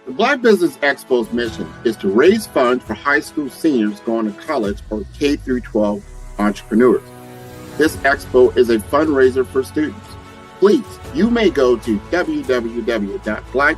The Black Business Expo's mission is to raise funds for high school seniors going to college or K-12 entrepreneurs. This expo is a fundraiser for students. Please, you may go to www.black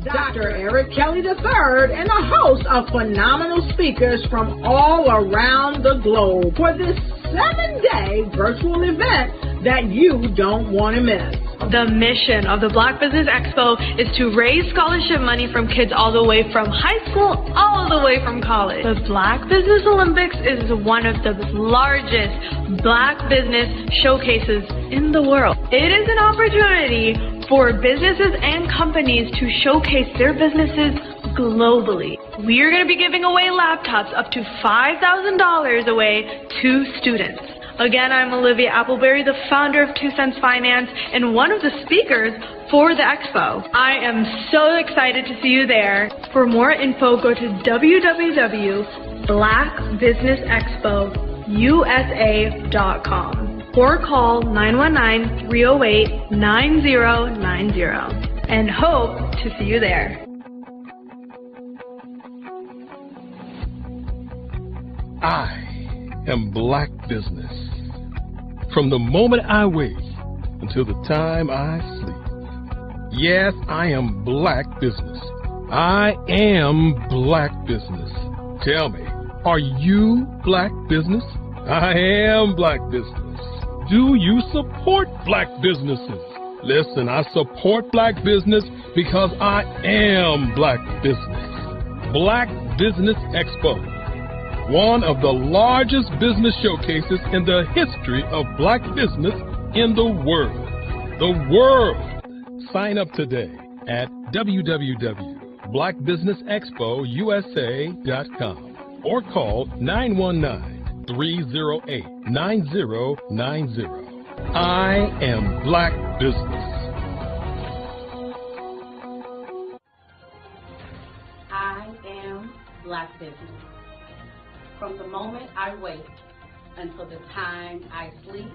Dr. Eric Kelly III and a host of phenomenal speakers from all around the globe for this 7-day virtual event that you don't want to miss. The mission of the Black Business Expo is to raise scholarship money from kids all the way from high school all the way from college. The Black Business Olympics is one of the largest Black business showcases in the world. It is an opportunity for businesses and companies to showcase their businesses globally. We are going to be giving away laptops up to $5,000 away to students. Again, I'm Olivia Appleberry, the founder of 2 Cents Finance and one of the speakers for the expo. I am so excited to see you there. For more info, go to www.blackbusinessexpousa.com or call 919-308-9090 and hope to see you there. I am Black Business. From the moment I wake until the time I sleep. Yes, I am Black Business. I am Black Business. Tell me, are you Black Business? I am Black Business. Do you support Black businesses? Listen, I support Black business because I am Black Business. Black Business Expo, one of the largest business showcases in the history of Black business in the world. The world! Sign up today at www.blackbusinessexpousa.com or call 919-308-9090. I am Black Business. I am Black Business. From the moment I wake until the time I sleep,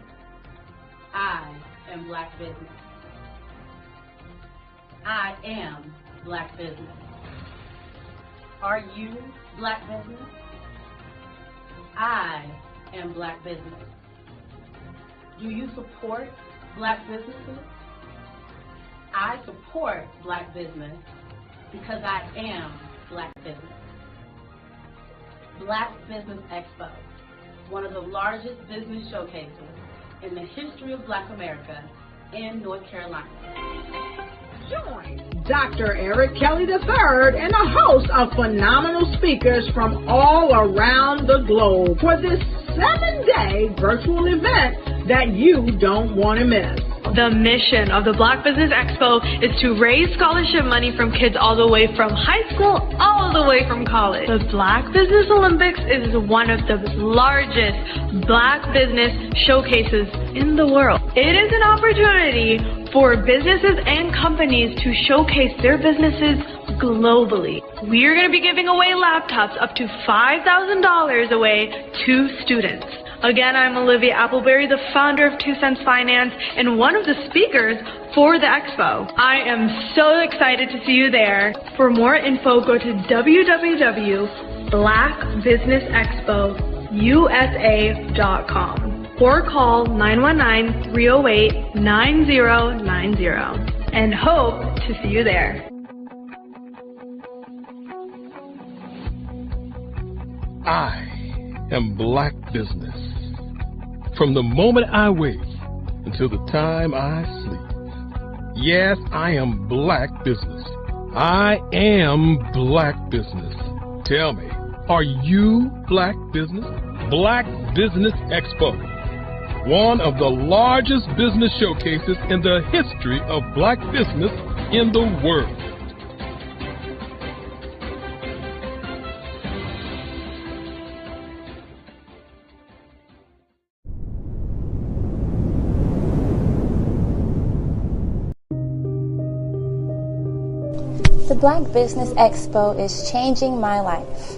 I am Black Business. I am Black Business. Are you Black Business? I am Black Business. Do you support Black businesses? I support Black business because I am Black business. Black Business Expo, one of the largest business showcases in the history of Black America in North Carolina. Join Dr. Eric Kelly III and a host of phenomenal speakers from all around the globe for this 7-day virtual event that you don't want to miss. The mission of the Black Business Expo is to raise scholarship money from kids all the way from high school all the way from college. The Black Business Olympics is one of the largest Black business showcases in the world. It is an opportunity for businesses and companies to showcase their businesses globally. We are going to be giving away laptops up to $5,000 away to students. Again, I'm Olivia Appleberry, the founder of 2 Cents Finance and one of the speakers for the expo. I am so excited to see you there. For more info, go to www.blackbusinessexpousa.com or call 919-308-9090 and hope to see you there. I am Black Business. From the moment I wake until the time I sleep. Yes, I am Black Business. I am Black Business. Tell me, are you Black Business? Black Business Expo, one of the largest business showcases in the history of Black business in the world. The Black Business Expo is changing my life.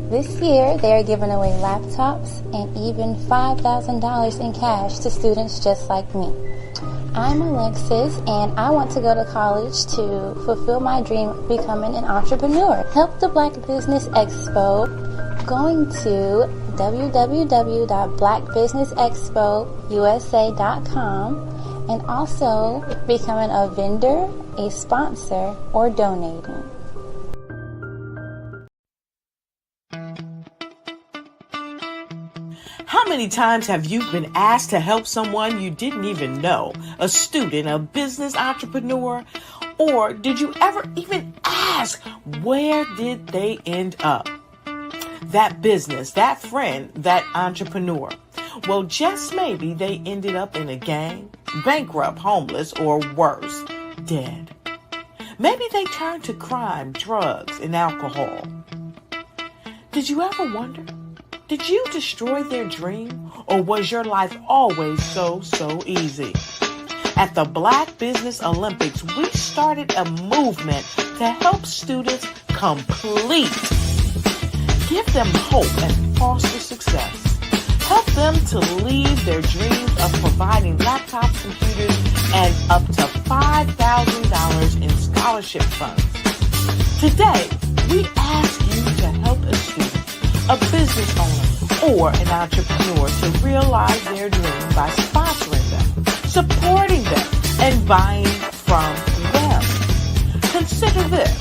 This year, they are giving away laptops and even $5,000 in cash to students just like me. I'm Alexis, and I want to go to college to fulfill my dream of becoming an entrepreneur. Help the Black Business Expo going to www.blackbusinessexpousa.com and also becoming a vendor, a sponsor, or donating. How many times have you been asked to help someone you didn't even know, a student, a business entrepreneur, or did you ever even ask, where did they end up? That business, that friend, that entrepreneur. Well, just maybe they ended up in a gang, bankrupt, homeless, or worse, dead. Maybe they turned to crime, drugs, and alcohol. Did you ever wonder? Did you destroy their dream, or was your life always so easy? At the Black Business Olympics, we started a movement to help students complete. Give them hope and foster success. Help them to leave their dreams of providing laptops, computers, and up to $5,000 in scholarship funds. Today, we ask you to help a student, a business owner, or an entrepreneur to realize their dream by sponsoring them, supporting them, and buying from them. Consider this.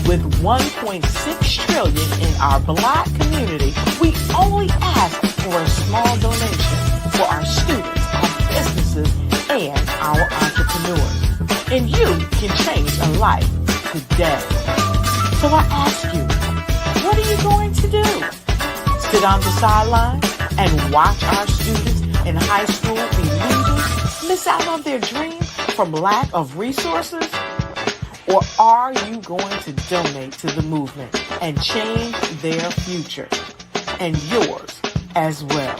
With $1.6 trillion in our Black community, we only ask for a small donation for our students, our businesses, and our entrepreneurs. And you can change a life today. So I ask you, what are you going to do? Sit on the sideline and watch our students in high school be losers, miss out on their dream from lack of resources? Or are you going to donate to the movement and change their future and yours as well?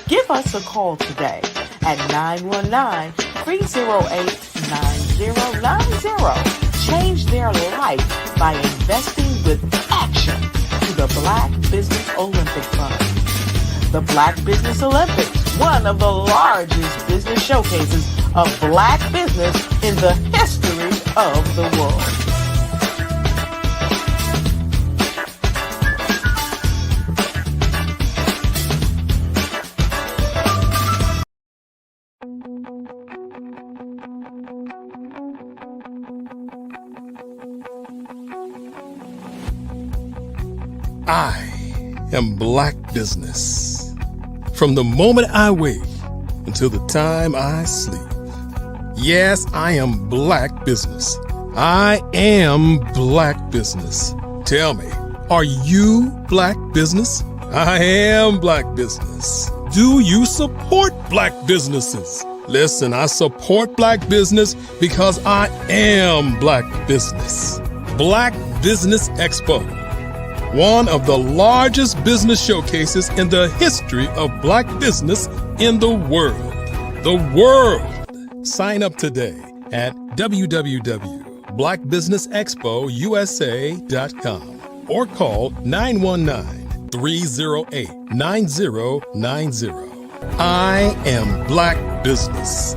Give us a call today at 919-308-9090. Change their life by investing with action to the Black Business Olympic Fund. The Black Business Olympics, one of the largest business showcases of Black business in the history of the world. I am Black business. From the moment I wake until the time I sleep. Yes, I am Black business. I am Black business. Tell me, are you Black business? I am Black business. Do you support Black businesses? Listen, I support Black business because I am Black business. Black Business Expo, one of the largest business showcases in the history of Black business in the world. The world. Sign up today at www.blackbusinessexpousa.com or call 919-308-9090. I am Black business.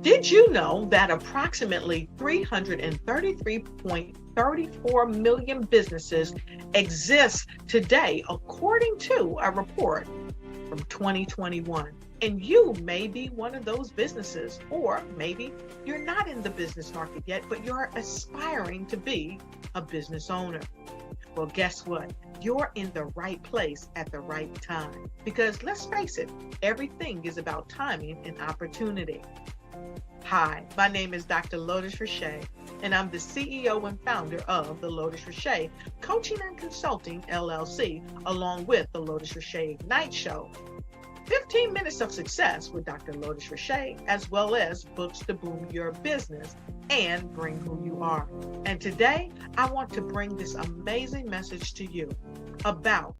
Did you know that approximately 333.34 million businesses exist today, according to a report from 2021. And you may be one of those businesses, or maybe you're not in the business market yet, but you're aspiring to be a business owner. Well, guess what? You're in the right place at the right time. Because let's face it, everything is about timing and opportunity. Hi, my name is Dr. Lotus Richey, and I'm the CEO and founder of the Lotus Richey Coaching and Consulting LLC, along with the Lotus Richey Ignite Show. 15 minutes of success with Dr. Lotus Richey, as well as books to boom your business and bring who you are. And today, I want to bring this amazing message to you about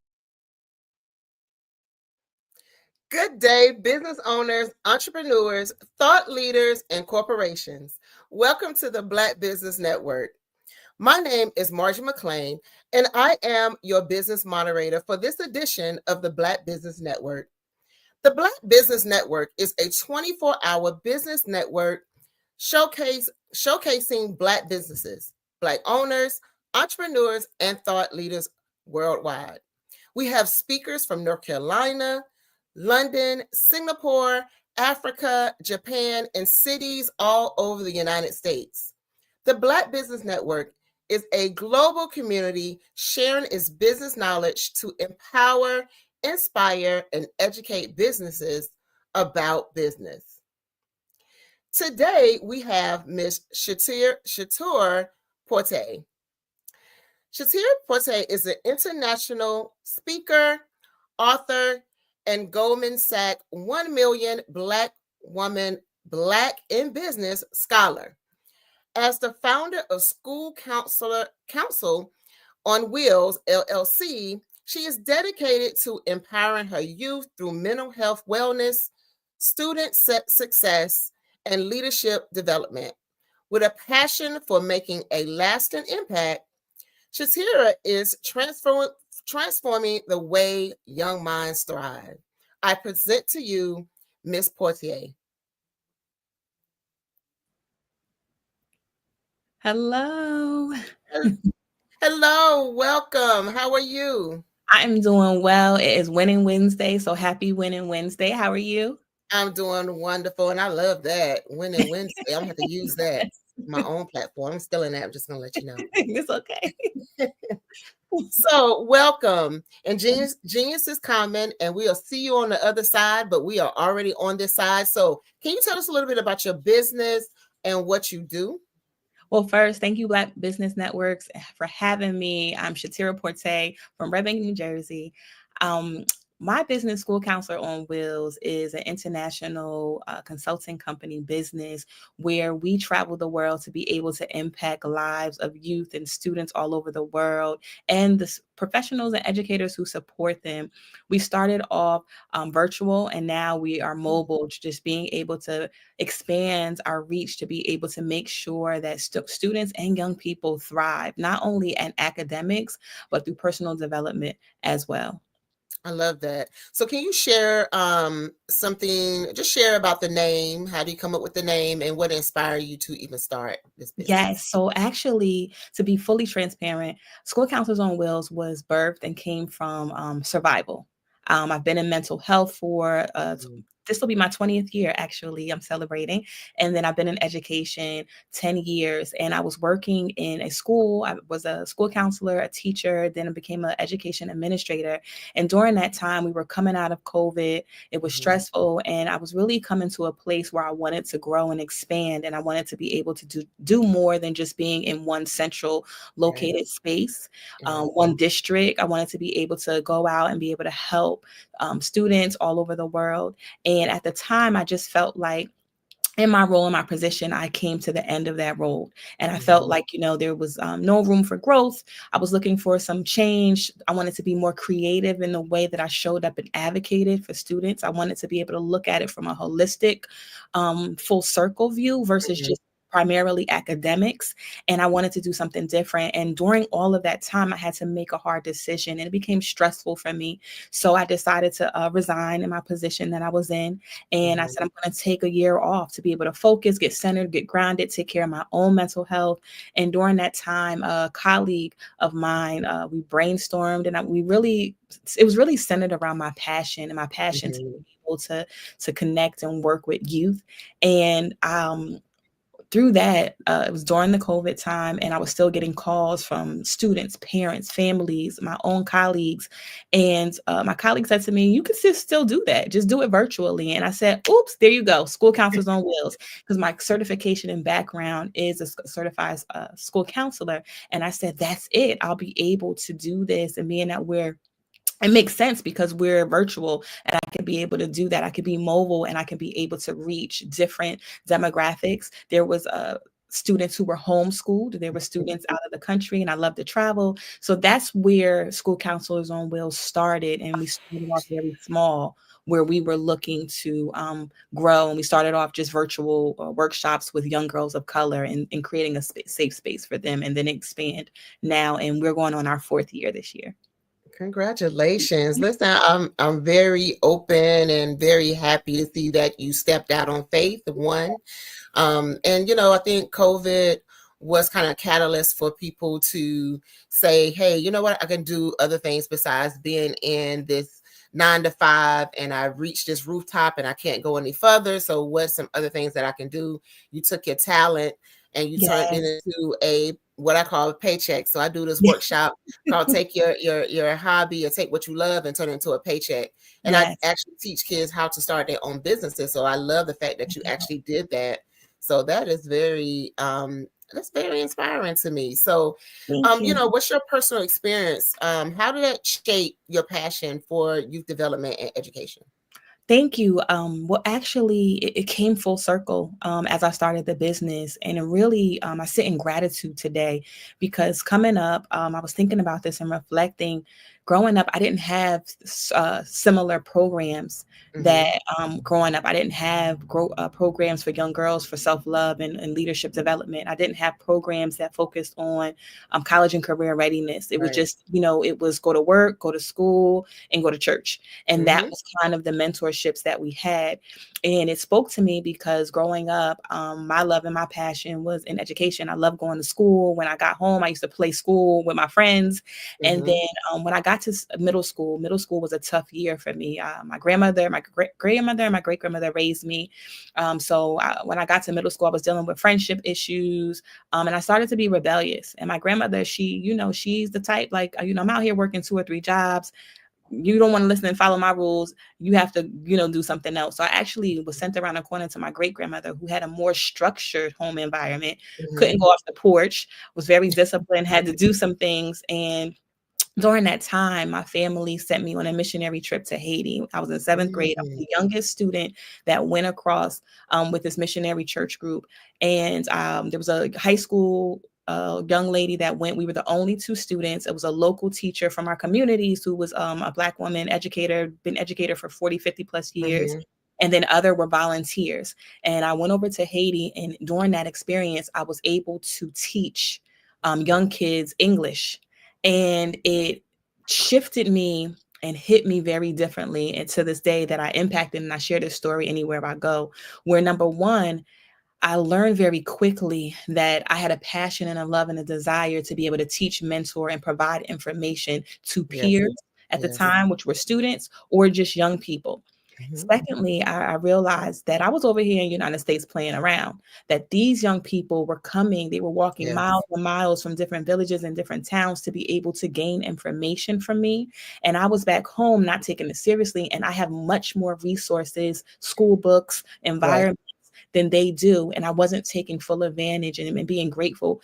Good day, business owners, entrepreneurs, thought leaders, and corporations. Welcome to the Black Business Network. My name is Margie McLean, and I am your business moderator for this edition of the Black Business Network. The Black Business Network is a 24-hour business network showcasing Black businesses, Black owners, entrepreneurs, and thought leaders worldwide. We have speakers from North Carolina, London, Singapore, Africa, Japan, and cities all over the United States. The Black Business Network is a global community sharing its business knowledge to empower, inspire, and educate businesses about business. Today, we have Ms. Shatur Porte. Shatur Porte is an international speaker, author, and Goldman Sachs 1 million Black woman, Black in Business scholar. As the founder of School Council on Wheels, LLC, she is dedicated to empowering her youth through mental health wellness, student success, and leadership development. With a passion for making a lasting impact, Shatur is transforming the way young minds thrive. I present to you Ms. Portier. Hello. Hello, welcome. How are you? I'm doing well. It is Winning Wednesday, so happy Winning Wednesday. How are you? I'm doing wonderful, and I love that. Winning Wednesday. I'm going to have to use that. My own platform. I'm still in that. I'm just going to let you know. It's okay. So welcome. And Genius is coming, and we'll see you on the other side, but we are already on this side. So can you tell us a little bit about your business and what you do? Well, first, thank you, Black Business Networks, for having me. I'm Shatur Porte from Red Bank, New Jersey. My business, School Counselor on Wheels, is an international consulting company business where we travel the world to be able to impact lives of youth and students all over the world and the professionals and educators who support them. We started off virtual, and now we are mobile, just being able to expand our reach to be able to make sure that students and young people thrive, not only in academics, but through personal development as well. I love that. So can you share something, just share about the name? How do you come up with the name, and what inspired you to even start this business? Yes. So actually, to be fully transparent, School Counselors on Wheels was birthed and came from survival. I've been in mental health for this will be my 20th year, actually. I'm celebrating. And then I've been in education 10 years. And I was working in a school. I was a school counselor, a teacher, then I became an education administrator. And during that time, we were coming out of COVID. It was stressful. And I was really coming to a place where I wanted to grow and expand. And I wanted to be able to do more than just being in one central located space, one district. I wanted to be able to go out and be able to help students all over the world. And at the time, I just felt like in my role, in my position, I came to the end of that role. And I felt like, there was no room for growth. I was looking for some change. I wanted to be more creative in the way that I showed up and advocated for students. I wanted to be able to look at it from a holistic, full circle view versus just primarily academics, and I wanted to do something different. And during all of that time, I had to make a hard decision, and it became stressful for me. So I decided to resign in my position that I was in. And I said, I'm going to take a year off to be able to focus, get centered, get grounded, take care of my own mental health. And during that time, a colleague of mine, we brainstormed, and it was really centered around my passion and my passion to be able to connect and work with youth. And through that, it was during the COVID time, and I was still getting calls from students, parents, families, my own colleagues. And my colleague said to me, you can still do that. Just do it virtually. And I said, oops, there you go. School counselors on wheels. Because my certification and background is a certified school counselor. And I said, that's it. I'll be able to do this. And being that it makes sense because we're virtual, and I can be able to do that. I could be mobile, and I can be able to reach different demographics. There was students who were homeschooled. There were students out of the country, and I love to travel. So that's where School Counselors on Wheels started. And we started off very small, where we were looking to grow. And we started off just virtual workshops with young girls of color, and creating a safe space for them, and then expand now. And we're going on our 4th year this year. Congratulations. Listen, I'm very open and very happy to see that you stepped out on faith, one. And, I think COVID was kind of a catalyst for people to say, hey, you know what, I can do other things besides being in this 9 to 5, and I reached this rooftop and I can't go any further. So what's some other things that I can do? You took your talent and you turned it into what I call a paycheck. So I do this workshop called take your hobby or take what you love and turn it into a paycheck. And I actually teach kids how to start their own businesses. So I love the fact that you actually did that. So that is that's very inspiring to me. So, what's your personal experience? How did that shape your passion for youth development and education? Thank you. Well, actually, it came full circle as I started the business. And it really, I sit in gratitude today, because coming up, I was thinking about this and reflecting. Growing up, I didn't have similar programs that growing up. I didn't have programs for young girls for self-love and leadership development. I didn't have programs that focused on college and career readiness. It was just, it was go to work, go to school, and go to church. And that was kind of the mentorships that we had. And it spoke to me because growing up, my love and my passion was in education. I loved going to school. When I got home, I used to play school with my friends. And then when I got to middle school was a tough year for me. My grandmother, my grandmother, and my great grandmother raised me. So when I got to middle school, I was dealing with friendship issues, and I started to be rebellious. And my grandmother, she's the type, like, I'm out here working 2 or 3 jobs. You don't want to listen and follow my rules. You have to, do something else. So I actually was sent around the corner to my great grandmother, who had a more structured home environment, couldn't go off the porch, was very disciplined, had to do some things. And during that time, my family sent me on a missionary trip to Haiti. I was in 7th grade. I was the youngest student that went across with this missionary church group. And there was a high school young lady that went. We were the only 2 students. It was a local teacher from our communities who was a Black woman educator, been educator for 40, 50 plus years. And then other were volunteers. And I went over to Haiti. And during that experience, I was able to teach young kids English. And it shifted me and hit me very differently. And to this day that I impacted, and I share this story anywhere I go, where number one, I learned very quickly that I had a passion and a love and a desire to be able to teach, mentor, and provide information to peers at the time, which were students or just young people. Secondly, I realized that I was over here in the United States playing around, that these young people were coming, they were walking miles and miles from different villages and different towns to be able to gain information from me. And I was back home not taking it seriously. And I have much more resources, school books, environment, than they do. And I wasn't taking full advantage and being grateful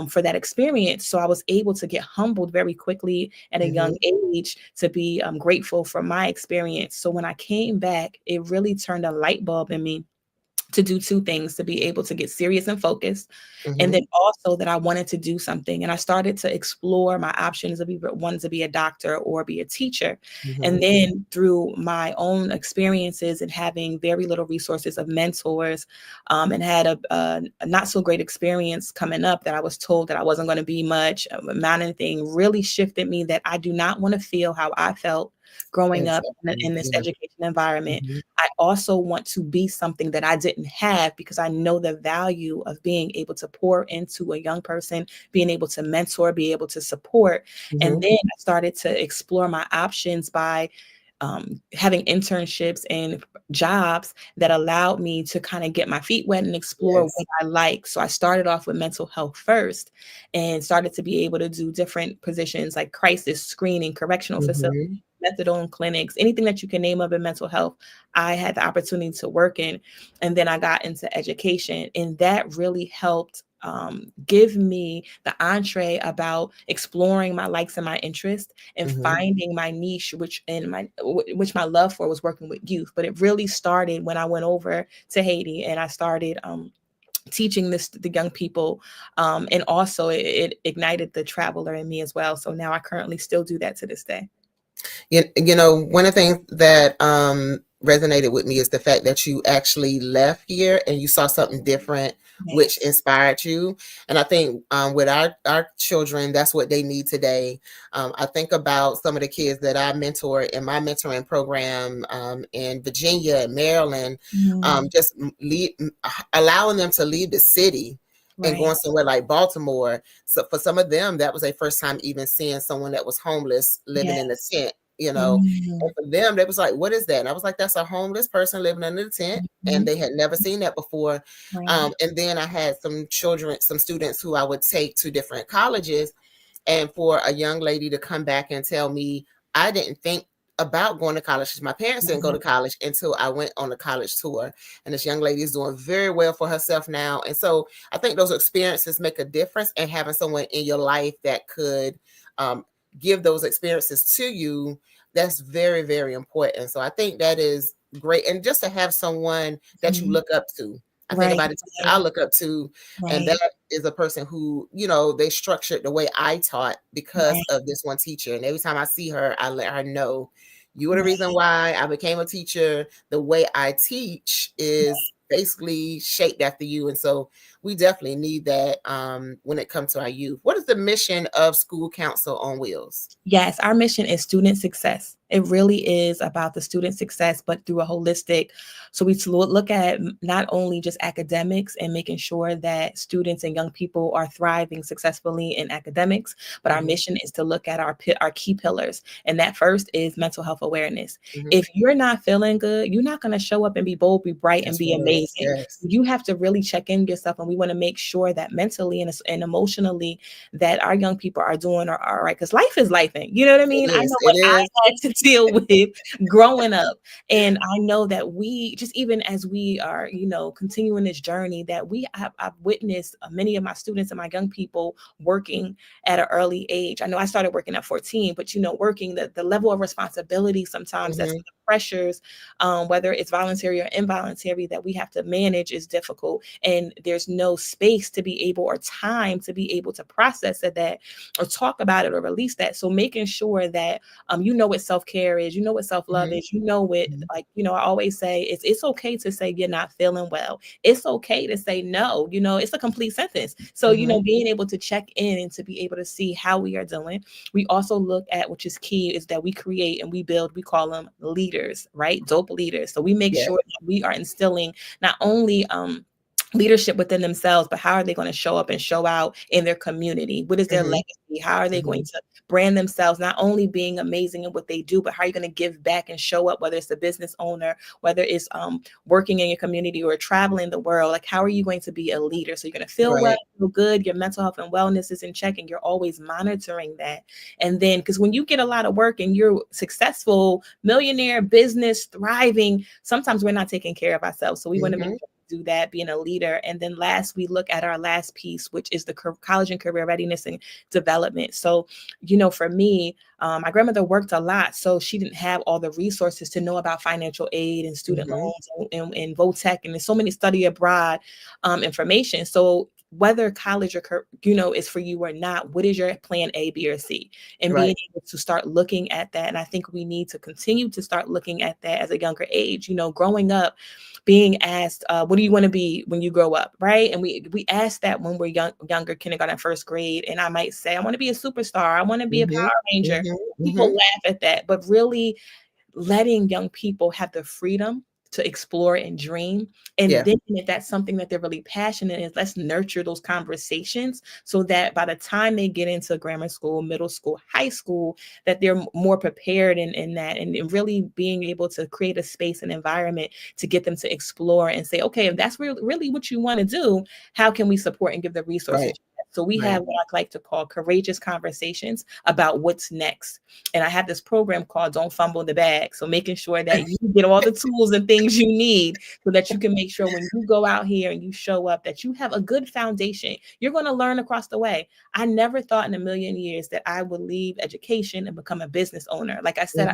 for that experience. So I was able to get humbled very quickly at a young age to be grateful for my experience. So when I came back, it really turned a light bulb in me to do two things, to be able to get serious and focused. Mm-hmm. And then also that I wanted to do something. And I started to explore my options of either wanting to be a doctor or be a teacher. Mm-hmm. And then through my own experiences and having very little resources of mentors, and had a not so great experience coming up that I was told that I wasn't going to be much, mountain thing really shifted me that I do not want to feel how I felt growing up in this education environment. Mm-hmm. I also want to be something that I didn't have, because I know the value of being able to pour into a young person, being able to mentor, be able to support. Mm-hmm. And then I started to explore my options by having internships and jobs that allowed me to kind of get my feet wet and explore what I like. So I started off with mental health first and started to be able to do different positions like crisis screening, correctional facilities, methadone clinics, anything that you can name of in mental health. I had the opportunity to work in, and then I got into education, and that really helped give me the entree about exploring my likes and my interests and finding my niche, which my love for was working with youth. But it really started when I went over to Haiti and I started teaching the young people, and also it ignited the traveler in me as well. So now I currently still do that to this day. You know, one of the things that resonated with me is the fact that you actually left here and you saw something different, which inspired you. And I think with our children, that's what they need today. I think about some of the kids that I mentor in my mentoring program in Virginia and Maryland, just allowing them to leave the city and going somewhere like Baltimore. So for some of them, that was their first time even seeing someone that was homeless living in a tent, you know. And for them, they was like, what is that? And I was like, that's a homeless person living under the tent. And they had never seen that before. And then I had some students who I would take to different colleges. And for a young lady to come back and tell me, I didn't think about going to college. My parents didn't go to college until I went on a college tour. And this young lady is doing very well for herself now. And so I think those experiences make a difference, and having someone in your life that could give those experiences to you, that's very, very important. So I think that is great. And just to have someone that you look up to. I think about it, I look up to, and that is a person who, you know, they structured the way I taught because of this one teacher. And every time I see her, I let her know, you are the reason why I became a teacher. The way I teach is basically shaped after you. And so we definitely need that when it comes to our youth. What is the mission of School Council on Wheels? Yes, our mission is student success. It really is about the student success, but through a holistic. So we look at not only just academics and making sure that students and young people are thriving successfully in academics, but our mission is to look at our key pillars. And that first is mental health awareness. If you're not feeling good, you're not going to show up and be bold, be bright, and be amazing. You have to really check in yourself. And we want to make sure that mentally and emotionally that our young people are doing all right. Because life is life. You know what I mean? I know what I had to deal with growing up. And I know that we, just even as we are, you know, continuing this journey, that I've witnessed many of my students and my young people working at an early age. I know I started working at 14, but, you know, working the level of responsibility sometimes that's the pressures, whether it's voluntary or involuntary, that we have to manage is difficult. And there's no space to be able, or time to be able to process that or talk about it or release that. So making sure that you know what self-care is, you know what self-love is, you know what, like, you know, I always say it's okay to say you're not feeling well. It's okay to say no, you know, it's a complete sentence. So, you know, being able to check in and to be able to see how we are doing. We also look at, which is key, is that we create and we build, we call them leaders, right? Dope leaders. So we make sure that we are instilling not only leadership within themselves, but how are they going to show up and show out in their community? What is their legacy? How are they going to brand themselves, not only being amazing in what they do, but how are you going to give back and show up, whether it's a business owner, whether it's working in your community or traveling the world? Like, how are you going to be a leader? So you're going to feel well, feel good, your mental health and wellness is in check, and you're always monitoring that. And then, because when you get a lot of work and you're successful, millionaire, business, thriving, sometimes we're not taking care of ourselves. So we want to make sure do that, being a leader. And then last, we look at our last piece, which is the college and career readiness and development. So, for me, my grandmother worked a lot, so she didn't have all the resources to know about financial aid and student loans and VOTEC, and there's so many study abroad information. So whether college or, is for you or not, what is your plan A, B, or C? And being able to start looking at that. And I think we need to continue to start looking at that as a younger age. Growing up, being asked, what do you want to be when you grow up, right? And we ask that when we're younger, kindergarten, first grade. And I might say, I want to be a superstar. I want to be a Power Ranger. People laugh at that, but really letting young people have the freedom to explore and dream. And then if that's something that they're really passionate in, let's nurture those conversations so that by the time they get into grammar school, middle school, high school, that they're more prepared in that, and really being able to create a space and environment to get them to explore and say, okay, if that's really what you want to do, how can we support and give the resources? So we have what I like to call courageous conversations about what's next. And I have this program called Don't Fumble the Bag. So making sure that you get all the tools and things you need so that you can make sure when you go out here and you show up that you have a good foundation. You're going to learn across the way. I never thought in a million years that I would leave education and become a business owner. Like I said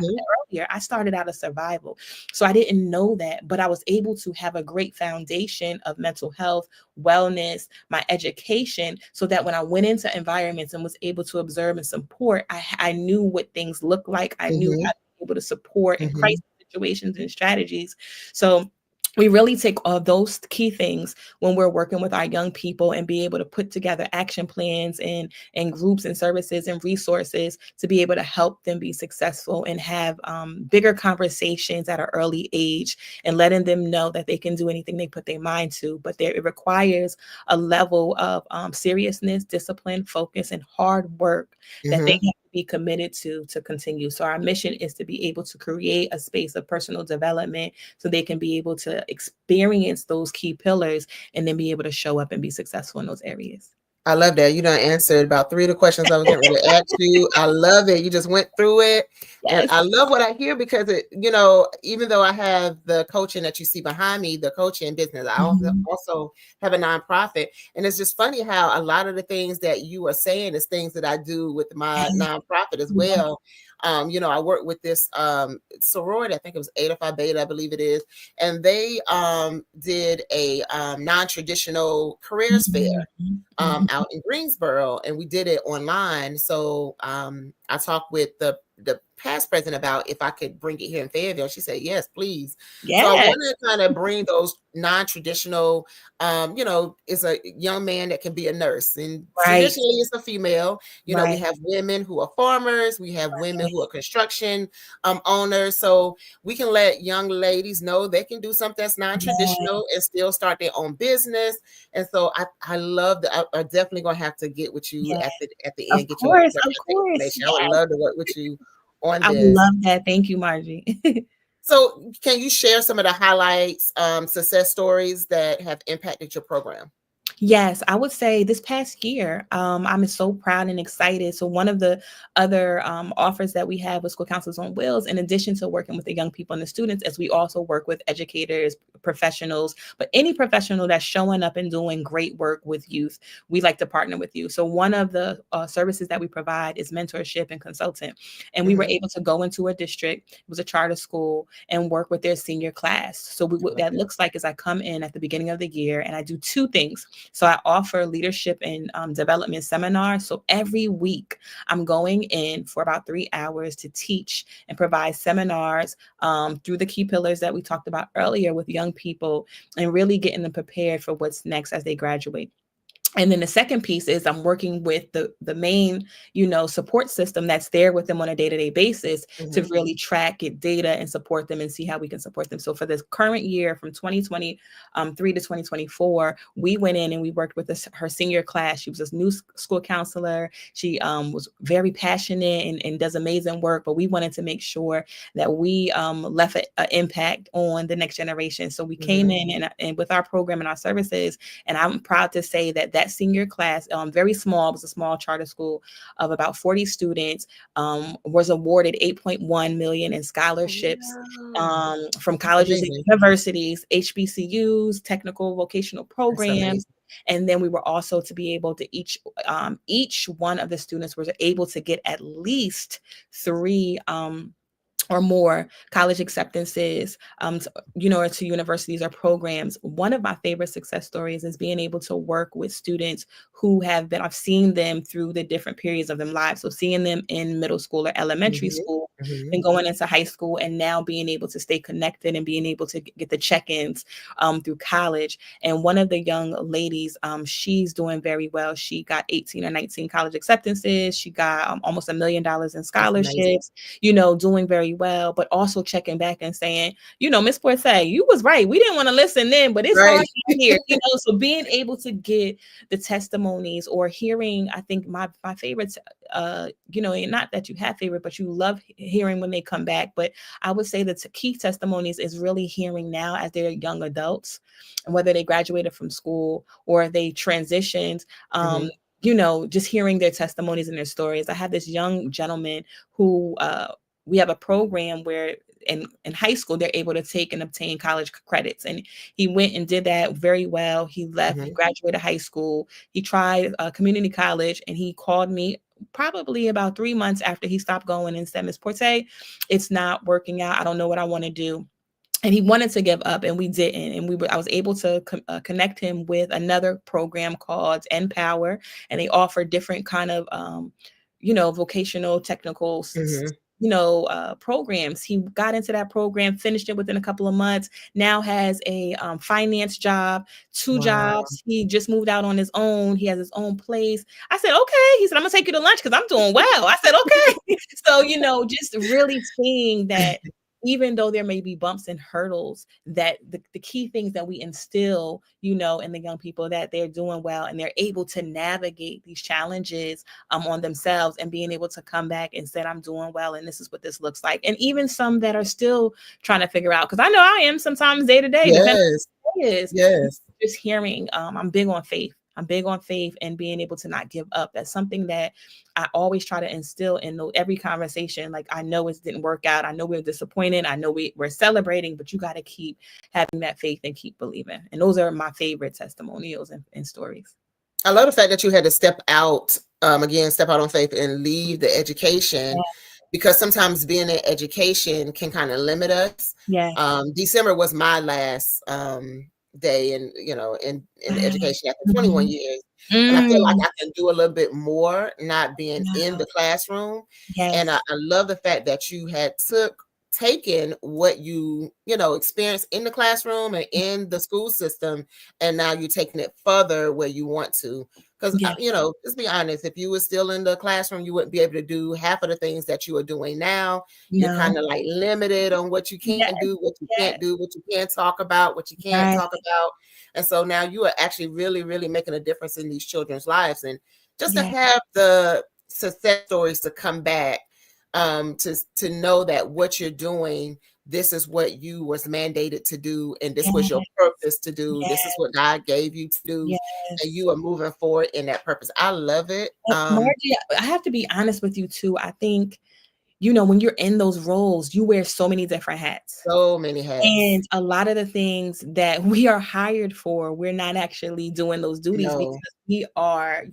earlier, I started out of survival. So I didn't know that, but I was able to have a great foundation of mental health, wellness, my education, so that when I went into environments and was able to observe and support, I knew what things look like. I knew how to be able to support in crisis situations and strategies. So we really take all those key things when we're working with our young people and be able to put together action plans and groups and services and resources to be able to help them be successful and have bigger conversations at an early age, and letting them know that they can do anything they put their mind to. But it requires a level of seriousness, discipline, focus, and hard work that they have to be committed to continue. So our mission is to be able to create a space of personal development so they can be able to experience those key pillars and then be able to show up and be successful in those areas. I love that. You done answered about 3 of the questions I was getting ready to ask you. I love it. You just went through it. Yes. And I love what I hear because even though I have the coaching that you see behind me, the coaching business, I also have a nonprofit. And it's just funny how a lot of the things that you are saying is things that I do with my nonprofit as well. I work with this sorority, I think it was Eta Phi Beta, I believe it is. And they did a non-traditional careers fair out in Greensboro, and we did it online. So I talked with the past president about if I could bring it here in Fayetteville. She said, yes, please. Yes. So I want to kind of bring those non-traditional, is a young man that can be a nurse, and traditionally it's a female. We have women who are farmers. We have women who are construction owners. So we can let young ladies know they can do something that's non-traditional and still start their own business. And so I love that. I'm definitely going to have to get with you at the end. Of course. I would love to work with you on this. I would love that. Thank you, Margie. So can you share some of the highlights, success stories that have impacted your program? Yes, I would say this past year, I'm so proud and excited. So one of the other offers that we have with School Counselors on Wheels, in addition to working with the young people and the students, is we also work with educators, professionals, but any professional that's showing up and doing great work with youth, we like to partner with you. So one of the services that we provide is mentorship and consultant. And we were able to go into a district, it was a charter school, and work with their senior class. So what that looks like is I come in at the beginning of the year and I do 2 things. So I offer leadership and development seminars. So every week I'm going in for about 3 hours to teach and provide seminars through the key pillars that we talked about earlier with young people, and really getting them prepared for what's next as they graduate. And then the second piece is I'm working with the main, support system that's there with them on a day-to-day basis to really track, get data, and support them and see how we can support them. So for this current year, from 2023 to 2024, we went in and we worked with her senior class. She was a new school counselor. She was very passionate and does amazing work, but we wanted to make sure that we left an impact on the next generation. So we came in and with our program and our services, and I'm proud to say that that senior class, very small, it was a small charter school of about 40 students, was awarded 8.1 million in scholarships from colleges and universities, HBCUs, technical vocational programs. And then we were also to be able to each one of the students was able to get at least 3 or more college acceptances, to universities or programs. One of my favorite success stories is being able to work with students who I've seen them through the different periods of their lives. So seeing them in middle school or elementary school, and going into high school, and now being able to stay connected and being able to get the check-ins through college. And one of the young ladies, she's doing very well. She got 18 or 19 college acceptances. She got almost $1 million in scholarships, doing very well, but also checking back and saying, Miss Forte, you was right. We didn't want to listen then, but it's hard here, so being able to get the testimonies or hearing, I think my favorites, and not that you have favorite, but you love hearing when they come back. But I would say that the key testimonies is really hearing now as they're young adults, and whether they graduated from school or they transitioned, just hearing their testimonies and their stories. I have this young gentleman who, we have a program where in high school, they're able to take and obtain college credits. And he went and did that very well. He left, he graduated high school. He tried community college, and he called me probably about 3 months after he stopped going and said, Ms. Porte, it's not working out. I don't know what I want to do. And he wanted to give up, and we didn't. And I was able to connect him with another program called Empower, and they offer different kind of, vocational, technical, programs. He got into that program, finished it within a couple of months, now has a finance job, 2 jobs. He just moved out on his own. He has his own place. I said, okay. He said, I'm gonna take you to lunch because I'm doing well. I said, okay. So, just really seeing that even though there may be bumps and hurdles, that the key things that we instill, in the young people, that they're doing well and they're able to navigate these challenges on themselves, and being able to come back and say, I'm doing well, and this is what this looks like. And even some that are still trying to figure out, because I know I am sometimes day to day. Yes. Just hearing, I'm big on faith. I'm big on faith and being able to not give up. That's something that I always try to instill in every conversation. Like, I know it didn't work out. I know we're disappointed. I know we're celebrating, but you got to keep having that faith and keep believing. And those are my favorite testimonials and stories. I love the fact that you had to step out on faith and leave the education, because sometimes being in education can kind of limit us. December was my last day in education after 21 years. And I feel like I can do a little bit more not being in the classroom. And I love the fact that you had taken what you experienced in the classroom and in the school system, and now you're taking it further where you want to. Because let's be honest, if you were still in the classroom, you wouldn't be able to do half of the things that you are doing now. You're kind of like limited on what you can do, what you can't do, what you can talk about, what you can't talk about. And so now you are actually really, really making a difference in these children's lives. And just to have the success stories to come back, to know that what you're doing, this is what you was mandated to do, and this was your purpose to do. This is what God gave you to do, and you are moving forward in that purpose. I love it. Margie, I have to be honest with you too. I think, when you're in those roles, you wear so many different hats. So many hats. And a lot of the things that we are hired for, we're not actually doing those duties because we are,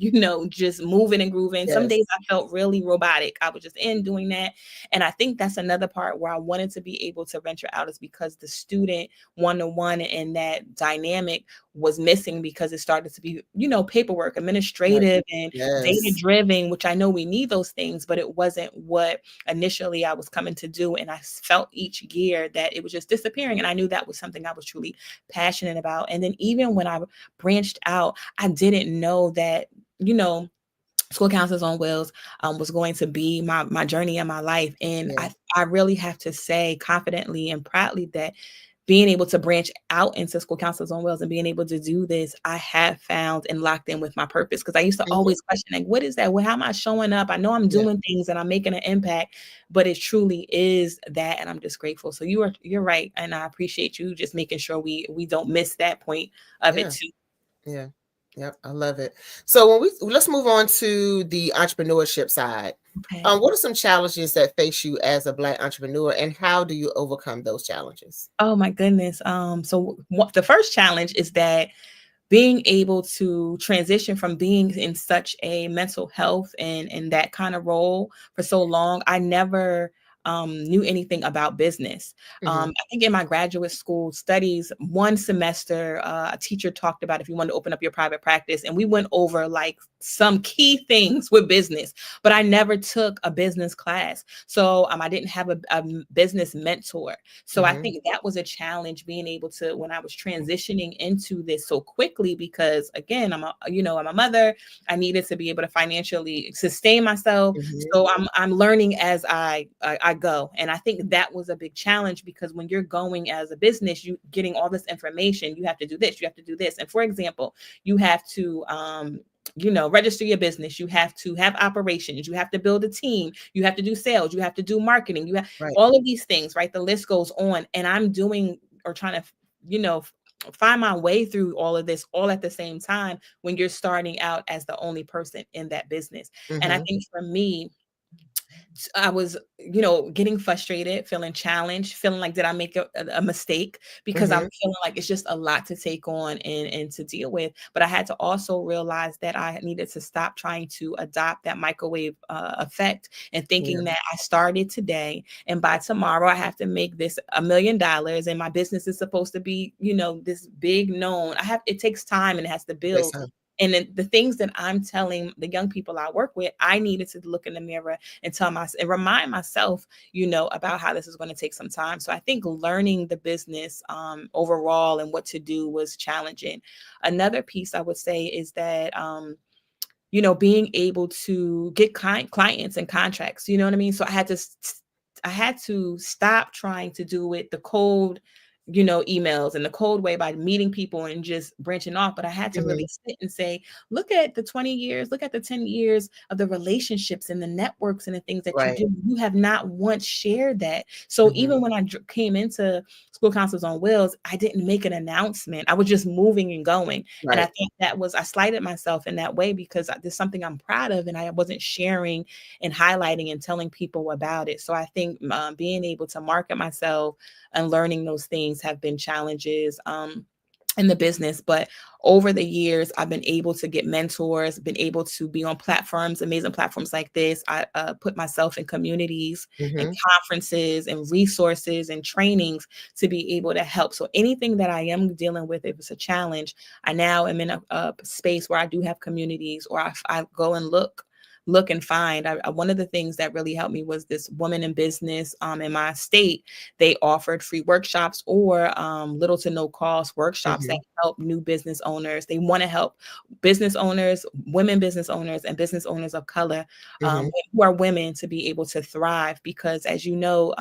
just moving and grooving. Some days I felt really robotic. I was just doing that. And I think that's another part where I wanted to be able to venture out, is because the student one-on-one and that dynamic was missing, because it started to be, paperwork, administrative and data-driven, which I know we need those things, but it wasn't what initially I was coming to do. And I felt each year that it was just disappearing. And I knew that was something I was truly passionate about. And then even when I branched out, I didn't know that, School Counselors on Wheels was going to be my journey in my life. And I really have to say confidently and proudly that being able to branch out into School Counselors on Wheels and being able to do this, I have found and locked in with my purpose. Because I used to always question, like, what is that? How am I showing up? I know I'm doing things and I'm making an impact, but it truly is that. And I'm just grateful. So you're right. And I appreciate you just making sure we don't miss that point of it too. Yeah. Yep, I love it. So let's move on to the entrepreneurship side. Okay. What are some challenges that face you as a Black entrepreneur, and how do you overcome those challenges? Oh my goodness. The first challenge is that being able to transition from being in such a mental health and that kind of role for so long, I never knew anything about business. I think in my graduate school studies, one semester, a teacher talked about if you want to open up your private practice, and we went over like some key things with business, but I never took a business class. So I didn't have a business mentor. So I think that was a challenge, being able to, when I was transitioning into this so quickly, because again, I'm a mother. I needed to be able to financially sustain myself. So I'm learning as I go. And I think that was a big challenge, because when you're going as a business, you getting all this information, you have to do this, you have to do this. And for example, you have to register your business, you have to have operations, you have to build a team, you have to do sales, you have to do marketing, you have all of these things, right? The list goes on. And I'm doing or trying to, find my way through all of this all at the same time when you're starting out as the only person in that business. And I think for me, I was, getting frustrated, feeling challenged, feeling like, did I make a mistake? Because I'm feeling like it's just a lot to take on and to deal with. But I had to also realize that I needed to stop trying to adopt that microwave effect and thinking that I started today and by tomorrow I have to make this $1 million and my business is supposed to be, this big known. It takes time and it has to build. And then the things that I'm telling the young people I work with, I needed to look in the mirror and tell myself and remind myself, about how this is going to take some time. So I think learning the business overall and what to do was challenging. Another piece I would say is that, being able to get clients and contracts, you know what I mean? So I had to stop trying to do it the cold, emails and the cold way by meeting people and just branching off. But I had to really sit and say, look at the 20 years, look at the 10 years of the relationships and the networks and the things that you do. You have not once shared that. So even when I came into School Counselors on Wheels, I didn't make an announcement. I was just moving and going. And I think I slighted myself in that way, because there's something I'm proud of and I wasn't sharing and highlighting and telling people about it. So I think being able to market myself and learning those things have been challenges in the business. But over the years, I've been able to get mentors, been able to be on platforms, amazing platforms like this. I put myself in communities and conferences and resources and trainings to be able to help. So anything that I am dealing with, if it's a challenge, I now am in a space where I do have communities, or I go and look and find. One of the things that really helped me was this woman in business in my state. They offered free workshops or little to no cost workshops that help new business owners. They want to help business owners, women business owners, and business owners of color who are women to be able to thrive. Because as you know,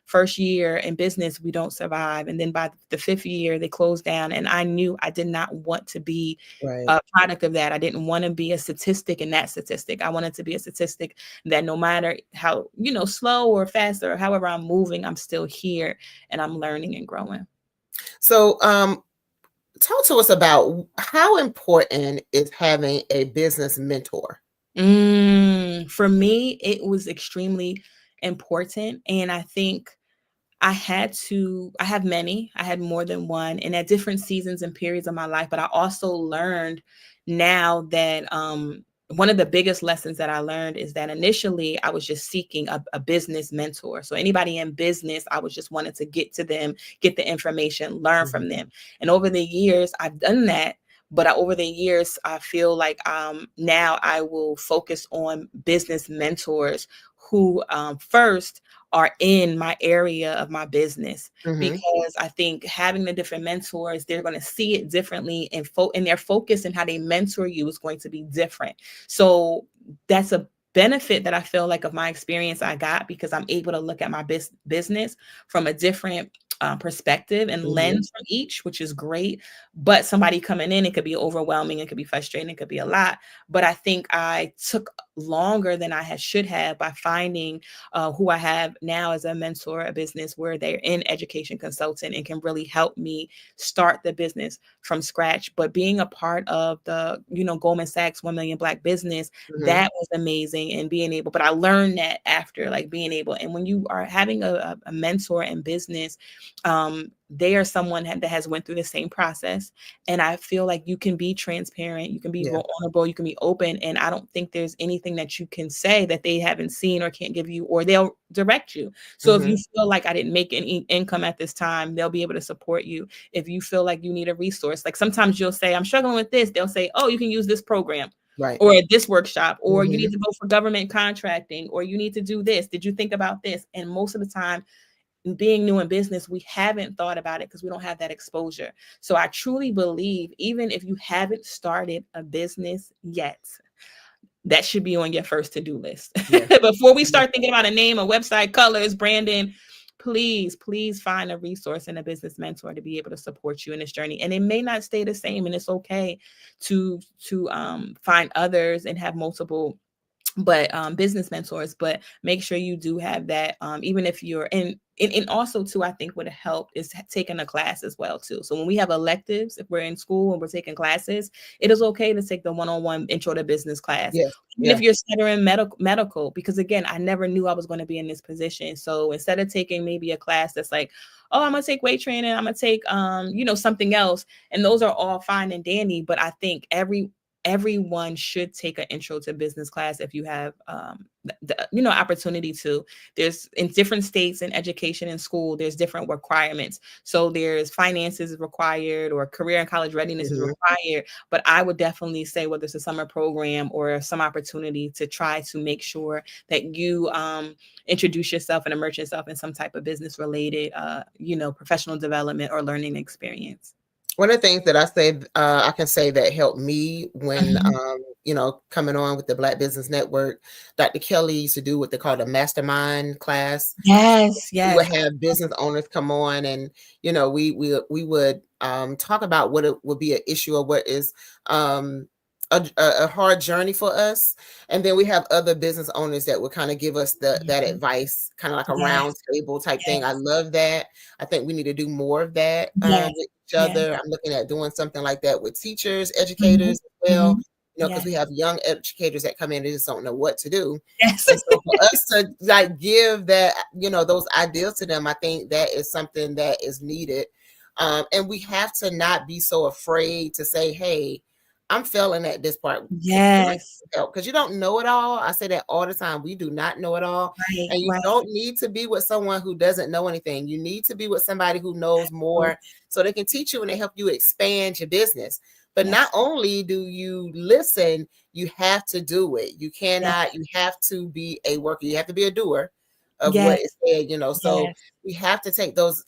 first year in business, we don't survive. And then by the 5th year, they close down. And I knew I did not want to be a product of that. I didn't want to be a statistic in that statistic. I wanted to be a statistic that no matter how, slow or fast or however I'm moving, I'm still here and I'm learning and growing. So, talk to us about how important is having a business mentor? For me, it was extremely important. And I think I had more than one, and at different seasons and periods of my life. But I also learned now that one of the biggest lessons that I learned is that initially I was just seeking a business mentor. So anybody in business, I was just wanted to get to them, get the information, learn from them. And over the years, I've done that. But over the years, I feel like now I will focus on business mentors who first are in my area of my business, because I think having the different mentors, they're going to see it differently, and their focus and how they mentor you is going to be different. So that's a benefit that I feel like of my experience I got, because I'm able to look at my business from a different perspective and lens from each, which is great. But somebody coming in, it could be overwhelming, it could be frustrating, it could be a lot. But I think I took longer than I should have by finding who I have now as a mentor, a business where they're in education consultant and can really help me start the business from scratch. But being a part of the, Goldman Sachs 1 Million Black Business, that was amazing. And being able, but I learned that after, like, being able, and when you are having a mentor in business, they are someone that has went through the same process. And I feel like you can be transparent, you can be vulnerable, you can be open. And I don't think there's anything that you can say that they haven't seen or can't give you, or they'll direct you. So if you feel like I didn't make any income at this time, they'll be able to support you. If you feel like you need a resource, like sometimes you'll say, I'm struggling with this. They'll say, oh, you can use this program. Right. Or this workshop, or you need to go for government contracting, or you need to do this. Did you think about this? And most of the time, being new in business, we haven't thought about it because we don't have that exposure. So I truly believe, even if you haven't started a business yet, that should be on your first to-do list. Before we start thinking about a name, a website, colors, branding, please find a resource and a business mentor to be able to support you in this journey. And it may not stay the same, and it's okay to find others and have multiple business mentors, but make sure you do have that, even if you're in. And also too, I think what helped is taking a class as well too. So when we have electives, if we're in school and we're taking classes, it is okay to take the one-on-one intro to business class. Even if you're studying medical, because again, I never knew I was going to be in this position. So instead of taking maybe a class that's like, oh, I'm going to take weight training, I'm going to take, something else. And those are all fine and dandy. But I think everyone should take an intro to business class if you have the opportunity to. There's in different states in education and school, there's different requirements. So there's finances is required, or career and college readiness is required. But I would definitely say, whether it's a summer program or some opportunity, to try to make sure that you introduce yourself and immerse yourself in some type of business related professional development or learning experience. One of the things that I can say that helped me when, coming on with the Black Business Network, Dr. Kelly used to do what they call the mastermind class. Yes. We would have business owners come on, and, we would talk about what it would be an issue, or what is a hard journey for us. And then we have other business owners that would kind of give us that advice, kind of like a round table type thing. I love that. I think we need to do more of that with each other. I'm looking at doing something like that with teachers, educators as well, because we have young educators that come in and just don't know what to do. And so for us to give that, those ideas to them, I think that is something that is needed. And we have to not be so afraid to say, hey, I'm failing at this part. Because you don't know it all. I say that all the time. We do not know it all. And you don't need to be with someone who doesn't know anything. You need to be with somebody who knows more, so they can teach you and they help you expand your business. But not only do you listen, you have to do it. You cannot, you have to be a worker. You have to be a doer of what is said, So we have to take those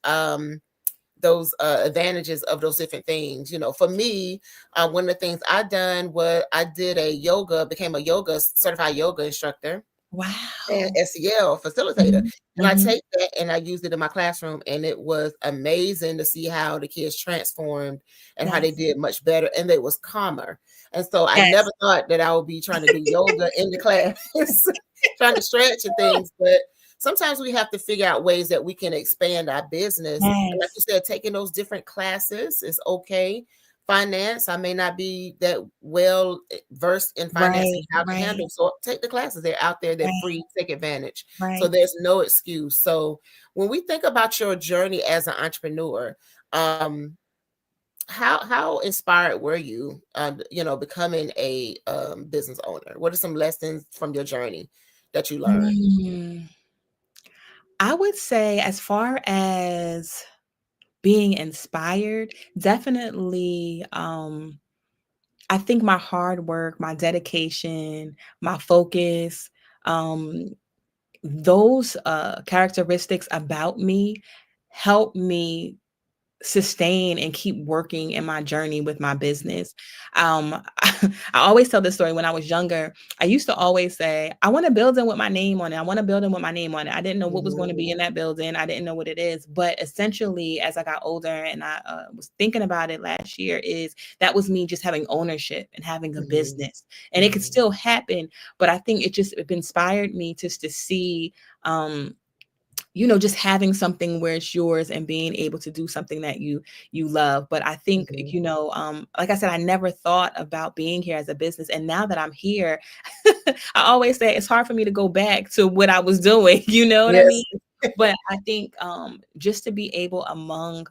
advantages of those different things. For me, one of the things I done was I did became a certified yoga instructor. Wow. And SEL facilitator. And I take that and I used it in my classroom, and it was amazing to see how the kids transformed and how they did much better, and they was calmer. And so I never thought that I would be trying to do yoga in the class, trying to stretch and things, but sometimes we have to figure out ways that we can expand our business. And like you said, taking those different classes is okay. Finance, I may not be that well versed in finance and how to handle. So take the classes. They're out there. They're free. Take advantage. So there's no excuse. So when we think about your journey as an entrepreneur, how inspired were you, becoming a business owner? What are some lessons from your journey that you learned? I would say, as far as being inspired, definitely, I think my hard work, my dedication, my focus, those characteristics about me help me sustain and keep working in my journey with my business. I always tell this story. When I was younger, I used to always say, I want a building with my name on it. I want a building with my name on it. I didn't know what was going to be in that building. I didn't know what it is. But essentially, as I got older and I was thinking about it last year, that was me just having ownership and having a business. And it could still happen. But I think it inspired me just to see, just having something where it's yours and being able to do something that you love. But I think, like I said, I never thought about being here as a business. And now that I'm here, I always say it's hard for me to go back to what I was doing. You know what I mean? But I think just to be able among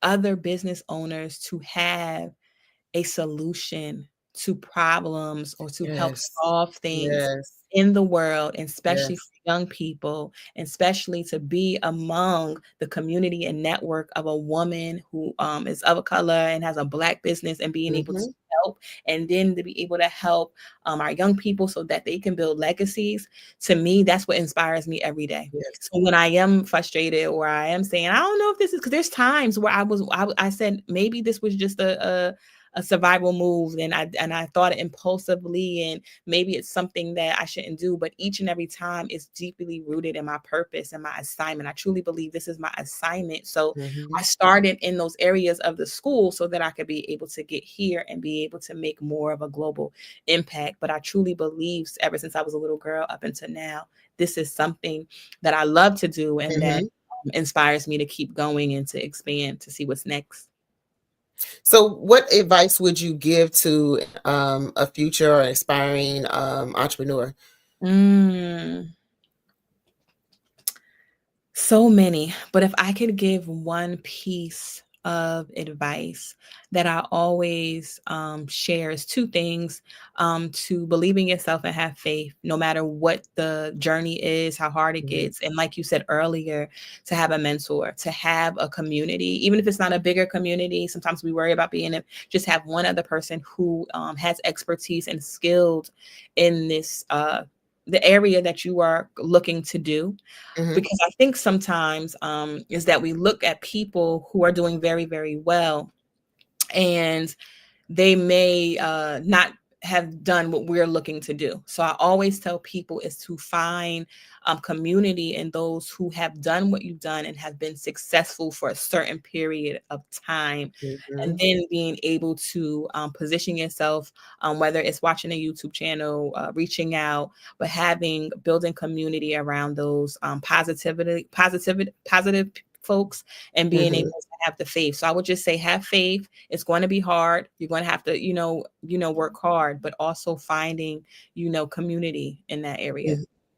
other business owners to have a solution to problems or to help solve things in the world, and especially for young people, and especially to be among the community and network of a woman who is of a color and has a Black business, and being able to help, and then to be able to help our young people so that they can build legacies. To me, that's what inspires me every day. So when I am frustrated, or I am saying, I don't know if this is, because there's times where I said maybe this was just a survival move, and I thought it impulsively, and maybe it's something that I shouldn't do. But each and every time, it's deeply rooted in my purpose and my assignment. I truly believe this is my assignment. So I started in those areas of the school so that I could be able to get here and be able to make more of a global impact. But I truly believe, ever since I was a little girl up until now, this is something that I love to do, and that inspires me to keep going and to expand, to see what's next. So what advice would you give to a future or aspiring entrepreneur? So many, but if I could give one piece of advice that I always share, is two things: to believe in yourself and have faith, no matter what the journey is, how hard it gets. And like you said earlier, to have a mentor, to have a community, even if it's not a bigger community. Sometimes we worry about just have one other person who has expertise and skilled in this, the area that you are looking to do. Because I think sometimes is that we look at people who are doing very, very well, and they may not have done what we're looking to do. So I always tell people is to find community in those who have done what you've done and have been successful for a certain period of time. And then being able to position yourself, whether it's watching a YouTube channel, reaching out, but building community around those positive folks, and being able to have the faith. So I would just say, have faith. It's going to be hard. You're going to have to, work hard, but also finding, community in that area.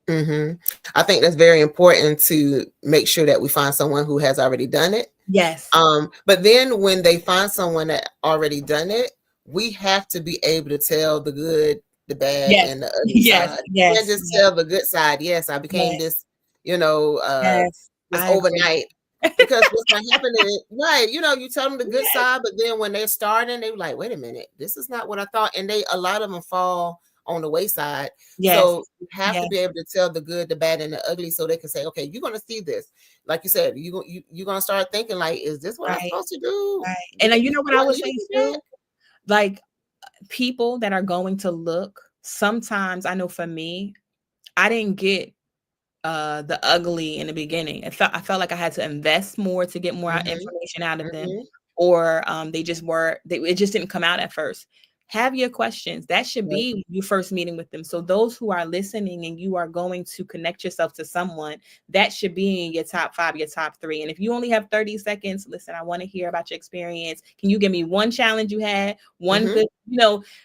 I think that's very important, to make sure that we find someone who has already done it. Yes. But then when they find someone that already done it, we have to be able to tell the good, the bad, and the ugly side. You can't just tell the good side. Yes, I became this, this overnight. Because what's going to happen is, you tell them the good side, but then when they're starting, they're like, wait a minute, this is not what I thought. And a lot of them fall on the wayside. So you have to be able to tell the good, the bad, and the ugly, so they can say, okay, you're going to see this. Like you said, you're going to start thinking like, is this what I'm supposed to do? And you know what I would say too? Like, people that are going to look, sometimes, I know for me, I didn't get the ugly in the beginning. I felt like I had to invest more to get more information out of them, or it just didn't come out at first. Have your questions. That should be your first meeting with them. So those who are listening and you are going to connect yourself to someone, that should be in your top 5, your top 3. And if you only have 30 seconds, listen, I want to hear about your experience. Can you give me one challenge you had? One good,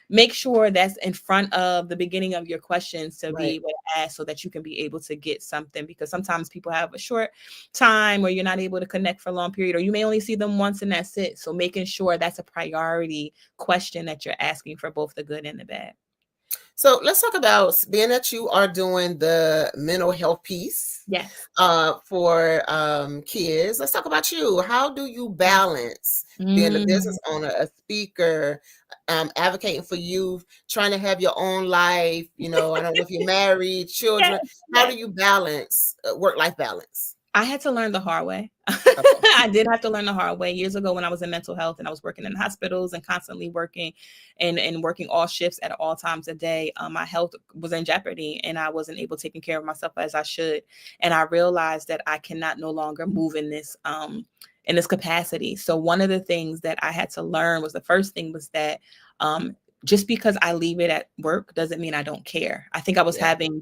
make sure that's in front of the beginning of your questions to be able to ask, so that you can be able to get something. Because sometimes people have a short time, or you're not able to connect for a long period, or you may only see them once and that's it. So making sure that's a priority question that you're asking for both the good and the bad. So let's talk about, being that you are doing the mental health piece for kids. Let's talk about you. How do you balance being a business owner, a speaker, advocating for youth, trying to have your own life? I don't know if you're married, children. How do you balance work-life balance? I had to learn the hard way. I did have to learn the hard way years ago when I was in mental health and I was working in hospitals and constantly working and working all shifts at all times a day. My health was in jeopardy and I wasn't able to take care of myself as I should. And I realized that I cannot no longer move in this capacity. So one of the things that I had to learn was the first thing was that just because I leave it at work doesn't mean I don't care. I think I was having,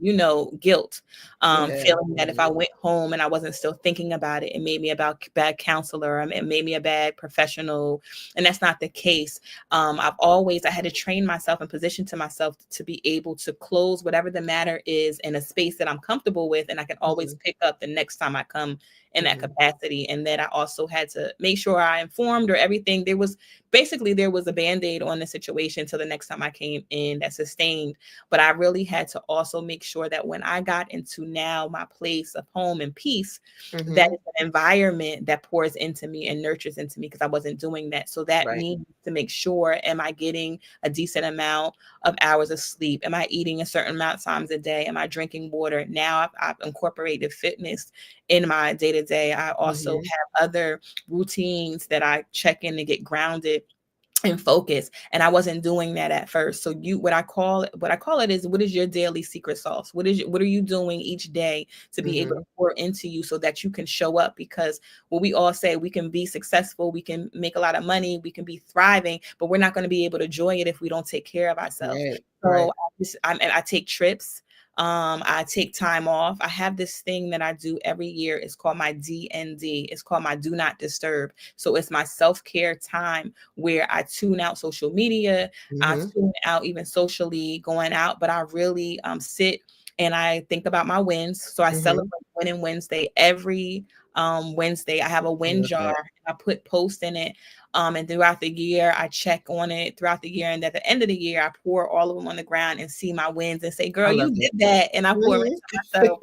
guilt, feeling that if I went home and I wasn't still thinking about it, it made me a bad counselor. It made me a bad professional. And that's not the case. I had to train myself and position to myself to be able to close whatever the matter is in a space that I'm comfortable with. And I can always pick up the next time I come in that capacity. And that I also had to make sure I informed or everything. There was a Band-Aid on the situation till the next time I came in that sustained. But I really had to also make sure that when I got into now my place of home and peace, that is an environment that pours into me and nurtures into me, because I wasn't doing that. So that means to make sure, am I getting a decent amount of hours of sleep? Am I eating a certain amount of times a day? Am I drinking water? Now I've incorporated fitness in my day-to-day. I also have other routines that I check in to get grounded and focus. And I wasn't doing that at first. So what I call it is, what is your daily secret sauce? What are you doing each day to be able to pour into you so that you can show up? Because what we all say, we can be successful, we can make a lot of money, we can be thriving, but we're not going to be able to enjoy it if we don't take care of ourselves. I take trips. I take time off. I have this thing that I do every year. It's called my DND. It's called my Do Not Disturb. So it's my self-care time where I tune out social media. I tune out even socially going out, but I really sit and I think about my wins. So I celebrate Winning Wednesday every Wednesday. I have a win jar. I put posts in it. And throughout the year, I check on it throughout the year. And at the end of the year, I pour all of them on the ground and see my wins and say, girl, you did that. And I pour into myself.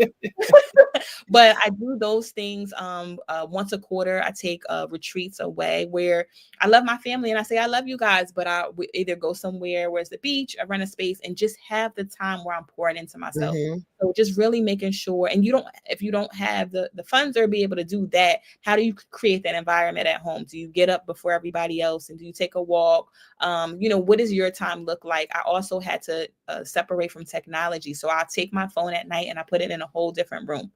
But I do those things once a quarter. I take retreats away where I love my family and I say, I love you guys, but we either go somewhere where it's the beach, I rent a space and just have the time where I'm pouring into myself. So just really making sure, and if you don't have the funds or be able to do that, how do you create that environment at home? Do you get up before everybody else and do you take a walk? What does your time look like? I also had to separate from technology. So I'll take my phone at night and I put it in a whole different room.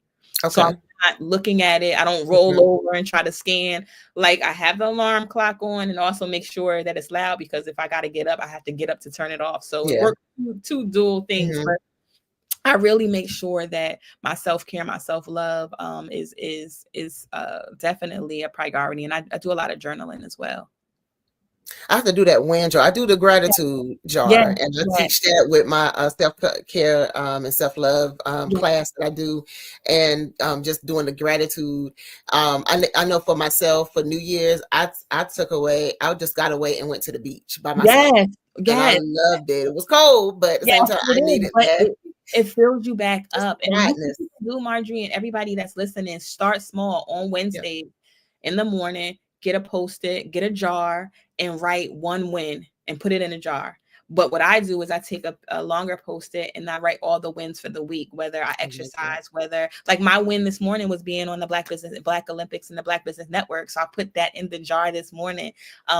So I'm not looking at it. I don't roll over and try to scan. Like, I have the alarm clock on and also make sure that it's loud, because if I got to get up, I have to get up to turn it off. So it works two dual things. But I really make sure that my self-care, my self-love is definitely a priority. And I do a lot of journaling as well. I have to do that win jar. I do the gratitude jar, and I teach that with my self-care and self-love class that I do, and just doing the gratitude. I know for myself, for New Year's, I just got away and went to the beach by myself. And I loved it. It was cold, but at the same time, I needed that. It fills you back up. And you can do, Marjorie, and everybody that's listening, start small on Wednesday in the morning. Get a Post-it, get a jar, and write one win and put it in a jar. But what I do is I take a longer Post-it and I write all the wins for the week, whether I exercise, whether, like, my win this morning was being on the Black Olympics and the Black Business Network. So I put that in the jar this morning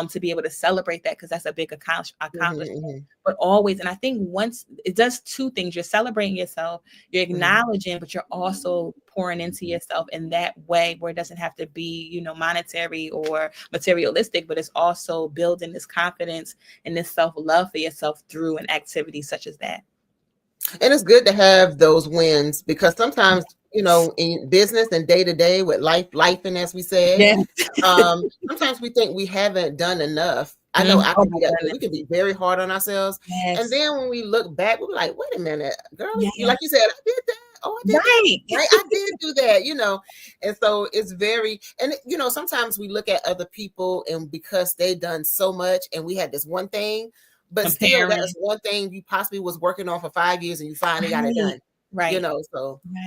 to be able to celebrate that, because that's a big accomplishment. But always, and I think once it does two things, you're celebrating yourself, you're acknowledging, but you're also pouring into yourself in that way where it doesn't have to be, monetary or materialistic, but it's also building this confidence and this self-love for yourself through an activity such as that. And it's good to have those wins, because sometimes, in business and day to day with life, and as we said, sometimes we think we haven't done enough. I know I can be that way. We can be very hard on ourselves. And then when we look back, we're like, wait a minute, girl, like you said, I did that. Oh, I did that. Right? I did do that, And so it's very, and sometimes we look at other people and because they've done so much and we had this one thing, but still that's one thing you possibly was working on for 5 years and you finally got it done. Right.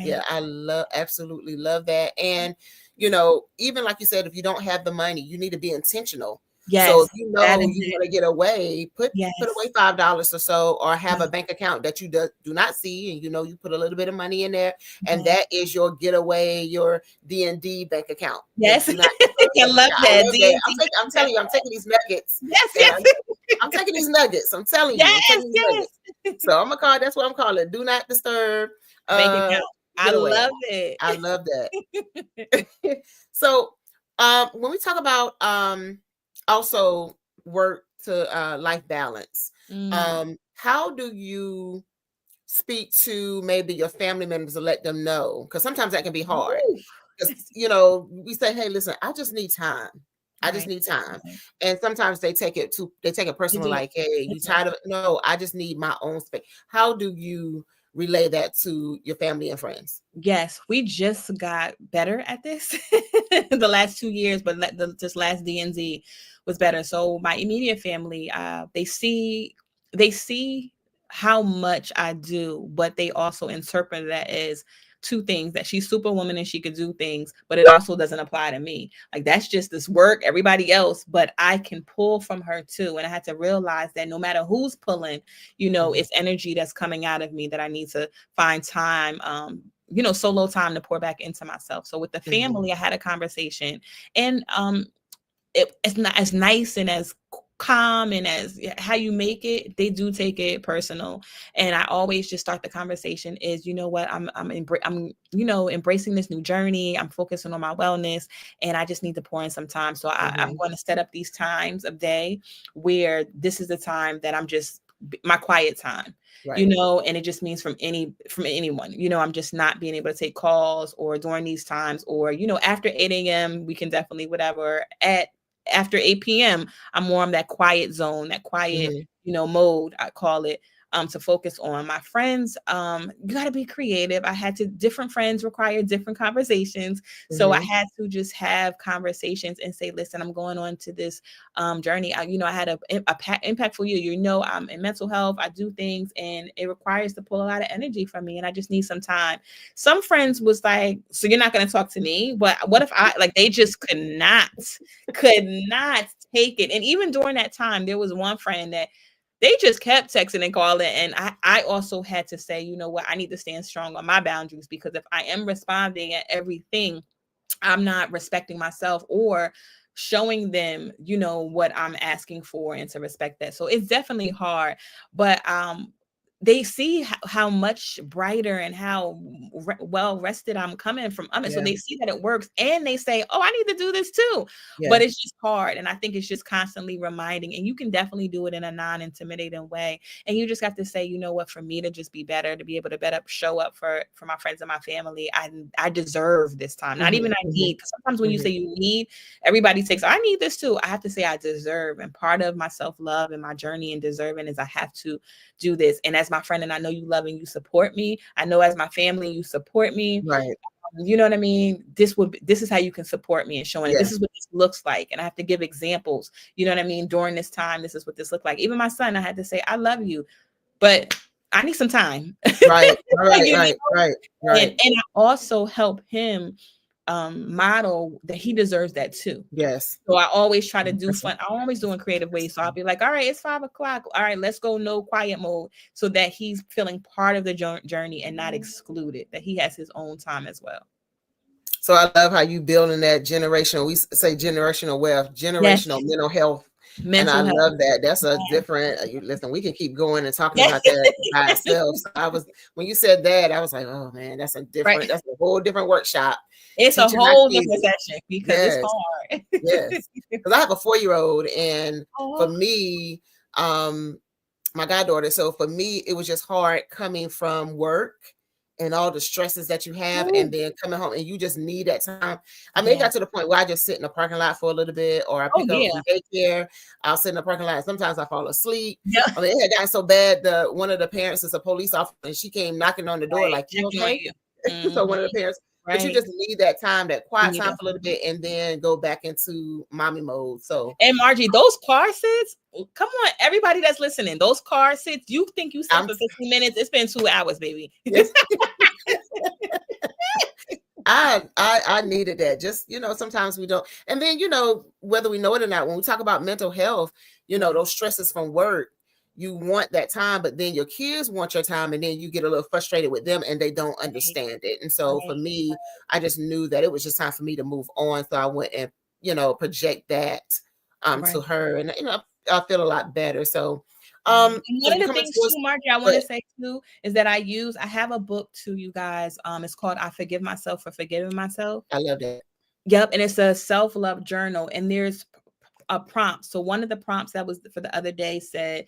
Yeah, I absolutely love that. And, even like you said, if you don't have the money, you need to be intentional So Yes, if you that know is you it. want to get away, put Yes. away $5 or so, or have a Yes. bank account that you do not see, and you put a little bit of money in there, and Yes. that is your getaway, your D&D bank account. Yes. Do not I love that. I love that. D&D. I'm telling you, I'm taking these nuggets. Yes, And yes. I'm taking these nuggets. I'm telling you, I'm Yes, taking these yes. nuggets. So I'm gonna call. That's what I'm calling it. Do not disturb. Bank account. I Getaway. love it. I love that. So, when we talk about also work to life balance, how do you speak to maybe your family members to let them know? Because sometimes that can be hard. Because we say, "Hey, listen, I just need time. I just need time," and sometimes they take it personal, like, "Hey, you tired of it?" No, I just need my own space. How do you relay that to your family and friends? Yes, we just got better at this the last 2 years, but this last DNZ was better. So my immediate family, they see how much I do, but they also interpret that as two things: that she's superwoman and she could do things, but it also doesn't apply to me. Like, that's just this work, everybody else, but I can pull from her too. And I had to realize that no matter who's pulling, it's energy that's coming out of me that I need to find time, solo time to pour back into myself. So with the family, I had a conversation, and it's not as nice and as calm and as how you make it. They do take it personal, and I always just start the conversation is, you know what, I'm embracing this new journey. I'm focusing on my wellness, and I just need to pour in some time. So I'm going to set up these times of day where this is the time that I'm just my quiet time. Right. And it just means from anyone, I'm just not being able to take calls or during these times, or, after 8 a.m. we can definitely whatever. After 8 p.m. I'm more on that quiet zone, that quiet, mode, I call it, to focus on. My friends, you got to be creative. Different friends require different conversations. So I had to just have conversations and say, listen, I'm going on to this journey. I had a impactful year. I'm in mental health. I do things, and it requires to pull a lot of energy from me, and I just need some time. Some friends was like, so you're not going to talk to me? But what if they just could not take it. And even during that time, there was one friend that they just kept texting and calling. And I also had to say, you know what, I need to stand strong on my boundaries, because if I am responding at everything, I'm not respecting myself or showing them, what I'm asking for, and to respect that. So it's definitely hard, but they see how much brighter and how well rested I'm coming from. So they see that it works, and they say, oh, I need to do this too. But it's just hard. And I think it's just constantly reminding, and you can definitely do it in a non-intimidating way. And you just have to say, you know what, for me to just be better, to be able to show up for my friends and my family, I deserve this time. Not even I need, because sometimes when you say you need, everybody takes, I need this too. I have to say I deserve. And part of my self-love and my journey and deserving is I have to do this. And as my friend, and I know you love and you support me, I know as my family you support me, right? You know what I mean? This is how you can support me, and showing it. This is what this looks like, and I have to give examples, you know what I mean? During this time, this is what this looked like. Even my son, I had to say, I love you, but I need some time. Right. And I also help him model that he deserves that too. Yes. So I always try to do fun. I'm always doing creative ways. So I'll be like, all right, it's 5 o'clock. All right, let's go no quiet mode, so that he's feeling part of the journey and not excluded, that he has his own time as well. So I love how you building that generational, we say generational wealth, generational mental health. Mental health. Love that. That's a different, listen, we can keep going and talking about that by ourselves. When you said that, I was like, oh man, that's a whole different workshop. It's a whole different session, because it's hard. Yes. Because I have a 4-year-old, and for me, my goddaughter, so for me, it was just hard coming from work and all the stresses that you have, and then coming home, and you just need that time. I mean, it got to the point where I just sit in the parking lot for a little bit, or I pick up from daycare. I'll sit in the parking lot. Sometimes I fall asleep. I mean, it had gotten so bad. One of the parents is a police officer, and she came knocking on the door like, "You okay?" So one of the parents, but you just need that time, that quiet time for a little bit, and then go back into mommy mode. So, and Margie, those car sits, come on, everybody that's listening, those car sits, you think you sit for 15 minutes, it's been 2 hours, baby. I needed that. Just, sometimes we don't. And then, whether we know it or not, when we talk about mental health, those stresses from work, you want that time, but then your kids want your time, and then you get a little frustrated with them and they don't understand it. And so for me, I just knew that it was just time for me to move on. So I went and, project that to her, and, I feel a lot better. So one of the things too, Margie, I want to say too, is that I have a book to you guys. It's called I Forgive Myself for Forgiving Myself. I love that. Yep. And it's a self-love journal, and there's a prompt. So one of the prompts that was for the other day said,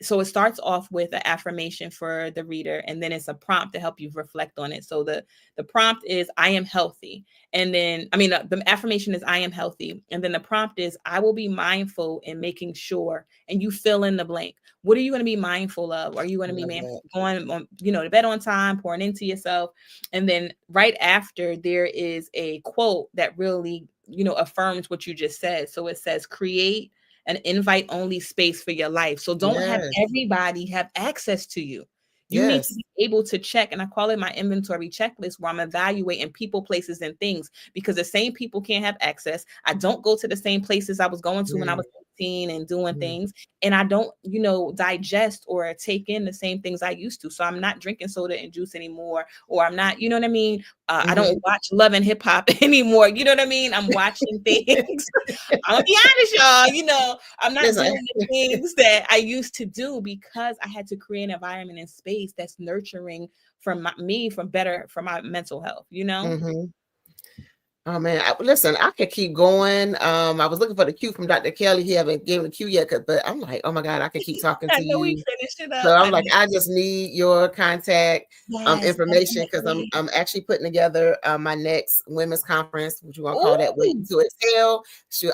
so it starts off with an affirmation for the reader, and then it's a prompt to help you reflect on it. So the prompt is, I am healthy. And then, the affirmation is, I am healthy. And then the prompt is, I will be mindful in making sure, and you fill in the blank. What are you going to be mindful of? Are you going to be going on, to bed on time, pouring into yourself? And then right after, there is a quote that really, affirms what you just said. So it says, create an invite only space for your life. So don't have everybody have access to you. You need to be able to check, and I call it my inventory checklist, where I'm evaluating people, places, and things, because the same people can't have access. I don't go to the same places I was going to when I was 18 and doing things, and I don't, digest or take in the same things I used to. So I'm not drinking soda and juice anymore, or I'm not, you know what I mean? I don't watch Love and Hip Hop anymore. You know what I mean? I'm watching things. I'm gonna be honest, y'all. I'm not doing the things that I used to do, because I had to create an environment and space that's nurturing for my mental health. Oh man, listen, I could keep going. I was looking for the cue from Dr. Kelly. He haven't given the cue yet, but I'm like, oh my God, I could keep talking to you. We finished it up. So I'm like, I just need your contact information, because I'm actually putting together my next women's conference, which you want to call that Wait to Excel.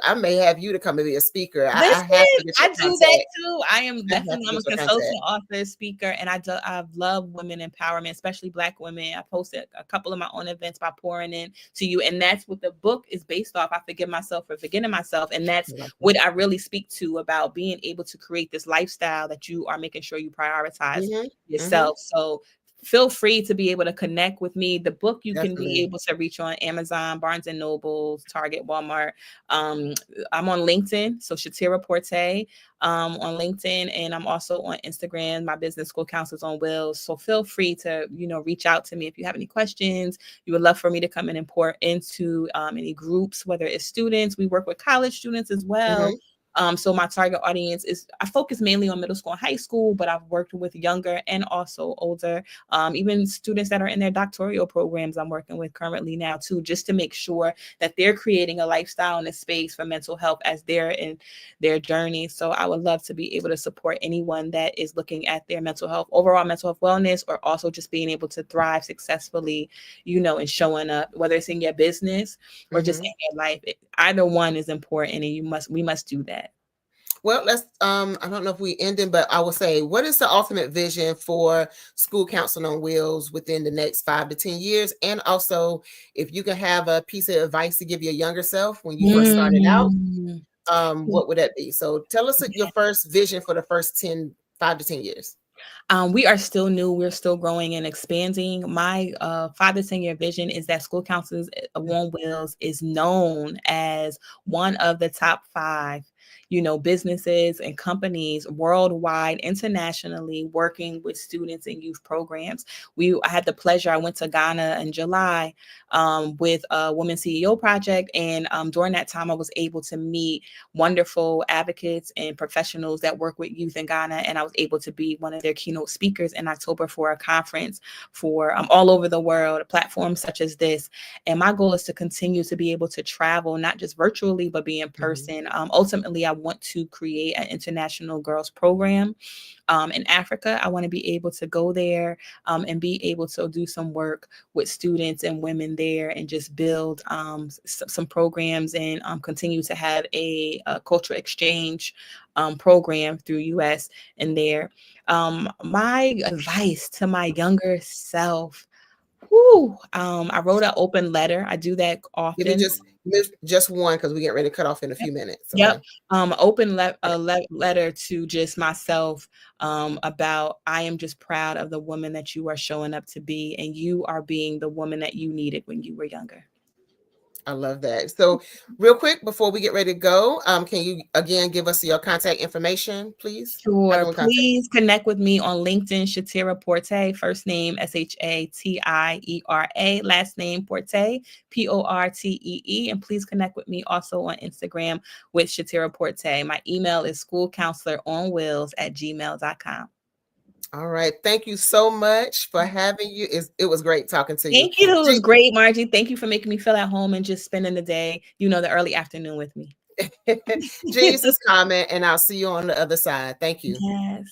I may have you to come and be a speaker. I have to get your do that too. I'm a consultant, author, speaker, and I love women empowerment, especially Black women. I posted a couple of my own events by pouring in to you, and that's what the book is based off. I Forgive Myself for Forgetting Myself. And that's what I really speak to, about being able to create this lifestyle that you are making sure you prioritize yourself. So feel free to be able to connect with me. The book you can be able to reach on Amazon, Barnes and Noble, Target, Walmart. I'm on LinkedIn, so Shatira Porte on LinkedIn, and I'm also on Instagram. My business school counselors on Wheels. So feel free to reach out to me if you have any questions. You would love for me to come in and pour into any groups, whether it's students. We work with college students as well. So my target audience I focus mainly on middle school and high school, but I've worked with younger and also older, even students that are in their doctoral programs I'm working with currently now too, just to make sure that they're creating a lifestyle and a space for mental health as they're in their journey. So I would love to be able to support anyone that is looking at their overall mental health wellness, or also just being able to thrive successfully, and showing up, whether it's in your business or just in your life. Either one is important, and we must do that. Well, let's, I don't know if we ended, but I will say, what is the ultimate vision for School Counseling on Wheels within the next 5 to 10 years? And also, if you can have a piece of advice to give your younger self when you first started out, what would that be? So tell us your first vision for the first 5 to 10 years. We are still new. We're still growing and expanding. My 5 to 10 year vision is that School Counselors on Wheels is known as one of the top 5 businesses and companies worldwide, internationally, working with students and youth programs. I had the pleasure, I went to Ghana in July with a Women CEO Project. And during that time, I was able to meet wonderful advocates and professionals that work with youth in Ghana. And I was able to be one of their keynote speakers in October for a conference for all over the world, platforms such as this. And my goal is to continue to be able to travel, not just virtually, but be in person. Ultimately, I want to create an international girls program in Africa. I want to be able to go there and be able to do some work with students and women there, and just build some programs, and continue to have a cultural exchange program through US and there. My advice to my younger self, I wrote an open letter. I do that often. Give me just one because we get ready to cut off in a few minutes. Okay? Yep. Open letter to just myself about I am just proud of the woman that you are showing up to be, and you are being the woman that you needed when you were younger. I love that. So real quick, before we get ready to go, can you again give us your contact information, please? Sure. Please connect with me on LinkedIn, Shatira Porte, first name Shatira, last name Porte, Portee. And please connect with me also on Instagram with Shatira Porte. My email is schoolcounselor@gmail.com. All right. Thank you so much for having you. It was great talking to you. Thank you. It was great, Margie. Thank you for making me feel at home and just spending the day, the early afternoon with me. Jesus comment, and I'll see you on the other side. Thank you. Yes.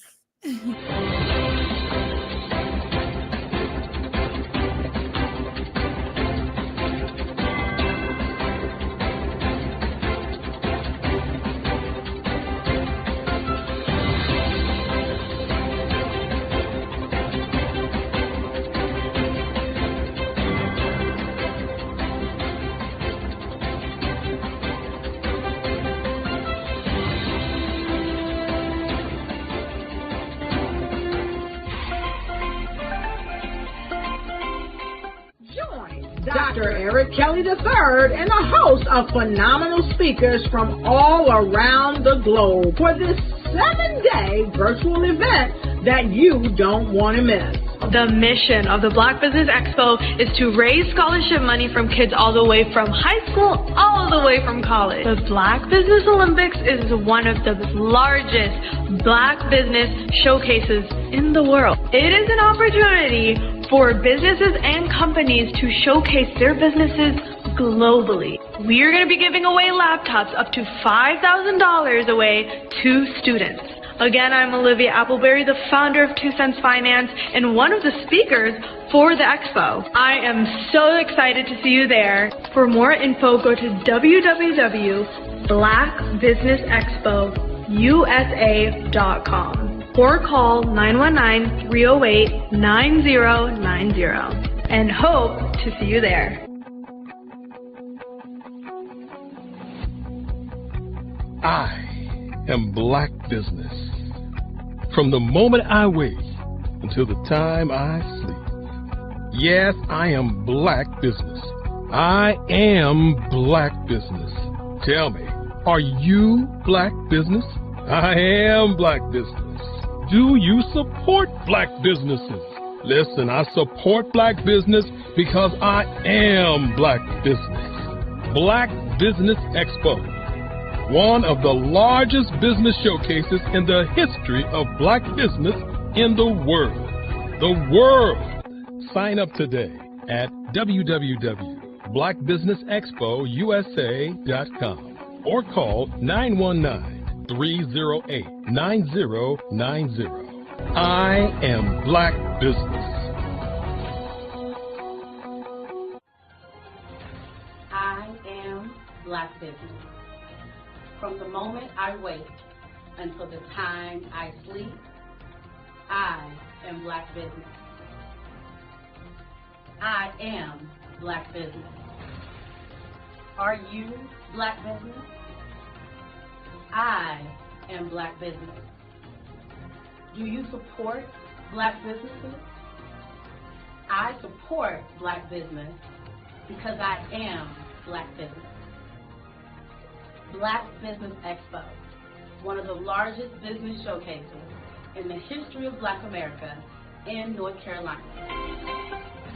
Dr. Eric Kelly III and a host of phenomenal speakers from all around the globe for this 7-day virtual event that you don't want to miss. The mission of the Black Business Expo is to raise scholarship money from kids all the way from high school, all the way from college. The Black Business Olympics is one of the largest Black business showcases in the world. It is an opportunity for businesses and companies to showcase their businesses globally. We are going to be giving away laptops up to $5,000 away to students. Again, I'm Olivia Appleberry, the founder of 2 Cents Finance and one of the speakers for the expo. I am so excited to see you there. For more info, go to www.blackbusinessexpousa.com or call 919-308-9090 and hope to see you there. I am Black Business. From the moment I wake until the time I sleep. Yes, I am Black Business. I am Black Business. Tell me, are you Black Business? I am Black Business. Do you support Black businesses? Listen, I support Black business because I am Black Business. Black Business Expo, one of the largest business showcases in the history of Black business in the world. The world! Sign up today at www.blackbusinessexpousa.com or call 919-308-9090. I am Black Business. I am Black Business. From the moment I wake until the time I sleep, I am Black Business. I am Black Business. Are you Black Business? I am Black Business. Do you support Black businesses? I support Black business because I am Black business. Black Business Expo, one of the largest business showcases in the history of Black America in North Carolina.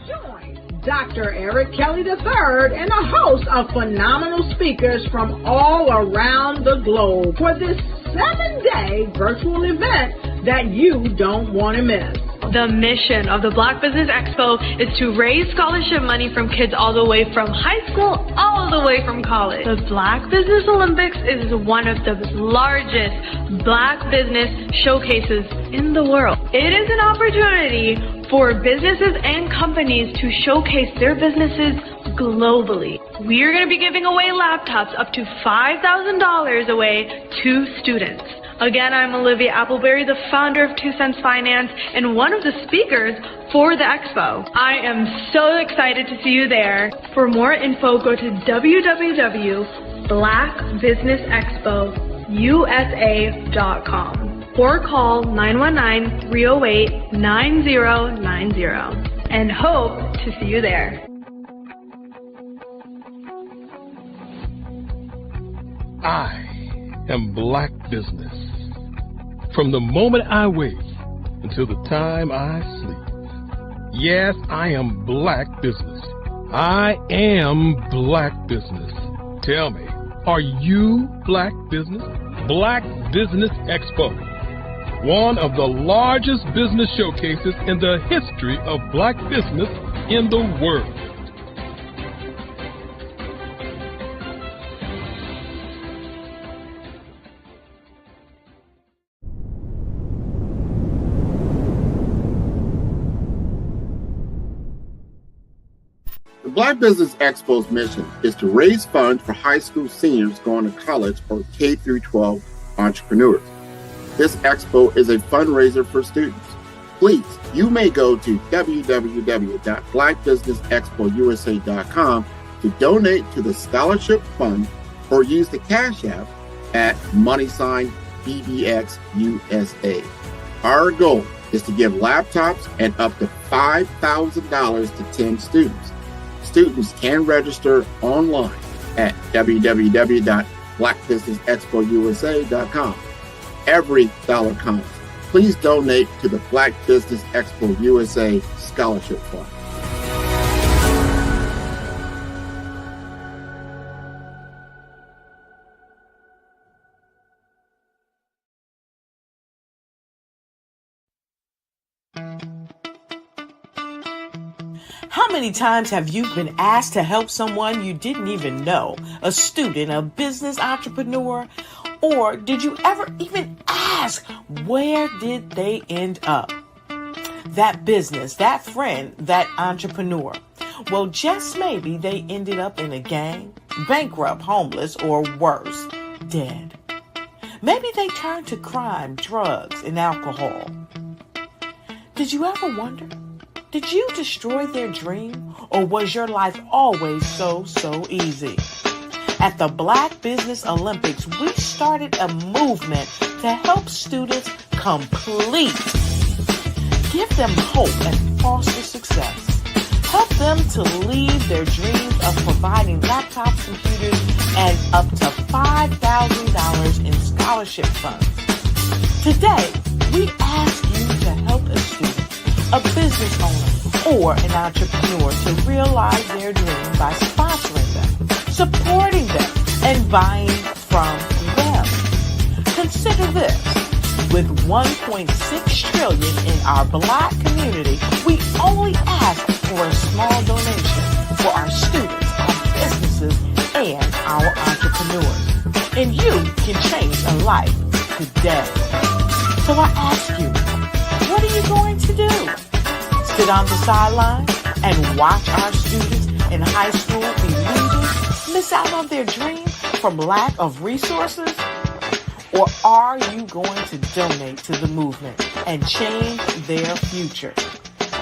Join Dr. Eric Kelly III and a host of phenomenal speakers from all around the globe for this 7-day virtual event that you don't want to miss. The mission of the Black Business Expo is to raise scholarship money from kids all the way from high school, all the way from college. The Black Business Olympics is one of the largest Black business showcases in the world. It is an opportunity for businesses and companies to showcase their businesses globally. We are going to be giving away laptops up to $5,000 away to students. Again, I'm Olivia Appleberry, the founder of 2 Cents Finance and one of the speakers for the expo. I am so excited to see you there. For more info, go to www.blackbusinessexpousa.com or call 919-308-9090 and hope to see you there. I am Black Business. From the moment I wake until the time I sleep. Yes, I am Black Business. I am Black Business. Tell me, are you Black Business? Black Business Expo, one of the largest business showcases in the history of Black business in the world. The Black Business Expo's mission is to raise funds for high school seniors going to college or K through 12 entrepreneurs. This expo is a fundraiser for students. Please, you may go to www.blackbusinessexpousa.com to donate to the scholarship fund or use the Cash App at $BBXUSA. Our goal is to give laptops and up to $5,000 to 10 students. Students can register online at www.blackbusinessexpousa.com. Every dollar counts. Please donate to the Black Business Expo USA Scholarship Fund. How many times have you been asked to help someone you didn't even know? A student, a business entrepreneur? Or did you ever even ask, where did they end up? That business, that friend, that entrepreneur. Well, just maybe they ended up in a gang, bankrupt, homeless, or worse, dead. Maybe they turned to crime, drugs, and alcohol. Did you ever wonder? Did you destroy their dream, or was your life always so easy? At the Black Business Olympics, we started a movement to help students complete. Give them hope and foster success. Help them to leave their dreams of providing laptops, computers, and up to $5,000 in scholarship funds. Today, we ask you to help a student, a business owner, or an entrepreneur to realize their dream by sponsoring them, supporting them, and buying from them. Consider this. With $1.6 trillion in our Black community, we only ask for a small donation for our students, our businesses, and our entrepreneurs. And you can change a life today. So I ask you, what are you going to do? Sit on the sideline and watch our students in high school be losers, miss out on their dream from lack of resources? Or are you going to donate to the movement and change their future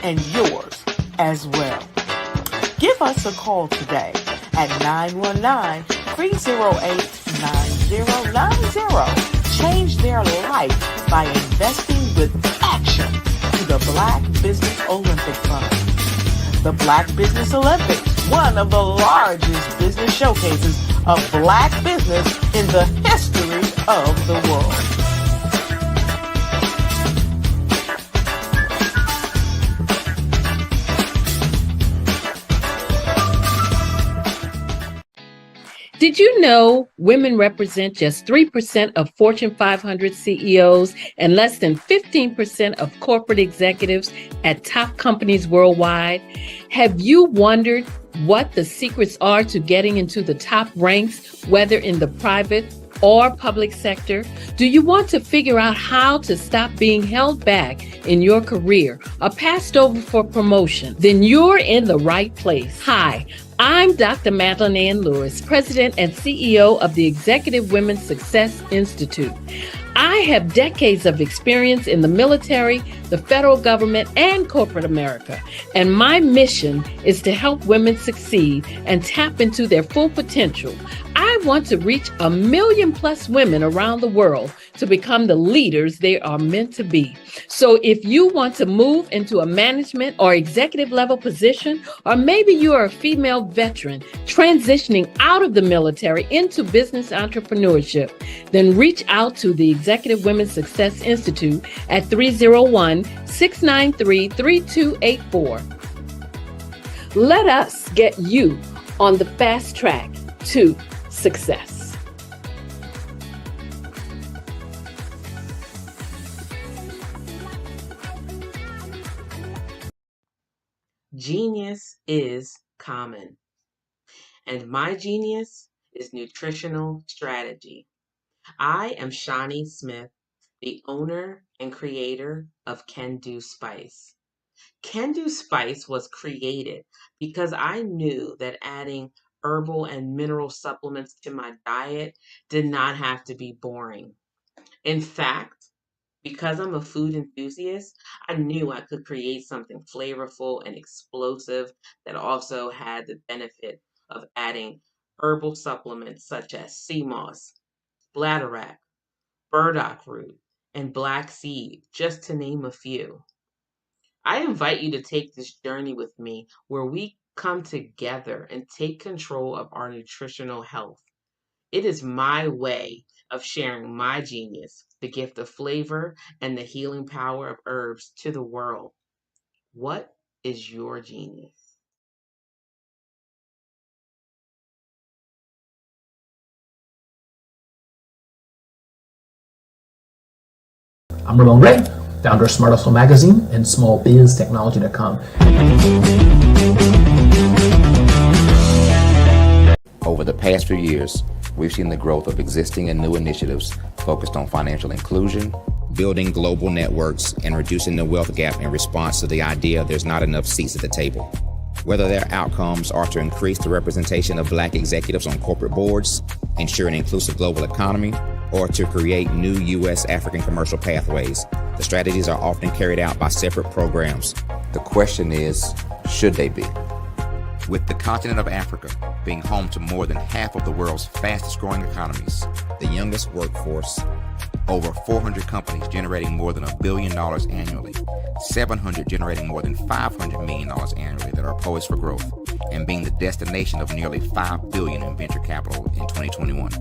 and yours as well? Give us a call today at 919-308-9090. Change their life by investing with action to the Black Business Olympic Fund. The Black Business Olympics, one of the largest business showcases of Black business in the history of the world. Did you know women represent just 3% of Fortune 500 CEOs and less than 15% of corporate executives at top companies worldwide? Have you wondered what the secrets are to getting into the top ranks, whether in the private or public sector? Do you want to figure out how to stop being held back in your career or passed over for promotion? Then you're in the right place. Hi, I'm Dr. Madeline Ann Lewis, President and CEO of the Executive Women's Success Institute. I have decades of experience in the military, the federal government, and corporate America. And my mission is to help women succeed and tap into their full potential. I want to reach 1 million+ women around the world to become the leaders they are meant to be. So if you want to move into a management or executive level position, or maybe you are a female veteran transitioning out of the military into business entrepreneurship, then reach out to the Executive Women's Success Institute at 301-693-3284. Let us get you on the fast track to success. Genius is common, and my genius is nutritional strategy. I am Shawnee Smith, the owner and creator of Can Do Spice. Can Do Spice was created because I knew that adding herbal and mineral supplements to my diet did not have to be boring. In fact, because I'm a food enthusiast, I knew I could create something flavorful and explosive that also had the benefit of adding herbal supplements such as sea moss, bladderwrack, burdock root, and black seed, just to name a few. I invite you to take this journey with me where we come together and take control of our nutritional health. It is my way of sharing my genius, the gift of flavor and the healing power of herbs to the world. What is your genius? I'm Ramon Ray, founder of Smart Hustle Magazine and smallbiztechnology.com. Over the past few years, we've seen the growth of existing and new initiatives focused on financial inclusion, building global networks, and reducing the wealth gap in response to the idea there's not enough seats at the table. Whether their outcomes are to increase the representation of Black executives on corporate boards, ensure an inclusive global economy, or to create new U.S. African commercial pathways, the strategies are often carried out by separate programs. The question is, should they be? With the continent of Africa being home to more than half of the world's fastest growing economies, the youngest workforce, over 400 companies generating more than $1 billion annually, 700 generating more than $500 million annually that are poised for growth, and being the destination of nearly $5 billion in venture capital in 2021.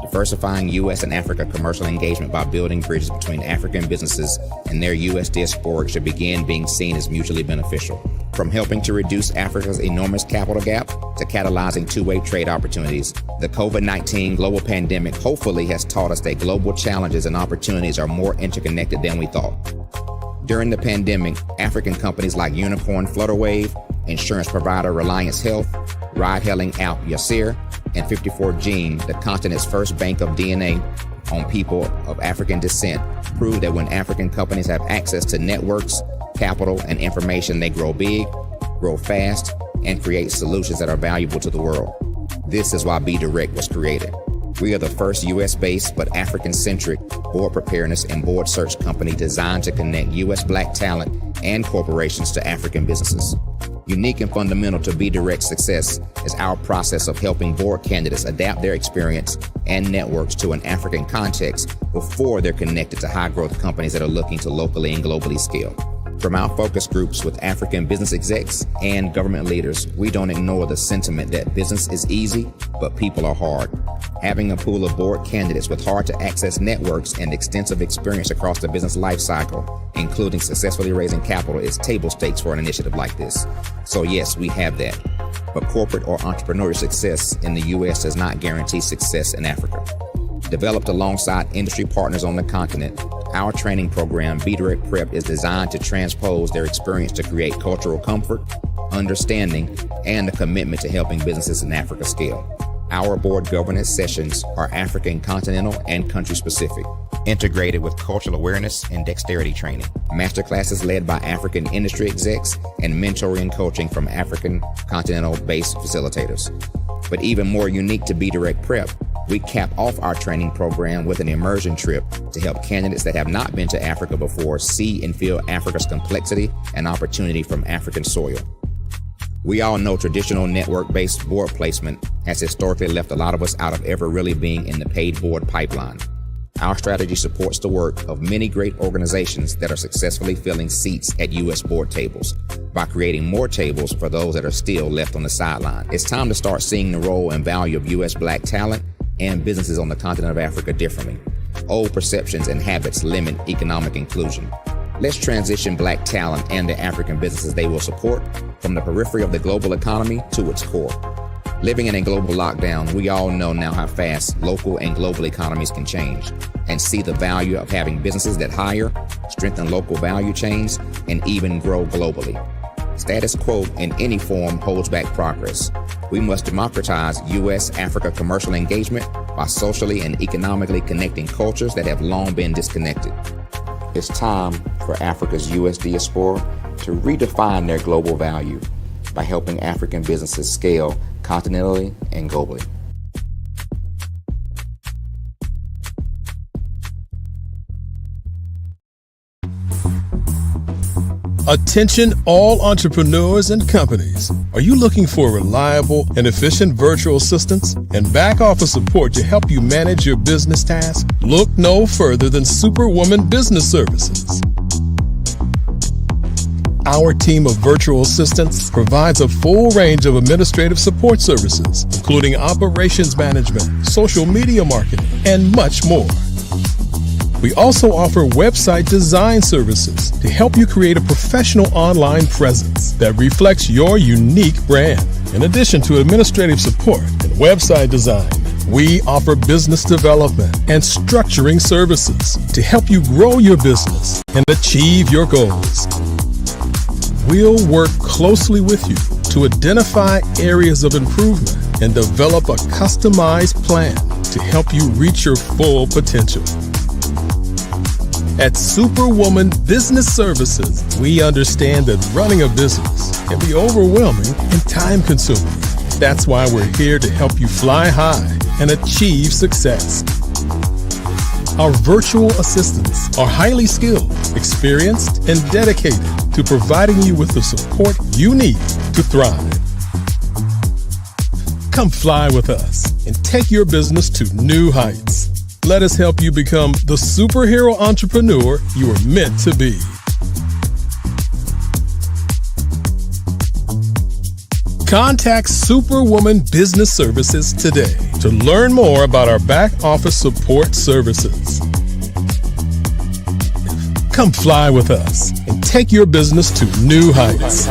Diversifying U.S. and Africa commercial engagement by building bridges between African businesses and their U.S. diaspora should begin being seen as mutually beneficial. From helping to reduce Africa's enormous capital gap to catalyzing two-way trade opportunities, the COVID-19 global pandemic hopefully has taught us that global challenges and opportunities are more interconnected than we thought. During the pandemic, African companies like Unicorn Flutterwave, insurance provider Reliance Health, ride-hailing app Yasir, and 54Gene, the continent's first bank of DNA on people of African descent, proved that when African companies have access to networks, capital, and information, they grow big, grow fast, and create solutions that are valuable to the world. This is why Be Direct was created. We are the first U.S.-based but African-centric board preparedness and board search company designed to connect U.S. Black talent and corporations to African businesses. Unique and fundamental to Be Direct's success is our process of helping board candidates adapt their experience and networks to an African context before they're connected to high-growth companies that are looking to locally and globally scale. From our focus groups with African business execs and government leaders, we don't ignore the sentiment that business is easy, but people are hard. Having a pool of board candidates with hard-to-access networks and extensive experience across the business life cycle, including successfully raising capital, is table stakes for an initiative like this. So yes, we have that. But corporate or entrepreneurial success in the U.S. does not guarantee success in Africa. Developed alongside industry partners on the continent, our training program, Be Direct Prep, is designed to transpose their experience to create cultural comfort, understanding, and a commitment to helping businesses in Africa scale. Our board governance sessions are African, continental, and country specific, integrated with cultural awareness and dexterity training. Masterclasses led by African industry execs and mentoring and coaching from African continental-based facilitators. But even more unique to Be Direct Prep, we cap off our training program with an immersion trip to help candidates that have not been to Africa before see and feel Africa's complexity and opportunity from African soil. We all know traditional network-based board placement has historically left a lot of us out of ever really being in the paid board pipeline. Our strategy supports the work of many great organizations that are successfully filling seats at U.S. board tables by creating more tables for those that are still left on the sideline. It's time to start seeing the role and value of U.S. Black talent and businesses on the continent of Africa differently. Old perceptions and habits limit economic inclusion. Let's transition Black talent and the African businesses they will support from the periphery of the global economy to its core. Living in a global lockdown, we all know now how fast local and global economies can change, and see the value of having businesses that hire, strengthen local value chains, and even grow globally. Status quo in any form holds back progress. We must democratize U.S.-Africa commercial engagement by socially and economically connecting cultures that have long been disconnected. It's time for Africa's U.S. diaspora to redefine their global value by helping African businesses scale continentally and globally. Attention all entrepreneurs and companies. Are you looking for reliable and efficient virtual assistants and back office support to help you manage your business tasks? Look no further than Superwoman Business Services. Our team of virtual assistants provides a full range of administrative support services, including operations management, social media marketing, and much more. We also offer website design services to help you create a professional online presence that reflects your unique brand. In addition to administrative support and website design, we offer business development and structuring services to help you grow your business and achieve your goals. We'll work closely with you to identify areas of improvement and develop a customized plan to help you reach your full potential. At Superwoman Business Services, we understand that running a business can be overwhelming and time-consuming. That's why we're here to help you fly high and achieve success. Our virtual assistants are highly skilled, experienced, and dedicated to providing you with the support you need to thrive. Come fly with us and take your business to new heights. Let us help you become the superhero entrepreneur you are meant to be. Contact Superwoman Business Services today to learn more about our back office support services. Come fly with us and take your business to new heights.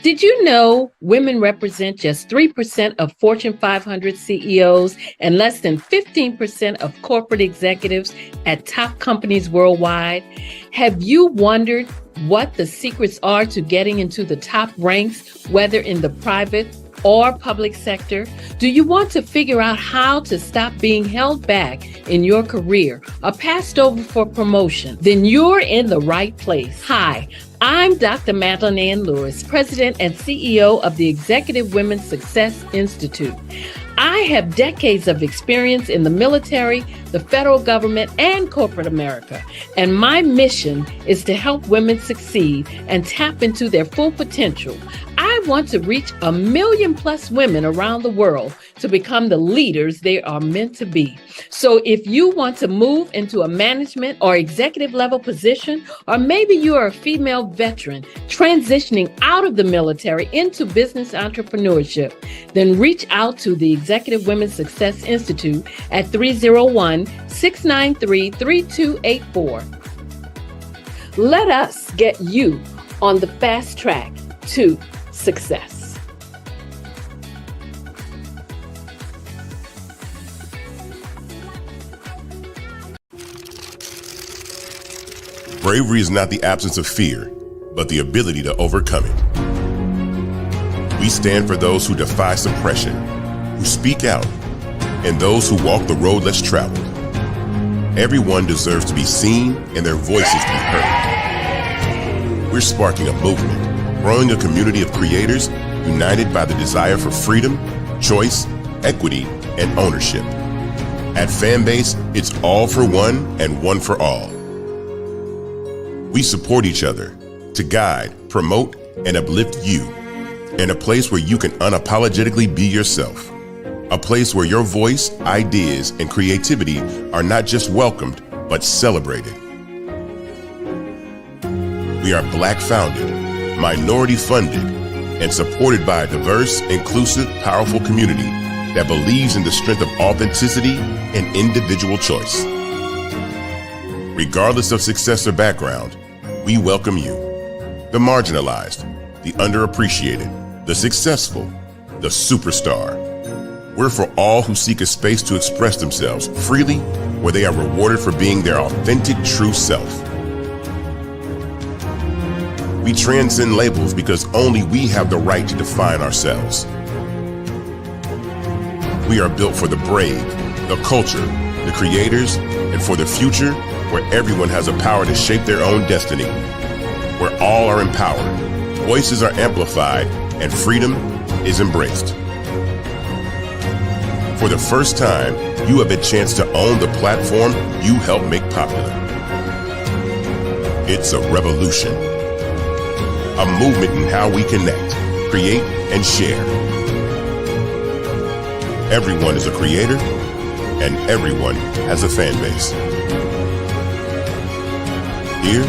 Did you know women represent just 3% of Fortune 500 CEOs and less than 15% of corporate executives at top companies worldwide? Have you wondered what the secrets are to getting into the top ranks, whether in the private or public sector? Do you want to figure out how to stop being held back in your career or passed over for promotion? Then you're in the right place. Hi, I'm Dr. Madeline Ann Lewis, President and CEO of the Executive Women's Success Institute. I have decades of experience in the military, the federal government, and corporate America, and my mission is to help women succeed and tap into their full potential. I want to reach 1 million plus women around the world to become the leaders they are meant to be. So if you want to move into a management or executive level position, or maybe you are a female veteran transitioning out of the military into business entrepreneurship, then reach out to the Executive Women's Success Institute at 301-693-3284. Let us get you on the fast track to success. Bravery is not the absence of fear, but the ability to overcome it. We stand for those who defy suppression, who speak out, and those who walk the road less traveled. Everyone deserves to be seen and their voices to be heard. We're sparking a movement, growing a community of creators united by the desire for freedom, choice, equity, and ownership. At Fanbase, it's all for one and one for all. We support each other to guide, promote, and uplift you in a place where you can unapologetically be yourself. A place where your voice, ideas, and creativity are not just welcomed, but celebrated. We are Black founded, minority funded, and supported by a diverse, inclusive, powerful community that believes in the strength of authenticity and individual choice. Regardless of success or background, we welcome you, the marginalized, the underappreciated, the successful, the superstar. We're for all who seek a space to express themselves freely, where they are rewarded for being their authentic, true self. We transcend labels because only we have the right to define ourselves. We are built for the brave, the culture, the creators, and for the future where everyone has a power to shape their own destiny, where all are empowered, voices are amplified, and freedom is embraced. For the first time, you have a chance to own the platform you helped make popular. It's a revolution, a movement in how we connect, create, and share. Everyone is a creator, and everyone has a fan base. Here,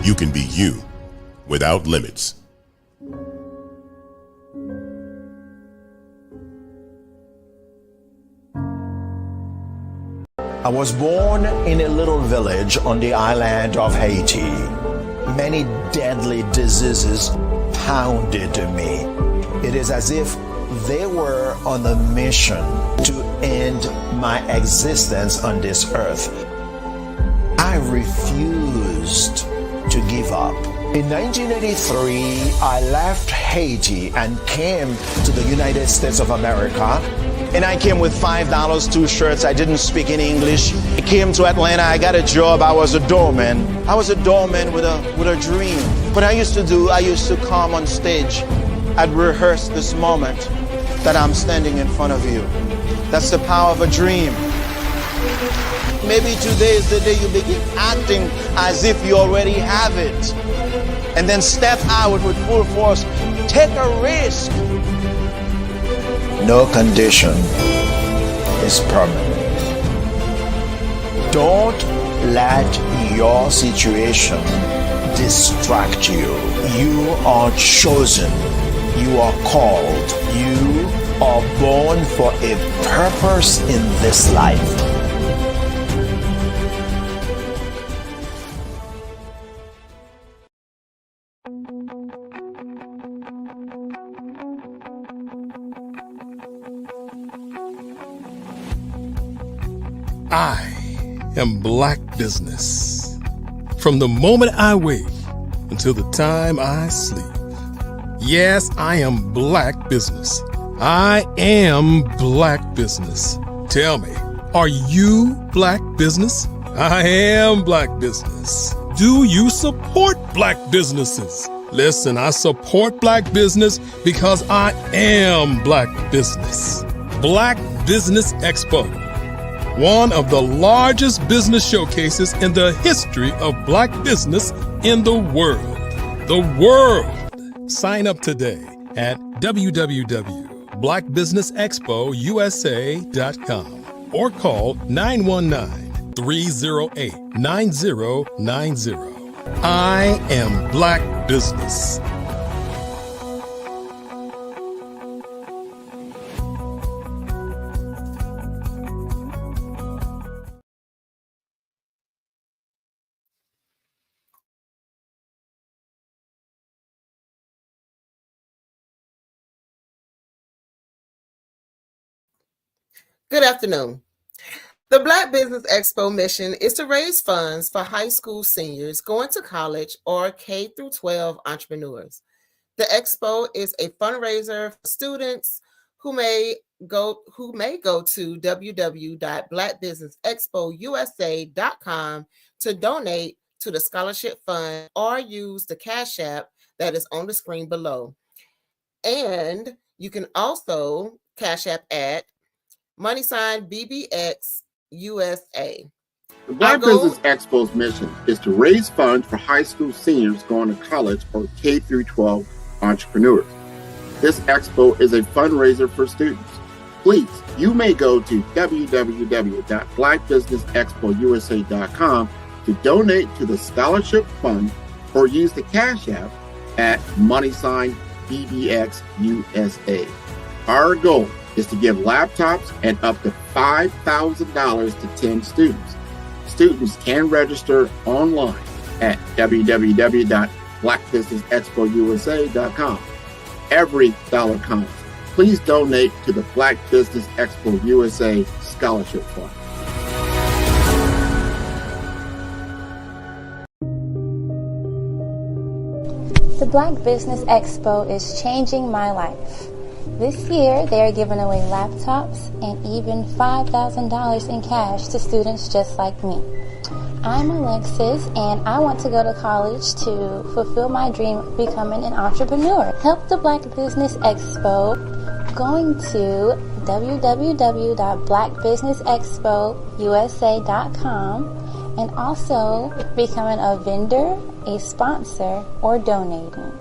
you can be you without limits. I was born in a little village on the island of Haiti. Many deadly diseases pounded me. It is as if they were on a mission to end my existence on this earth. I refused to give up. In 1983, I left Haiti and came to the United States of America. And I came with $5, 2 shirts. I didn't speak any English. I came to Atlanta. I got a job. I was a doorman. I was a doorman with a dream. What I used to come on stage. I'd rehearse this moment that I'm standing in front of you. That's the power of a dream. Maybe today is the day you begin acting as if you already have it. And then step out with full force. Take a risk. No condition is permanent. Don't let your situation distract you. You are chosen. You are called. You are born for a purpose in this life. I am Black Business. From the moment I wake until the time I sleep. Yes, I am Black Business. I am Black Business. Tell me, are you Black Business? I am Black Business. Do you support Black businesses? Listen, I support Black business because I am Black Business. Black Business Expo, one of the largest business showcases in the history of Black business in the world. The world! Sign up today at www.blackbusinessexpousa.com or call 919-308-9090. I am Black Business. Good afternoon. The Black Business Expo mission is to raise funds for high school seniors going to college or K through 12 entrepreneurs. The expo is a fundraiser for students who may go to www.blackbusinessexpousa.com to donate to the scholarship fund or use the Cash App that is on the screen below. And you can also Cash App at $BBX USA. The Black Business Expo's mission is to raise funds for high school seniors going to college or K through 12 entrepreneurs. This expo is a fundraiser for students. Please, you may go to www.blackbusinessexpousa.com to donate to the scholarship fund or use the Cash App at $BBX USA. Our goal is to give laptops and up to $5,000 to 10 students. Students can register online at www.blackbusinessexpousa.com. Every dollar counts. Please donate to the Black Business Expo USA Scholarship Fund. The Black Business Expo is changing my life. This year, they are giving away laptops and even $5,000 in cash to students just like me. I'm Alexis, and I want to go to college to fulfill my dream of becoming an entrepreneur. Help the Black Business Expo going to www.blackbusinessexpousa.com and also becoming a vendor, a sponsor, or donating.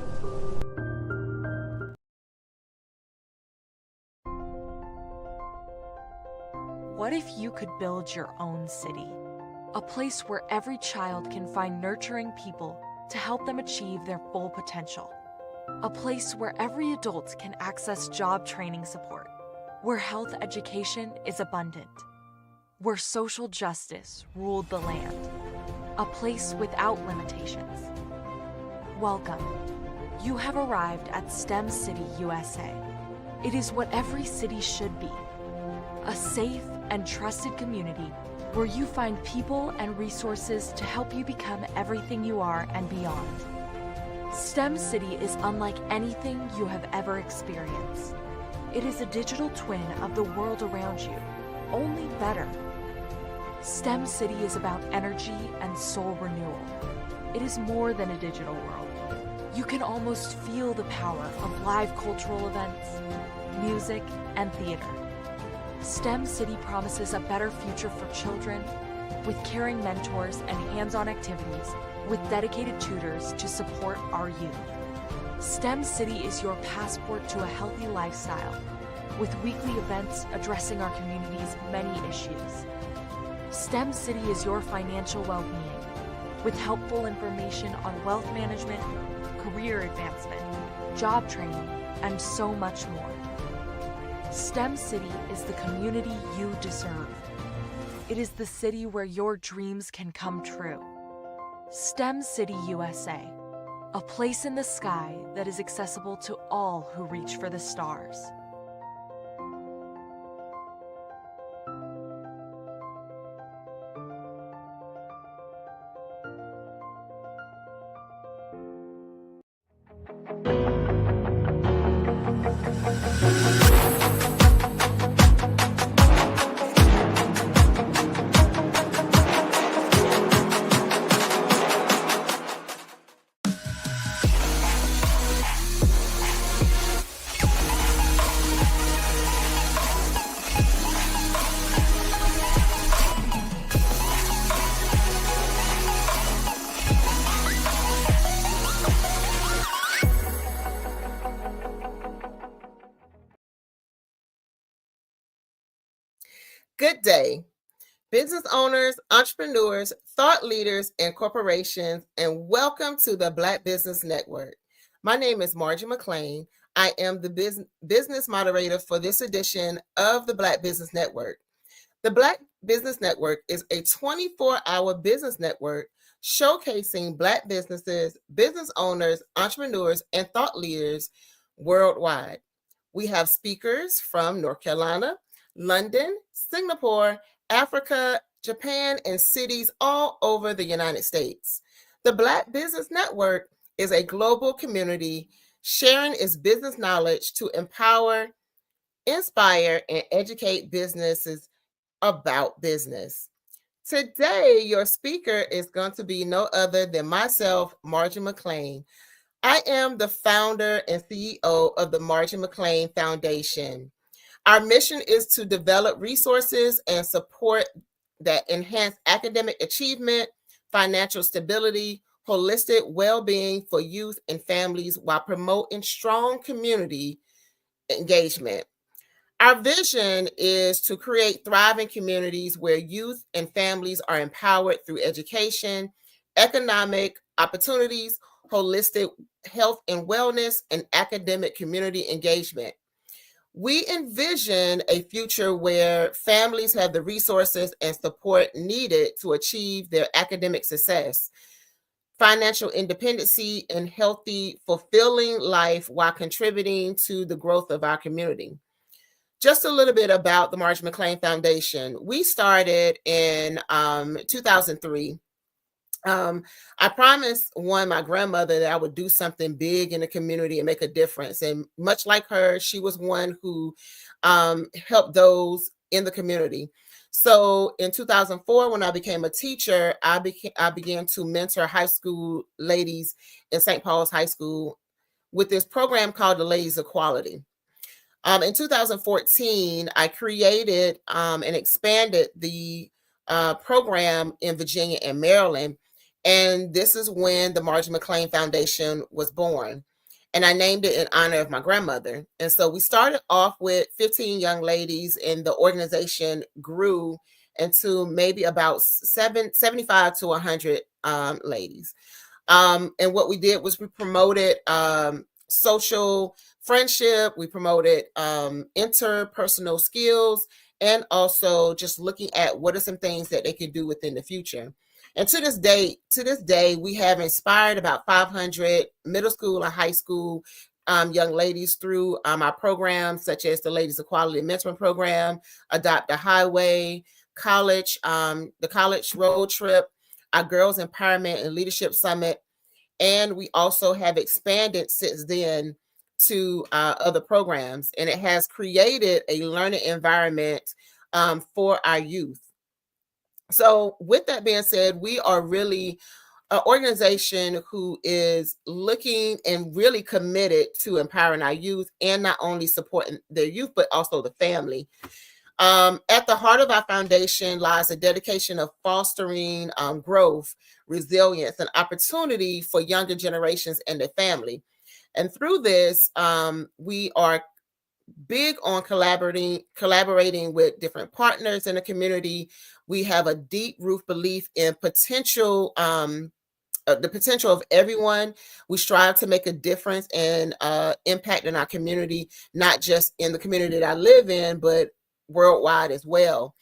What if you could build your own city? A place where every child can find nurturing people to help them achieve their full potential. A place where every adult can access job training support. Where health education is abundant. Where social justice ruled the land. A place without limitations. Welcome. You have arrived at STEM City USA. It is what every city should be. A safe and trusted community where you find people and resources to help you become everything you are and beyond. STEM City is unlike anything you have ever experienced. It is a digital twin of the world around you, only better. STEM City is about energy and soul renewal. It is more than a digital world. You can almost feel the power of live cultural events, music, and theater. STEM City promises a better future for children with caring mentors and hands-on activities with dedicated tutors to support our youth. STEM City is your passport to a healthy lifestyle with weekly events addressing our community's many issues. STEM City is your financial well-being with helpful information on wealth management, career advancement, job training, and so much more. STEM City is the community you deserve. It is the city where your dreams can come true. STEM City USA, a place in the sky that is accessible to all who reach for the stars. Good day, business owners, entrepreneurs, thought leaders, and corporations, and welcome to the Black Business Network. My name is Margie McLean. I am the business moderator for this edition of the Black Business Network. The Black Business Network is a 24-hour business network showcasing Black businesses, business owners, entrepreneurs, and thought leaders worldwide. We have speakers from North Carolina, London, Singapore, Africa, Japan, and cities all over the United States. The Black Business Network is a global community sharing its business knowledge to empower, inspire, and educate businesses about business. Today, your speaker is going to be no other than myself, Margie McLean. I am the founder and CEO of the Margie McLean Foundation. Our mission is to develop resources and support that enhance academic achievement, financial stability, holistic well-being for youth and families while promoting strong community engagement. Our vision is to create thriving communities where youth and families are empowered through education, economic opportunities, holistic health and wellness, and academic community engagement. We envision a future where families have the resources and support needed to achieve their academic success, financial independency, and healthy, fulfilling life while contributing to the growth of our community. Just a little bit about the Margie McLean Foundation. We started in 2003. I promised my grandmother that I would do something big in the community and make a difference. And much like her, she was one who helped those in the community. So in 2004, when I became a teacher, I began to mentor high school ladies in St. Paul's High School with this program called the Ladies Equality. In 2014, I created and expanded the program in Virginia and Maryland. And this is when the Margie McLean Foundation was born. And I named it in honor of my grandmother. And so we started off with 15 young ladies, and the organization grew into maybe about 75 to 100 ladies. And what we did was we promoted social friendship, we promoted interpersonal skills, and also just looking at what are some things that they could do within the future. And to this day, we have inspired about 500 middle school and high school young ladies through our programs, such as the Ladies Equality Mentoring Program, Adopt a Highway, college, the College Road Trip, our Girls Empowerment and Leadership Summit. And we also have expanded since then to other programs, and it has created a learning environment for our youth. So with that being said, we are really an organization who is looking and really committed to empowering our youth and not only supporting their youth, but also the family. At the heart of our foundation lies a dedication of fostering growth, resilience, and opportunity for younger generations and their family. And through this, we are big on collaborating with different partners in the community. We have a deep root belief in potential, the potential of everyone. We strive to make a difference and impact in our community, not just in the community that I live in, but worldwide as well.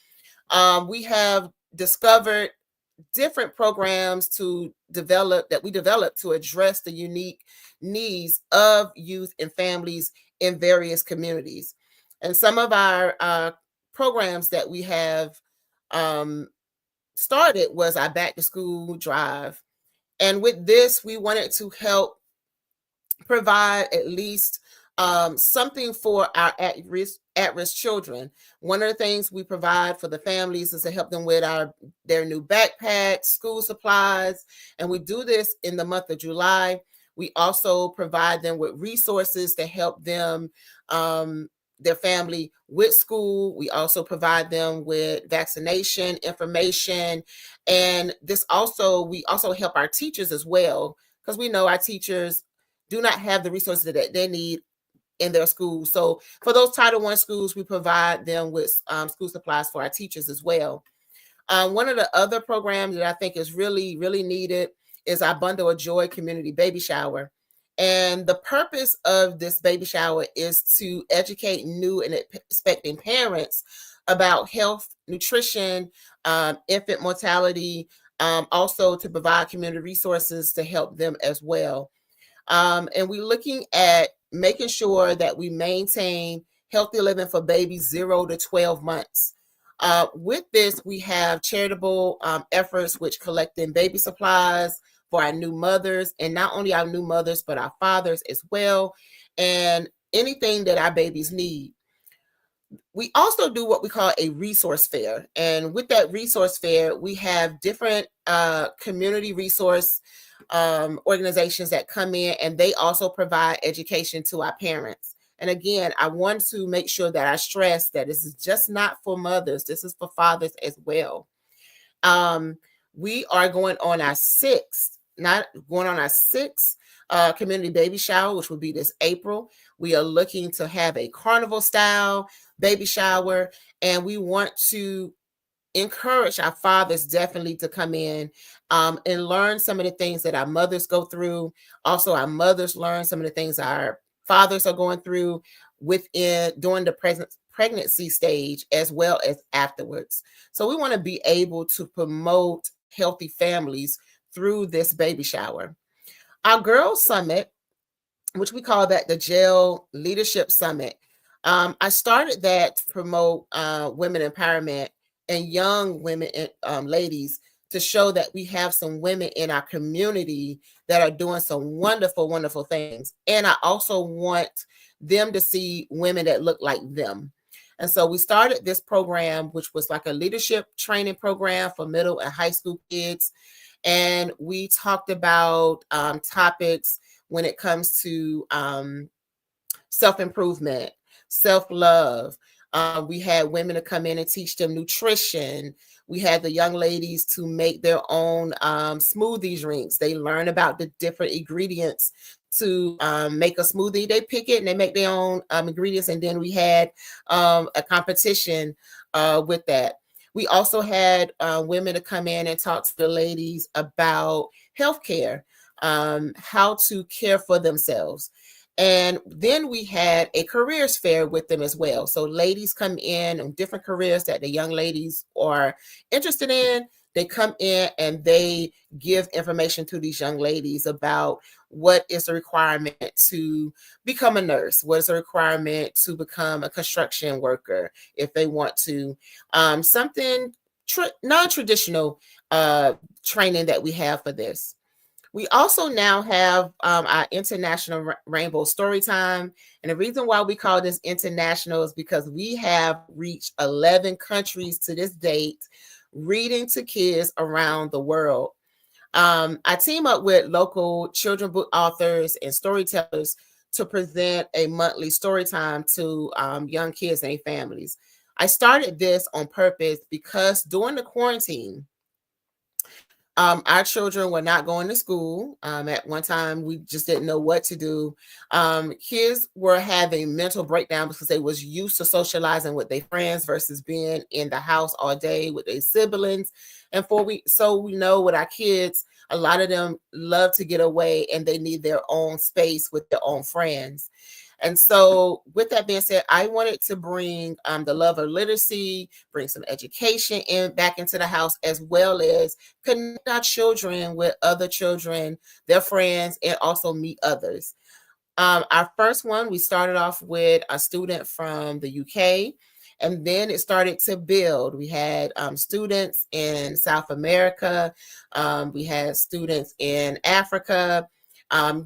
We have discovered different programs that we develop to address the unique needs of youth and families in various communities. And some of our programs that we have started was our back to school drive. And with this, we wanted to help provide at least something for our at-risk children. One of the things we provide for the families is to help them with their new backpacks, school supplies, and we do this in the month of July. We also provide them with resources to help them, their family with school. We also provide them with vaccination information, and we also help our teachers as well, because we know our teachers do not have the resources that they need in their schools. So for those Title I schools, we provide them with school supplies for our teachers as well. One of the other programs that I think is really, really needed is our Bundle of Joy Community Baby Shower. And the purpose of this baby shower is to educate new and expecting parents about health, nutrition, infant mortality, also to provide community resources to help them as well. And we're looking at making sure that we maintain healthy living for babies 0 to 12 months. With this, we have charitable efforts which collecting baby supplies for our new mothers, and not only our new mothers, but our fathers as well, and anything that our babies need. We also do what we call a resource fair. And with that resource fair, we have different community resource organizations that come in, and they also provide education to our parents. And again, I want to make sure that I stress that this is just not for mothers, this is for fathers as well. We are going on our sixth community baby shower, which will be this April. We are looking to have a carnival style baby shower, and we want to encourage our fathers definitely to come in and learn some of the things that our mothers go through. Also, our mothers learn some of the things our fathers are going through during the pregnancy stage as well as afterwards. So we want to be able to promote healthy families through this baby shower. Our Girls Summit, which we call that the Jail Leadership Summit, I started that to promote women empowerment and young women, ladies, to show that we have some women in our community that are doing some wonderful, wonderful things. And I also want them to see women that look like them. And so we started this program, which was like a leadership training program for middle and high school kids. And we talked about topics when it comes to self-improvement, self-love. We had women to come in and teach them nutrition. We had the young ladies to make their own smoothie drinks. They learn about the different ingredients to make a smoothie. They pick it and they make their own ingredients. And then we had a competition with that. We also had women to come in and talk to the ladies about healthcare, how to care for themselves. And then we had a careers fair with them as well. So ladies come in on different careers that the young ladies are interested in. They come in and they give information to these young ladies about what is the requirement to become a nurse, what is the requirement to become a construction worker if they want to, something non-traditional training that we have for this. We also now have our International Rainbow Storytime. And the reason why we call this international is because we have reached 11 countries to this date, reading to kids around the world. I team up with local children's book authors and storytellers to present a monthly story time to young kids and their families. I started this on purpose because during the quarantine, our children were not going to school. At one time, we just didn't know what to do. Kids were having mental breakdown because they was used to socializing with their friends versus being in the house all day with their siblings. And so we know with our kids, a lot of them love to get away and they need their own space with their own friends. And so with that being said, I wanted to bring the love of literacy, bring some education back into the house, as well as connect our children with other children, their friends, and also meet others. Our first one, we started off with a student from the UK, and then it started to build. We had students in South America. We had students in Africa.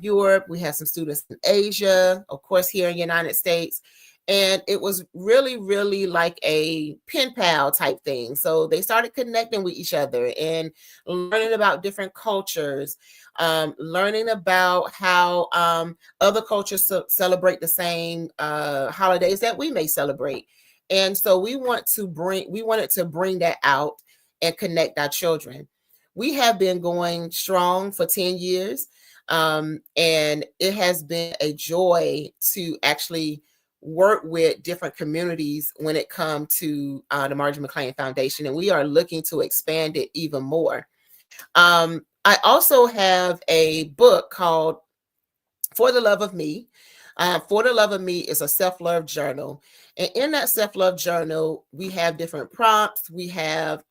Europe, we had some students in Asia, of course, here in the United States. And it was really, really like a pen pal type thing. So they started connecting with each other and learning about different cultures, learning about how other cultures celebrate the same holidays that we may celebrate. And so we wanted to bring that out and connect our children. We have been going strong for 10 years. And it has been a joy to actually work with different communities when it comes to the Marjorie McLean Foundation, and we are looking to expand it even more. I also have a book called For the Love of Me. For the Love of Me is a self-love journal. And in that self-love journal, we have different prompts. We have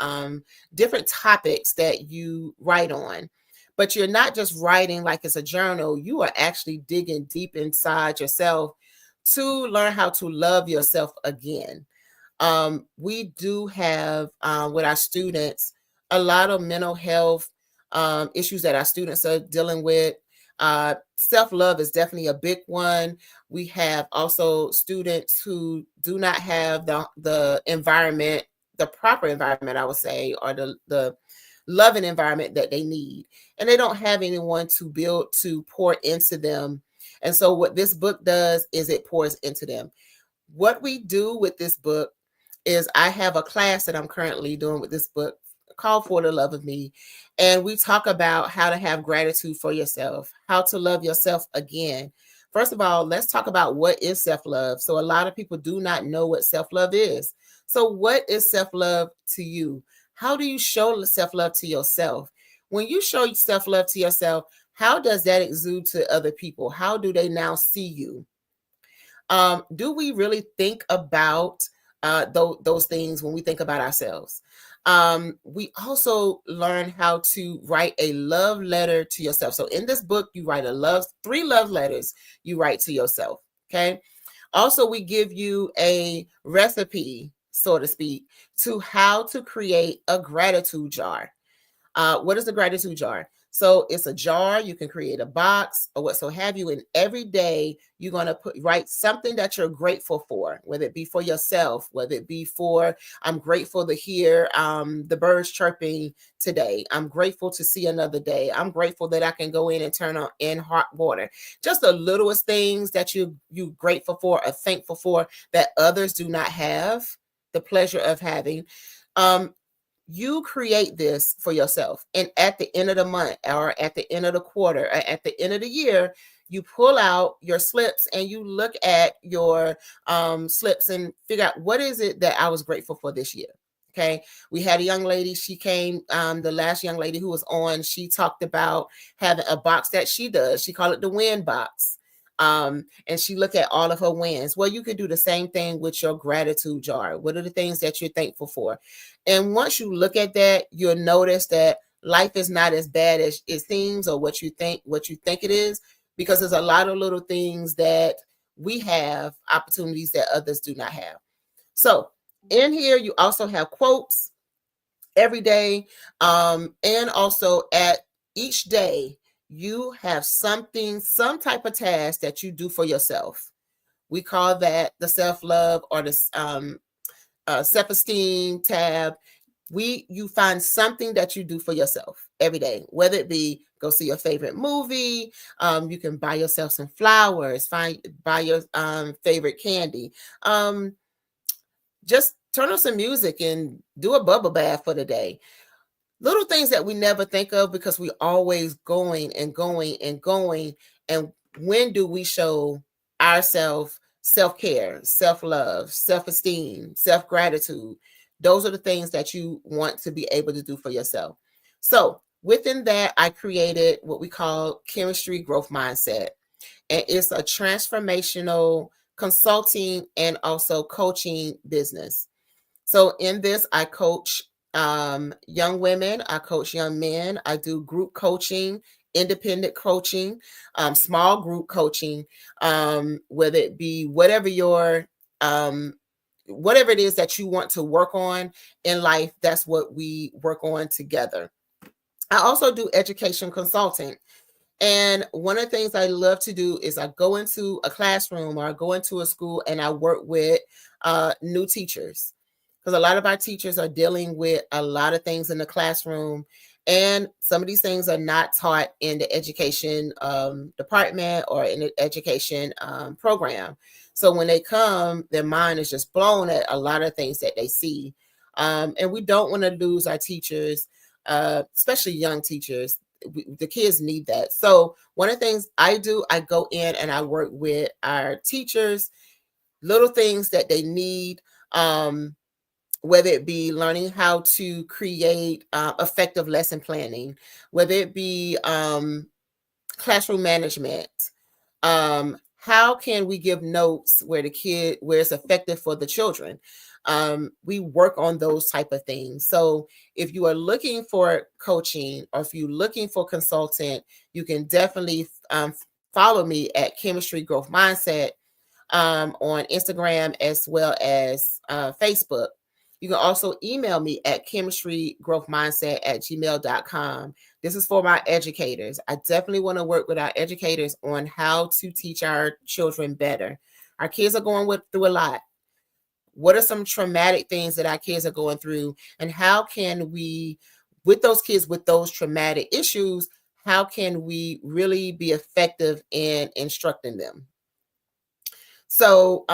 different topics that you write on. But you're not just writing like it's a journal. You are actually digging deep inside yourself to learn how to love yourself again. We do have with our students a lot of mental health issues that our students are dealing with. Self-love is definitely a big one. We have also students who do not have the environment, the proper environment, I would say, or the loving environment that they need. And they don't have anyone to pour into them. And so what this book does is it pours into them. What we do with this book is I have a class that I'm currently doing with this book called For the Love of Me. And we talk about how to have gratitude for yourself, how to love yourself again. First of all, let's talk about what is self-love. So a lot of people do not know what self-love is. So what is self-love to you? How do you show self-love to yourself? When you show self-love to yourself, how does that exude to other people? How do they now see you? Do we really think about those things when we think about ourselves? We also learn how to write a love letter to yourself. So in this book, you write 3 love letters you write to yourself. Okay. Also, we give you a recipe, so to speak, to how to create a gratitude jar. What is a gratitude jar? So it's a jar. You can create a box or what so have you. And every day you're going to write something that you're grateful for, whether it be for yourself, whether it be for, I'm grateful to hear the birds chirping today. I'm grateful to see another day. I'm grateful that I can go in and turn on in hot water. Just the littlest things that you grateful for or thankful for that others do not have the pleasure of having. You create this for yourself. And at the end of the month or at the end of the quarter, or at the end of the year, you pull out your slips and you look at your slips and figure out what is it that I was grateful for this year. Okay. We had a young lady, she came, the last young lady who was on, she talked about having a box that she does. She called it the win box. And she looked at all of her wins. Well, you could do the same thing with your gratitude jar. What are the things that you're thankful for? And once you look at that, you'll notice that life is not as bad as it seems or what you think it is, because there's a lot of little things that we have, opportunities that others do not have. So in here, you also have quotes every day. And also at each day, you have some type of task that you do for yourself. We call that the self-love or the self-esteem tab. You find something that you do for yourself every day, whether it be go see your favorite movie. You can buy yourself some flowers, buy your favorite candy. Just turn on some music and do a bubble bath for the day. Little things that we never think of because we're always going and going and going. And when do we show ourselves self-care, self-love, self-esteem, self-gratitude? Those are the things that you want to be able to do for yourself. So within that, I created what we call Chemistry Growth Mindset. And it's a transformational consulting and also coaching business. So in this, I coach young women, I coach young men, I do group coaching, independent coaching, small group coaching, whether it be whatever it is that you want to work on in life, that's what we work on together. I also do education consulting. And one of the things I love to do is I go into a classroom or I go into a school and I work with new teachers. Because a lot of our teachers are dealing with a lot of things in the classroom. And some of these things are not taught in the education department or in the education program. So when they come, their mind is just blown at a lot of things that they see. And we don't want to lose our teachers, especially young teachers. The kids need that. So one of the things I do, I go in and I work with our teachers, little things that they need, whether it be learning how to create effective lesson planning, whether it be classroom management. How can we give notes where it's effective for the children? We work on those type of things. So if you are looking for coaching or if you're looking for consultant, you can definitely follow me at Chemistry Growth Mindset. on Instagram as well as Facebook. You can also email me at chemistrygrowthmindset@gmail.com. This is for my educators. I definitely want to work with our educators on how to teach our children better. Our kids are going through a lot. What are some traumatic things that our kids are going through? And how can we, with those kids with those traumatic issues, how can we really be effective in instructing them? So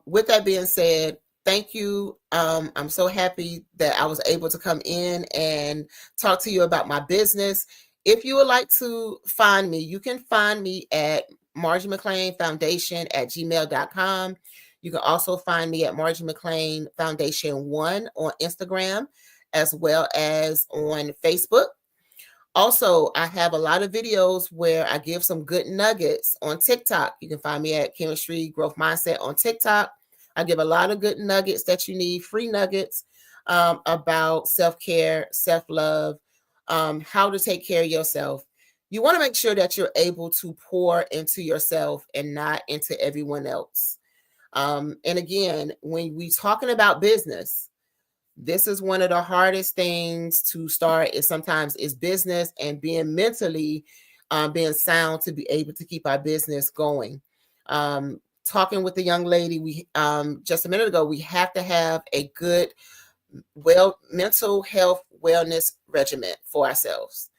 with that being said, thank you. I'm so happy that I was able to come in and talk to you about my business. If you would like to find me, you can find me at Margie McLean Foundation at gmail.com. You can also find me at Margie McLean Foundation 1 on Instagram, as well as on Facebook. Also, I have a lot of videos where I give some good nuggets on TikTok. You can find me at Chemistry Growth Mindset on TikTok. I give a lot of good nuggets that you need, free nuggets about self-care, self-love, how to take care of yourself. You want to make sure that you're able to pour into yourself and not into everyone else. And again, when we're talking about business, this is one of the hardest things to start sometimes is business and being mentally being sound to be able to keep our business going. Talking with the young lady, we just a minute ago, we have to have a good, mental health wellness regimen for ourselves.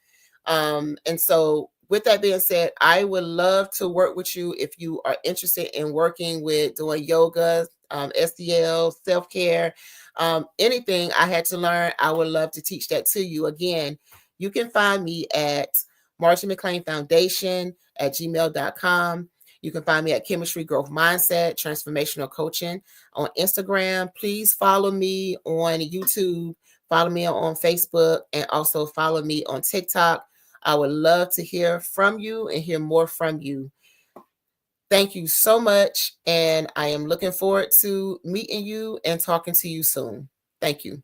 And so with that being said, I would love to work with you if you are interested in working with doing yoga, SDL, self-care, anything I had to learn, I would love to teach that to you. Again, you can find me at Margie McLean Foundation at gmail.com. You can find me at Chemistry Growth Mindset, Transformational Coaching on Instagram. Please follow me on YouTube, follow me on Facebook, and also follow me on TikTok. I would love to hear from you and hear more from you. Thank you so much, and I am looking forward to meeting you and talking to you soon. Thank you.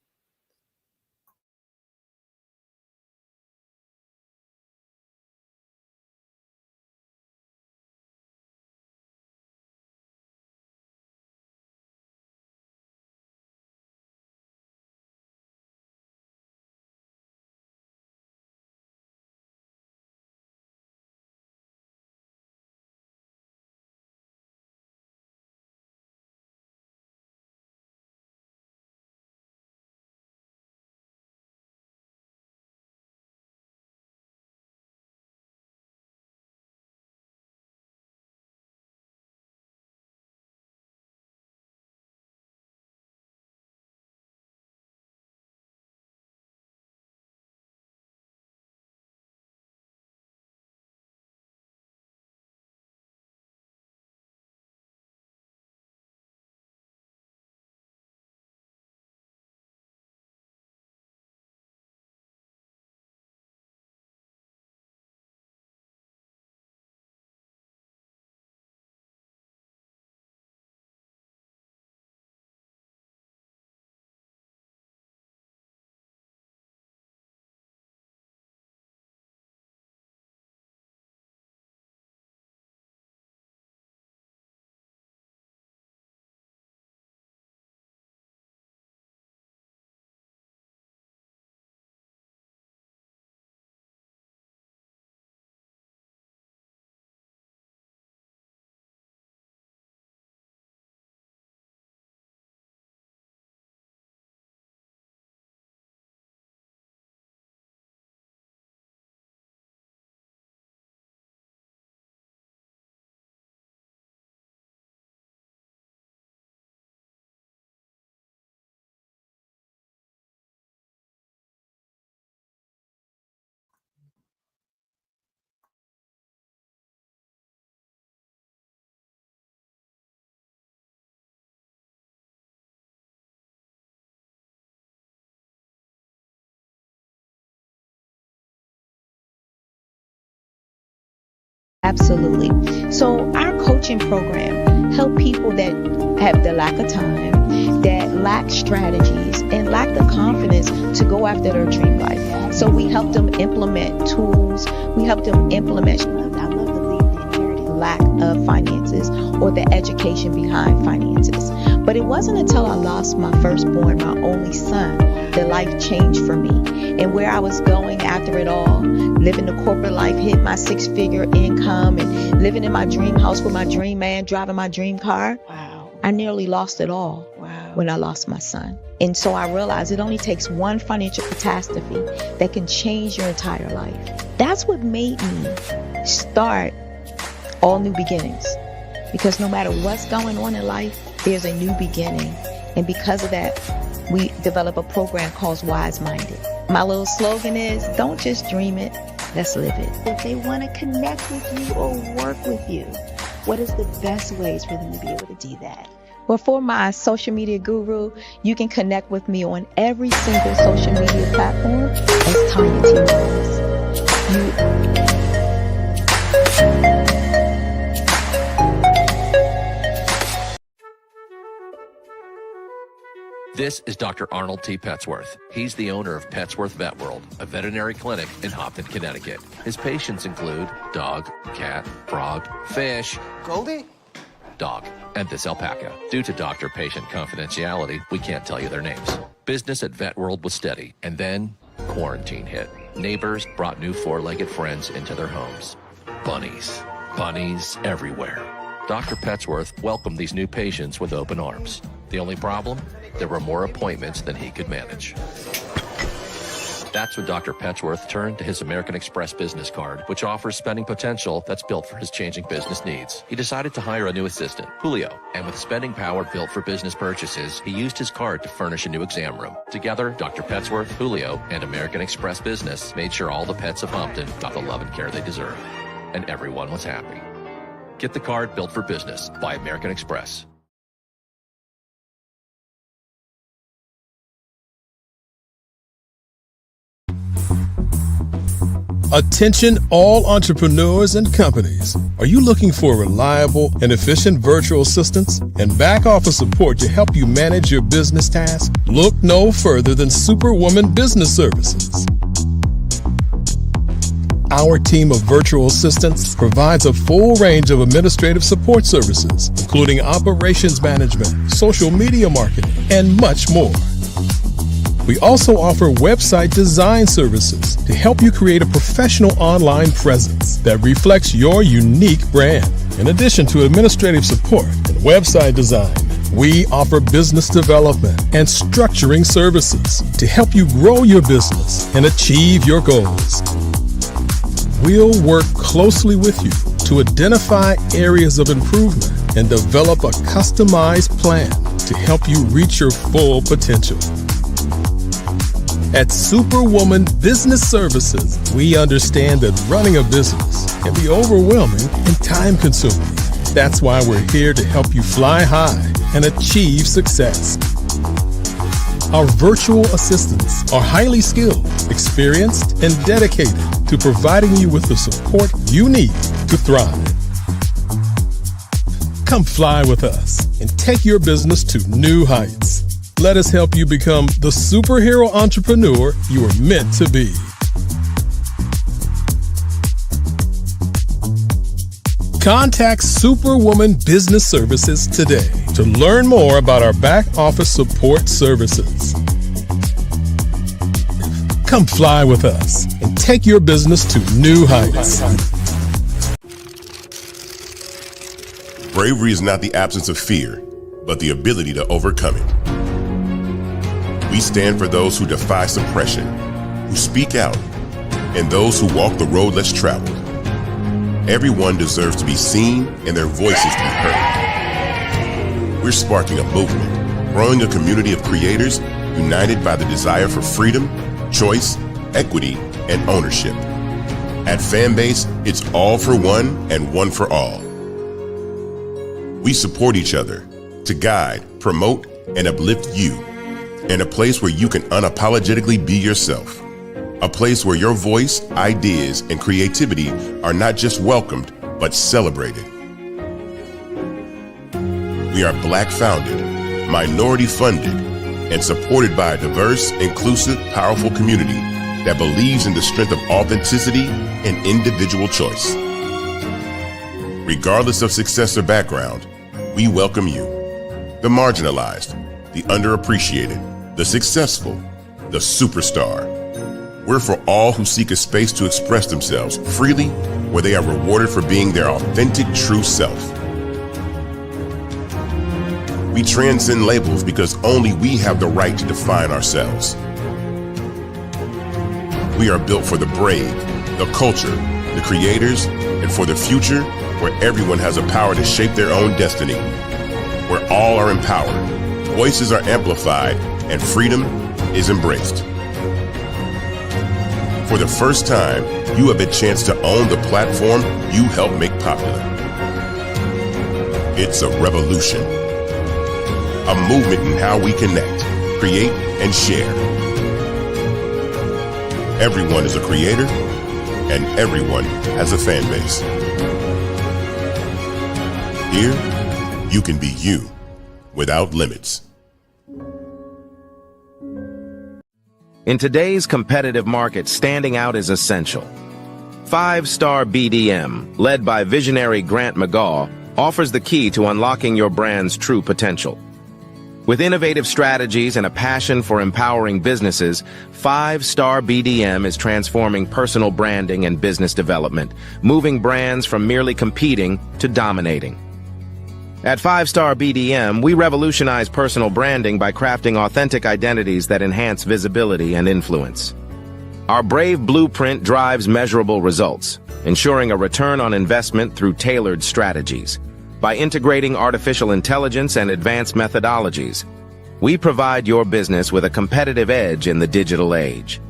Absolutely. So our coaching program help people that have the lack of time, that lack strategies, and lack the confidence to go after their dream life. So we help them implement tools. We help them implement. I love the lead the inherited lack of finances or the education behind finances. But it wasn't until I lost my firstborn, my only son, that life changed for me. And where I was going after it all, living the corporate life, hit my 6-figure income and living in my dream house with my dream man, driving my dream car. Wow. I nearly lost it all when I lost my son. And so I realized it only takes one financial catastrophe that can change your entire life. That's what made me start All New Beginnings. Because no matter what's going on in life, there's a new beginning. And because of that, we develop a program called Wise Minded. My little slogan is, don't just dream it, let's live it. If they want to connect with you or work with you, what is the best ways for them to be able to do that? Well, for my social media guru, you can connect with me on every single social media platform as Tanya T. Rose. This is Dr. Arnold T. Petsworth. He's the owner of Petsworth Vet World, a veterinary clinic in Hopton, Connecticut. His patients include dog, cat, frog, fish, Goldie, dog, and this alpaca. Due to doctor-patient confidentiality, we can't tell you their names. Business at Vet World was steady, and then quarantine hit. Neighbors brought new four-legged friends into their homes. Bunnies. Bunnies everywhere. Dr. Petsworth welcomed these new patients with open arms. The only problem? There were more appointments than he could manage. That's when Dr. Petsworth turned to his American Express business card, which offers spending potential that's built for his changing business needs. He decided to hire a new assistant, Julio, and with spending power built for business purchases, he used his card to furnish a new exam room. Together, Dr. Petsworth, Julio, and American Express Business made sure all the pets of Hopton got the love and care they deserve. And everyone was happy. Get the card built for business by American Express. Attention all entrepreneurs and companies. Are you looking for reliable and efficient virtual assistants and back office support to help you manage your business tasks? Look no further than Superwoman Business Services. Our team of virtual assistants provides a full range of administrative support services, including operations management, social media marketing, and much more. We also offer website design services to help you create a professional online presence that reflects your unique brand. In addition to administrative support and website design, we offer business development and structuring services to help you grow your business and achieve your goals. We'll work closely with you to identify areas of improvement and develop a customized plan to help you reach your full potential. At Superwoman Business Services, we understand that running a business can be overwhelming and time-consuming. That's why we're here to help you fly high and achieve success. Our virtual assistants are highly skilled, experienced, and dedicated to providing you with the support you need to thrive. Come fly with us and take your business to new heights. Let us help you become the superhero entrepreneur you are meant to be. Contact Superwoman Business Services today to learn more about our back office support services. Come fly with us and take your business to new heights. Bravery is not the absence of fear, but the ability to overcome it. We stand for those who defy suppression, who speak out, and those who walk the road less traveled. Everyone deserves to be seen and their voices to be heard. We're sparking a movement, growing a community of creators united by the desire for freedom, choice, equity, and ownership. At Fanbase, it's all for one and one for all. We support each other to guide, promote, and uplift you in a place where you can unapologetically be yourself. A place where your voice, ideas, and creativity are not just welcomed, but celebrated. We are Black founded, minority funded, and supported by a diverse, inclusive, powerful community that believes in the strength of authenticity and individual choice. Regardless of success or background, we welcome you. The marginalized, the underappreciated, the successful, the superstar. We're for all who seek a space to express themselves freely, where they are rewarded for being their authentic, true self. We transcend labels because only we have the right to define ourselves. We are built for the brave, the culture, the creators, and for the future where everyone has the power to shape their own destiny, where all are empowered, voices are amplified, and freedom is embraced. For the first time, you have a chance to own the platform you helped make popular. It's a revolution, a movement in how we connect, create, and share. Everyone is a creator, and everyone has a fan base. Here, you can be you without limits. In today's competitive market, standing out is essential. 5-Star BDM, led by visionary Grant McGaw, offers the key to unlocking your brand's true potential. With innovative strategies and a passion for empowering businesses, 5-Star BDM is transforming personal branding and business development, moving brands from merely competing to dominating. At 5-Star BDM, we revolutionize personal branding by crafting authentic identities that enhance visibility and influence. Our Brave Blueprint drives measurable results, ensuring a return on investment through tailored strategies. By integrating artificial intelligence and advanced methodologies, we provide your business with a competitive edge in the digital age.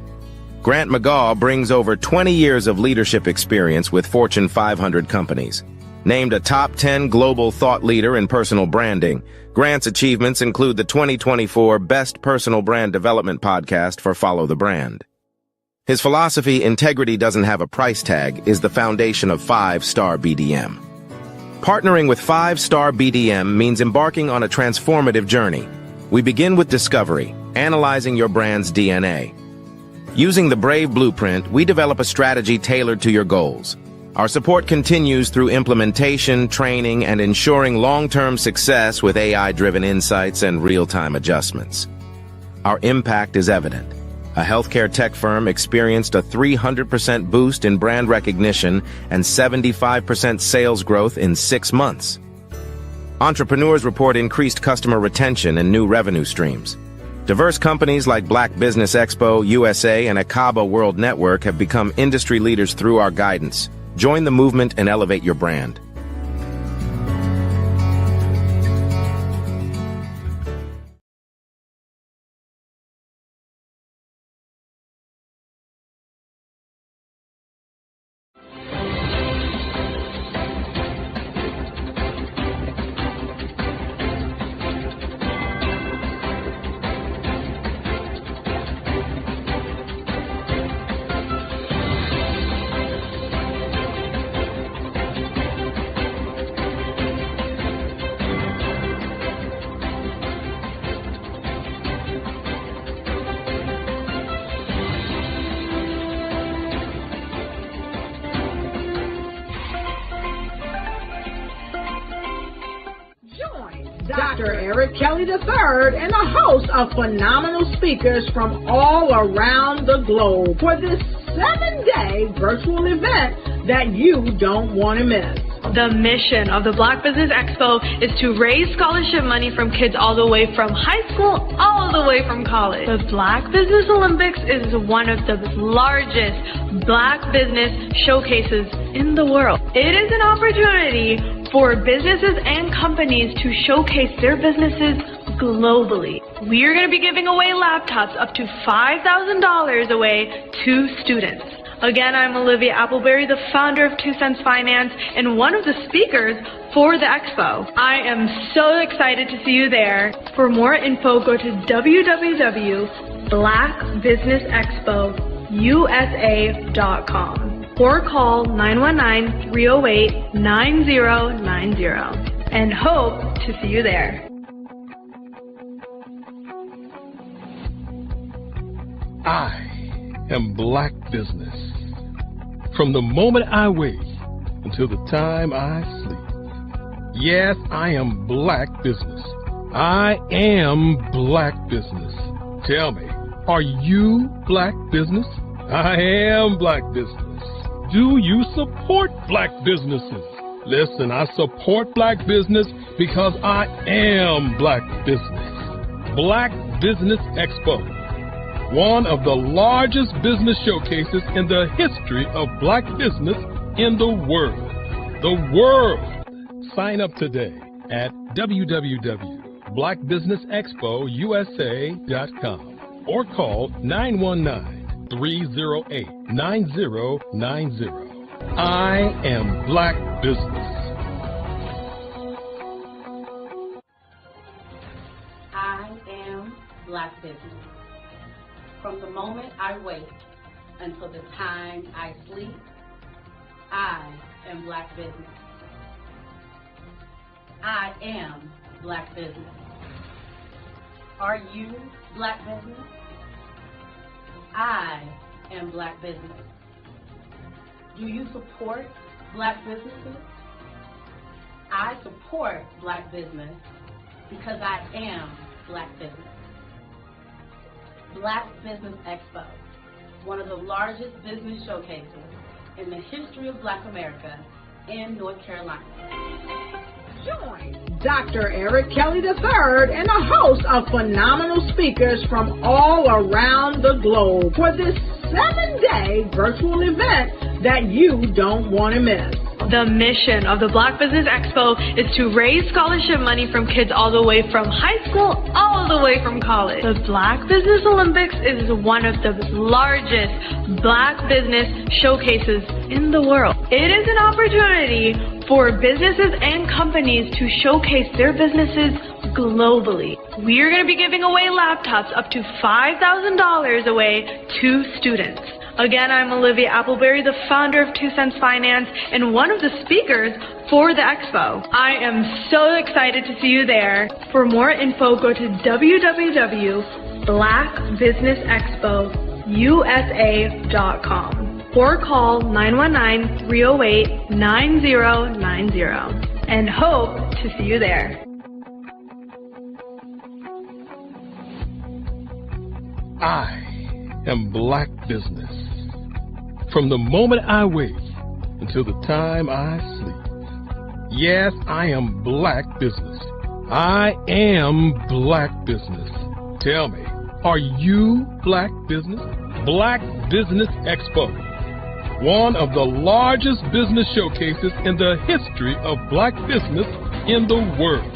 Grant McGaw brings over 20 years of leadership experience with Fortune 500 companies. Named a top 10 global thought leader in personal branding, Grant's achievements include the 2024 Best Personal Brand Development Podcast for Follow the Brand. His philosophy, integrity doesn't have a price tag, is the foundation of 5-Star BDM. Partnering with 5-Star BDM means embarking on a transformative journey. We begin with discovery, analyzing your brand's DNA. Using the Brave Blueprint, we develop a strategy tailored to your goals. Our support continues through implementation, training, and ensuring long-term success with AI-driven insights and real-time adjustments. Our impact is evident. A healthcare tech firm experienced a 300% boost in brand recognition and 75% sales growth in 6 months. Entrepreneurs report increased customer retention and new revenue streams. Diverse companies like Black Business Expo USA and Akaba World Network have become industry leaders through our guidance. Join the movement and elevate your brand. Dr. Eric Kelly III and a host of phenomenal speakers from all around the globe for this 7-day virtual event that you don't want to miss. The mission of the Black Business Expo is to raise scholarship money from kids all the way from high school, all the way from college. The Black Business Olympics is one of the largest Black business showcases in the world. It is an opportunity for businesses and companies to showcase their businesses globally. We are going to be giving away laptops up to $5,000 away to students. Again, I'm Olivia Appleberry, the founder of 2 Cents Finance and one of the speakers for the expo. I am so excited to see you there. For more info, go to www.blackbusinessexpousa.com or call 919-308-9090 and hope to see you there. I am Black Business. From the moment I wake until the time I sleep. Yes, I am Black business. I am Black business. Tell me, are you Black business? I am Black business. Do you support Black businesses? Listen, I support Black business because I am Black business. Black Business Expo, one of the largest business showcases in the history of Black business in the world. The world! Sign up today at www.blackbusinessexpousa.com or call 919-308-9090. I am Black business. I am Black business. From the moment I wake until the time I sleep, I am Black business. I am Black business. Are you Black business? I am Black business. Do you support Black businesses? I support Black business because I am Black business. Black Business Expo, one of the largest business showcases in the history of Black America in North Carolina. Join Dr. Eric Kelly III and a host of phenomenal speakers from all around the globe for this 7-day virtual event that you don't want to miss. The mission of the Black Business Expo is to raise scholarship money from kids all the way from high school, all the way from college. The Black Business Olympics is one of the largest Black business showcases in the world. It is an opportunity for businesses and companies to showcase their businesses globally. We are going to be giving away laptops up to $5,000 away to students. Again, I'm Olivia Appleberry, the founder of 2 Cents Finance and one of the speakers for the expo. I am so excited to see you there. For more info, go to www.blackbusinessexpousa.com or call 919-308-9090 and hope to see you there. I am Black business. From the moment I wake until the time I sleep. Yes, I am Black business. I am Black business. Tell me, are you Black business? Black Business Expo, one of the largest business showcases in the history of Black business in the world.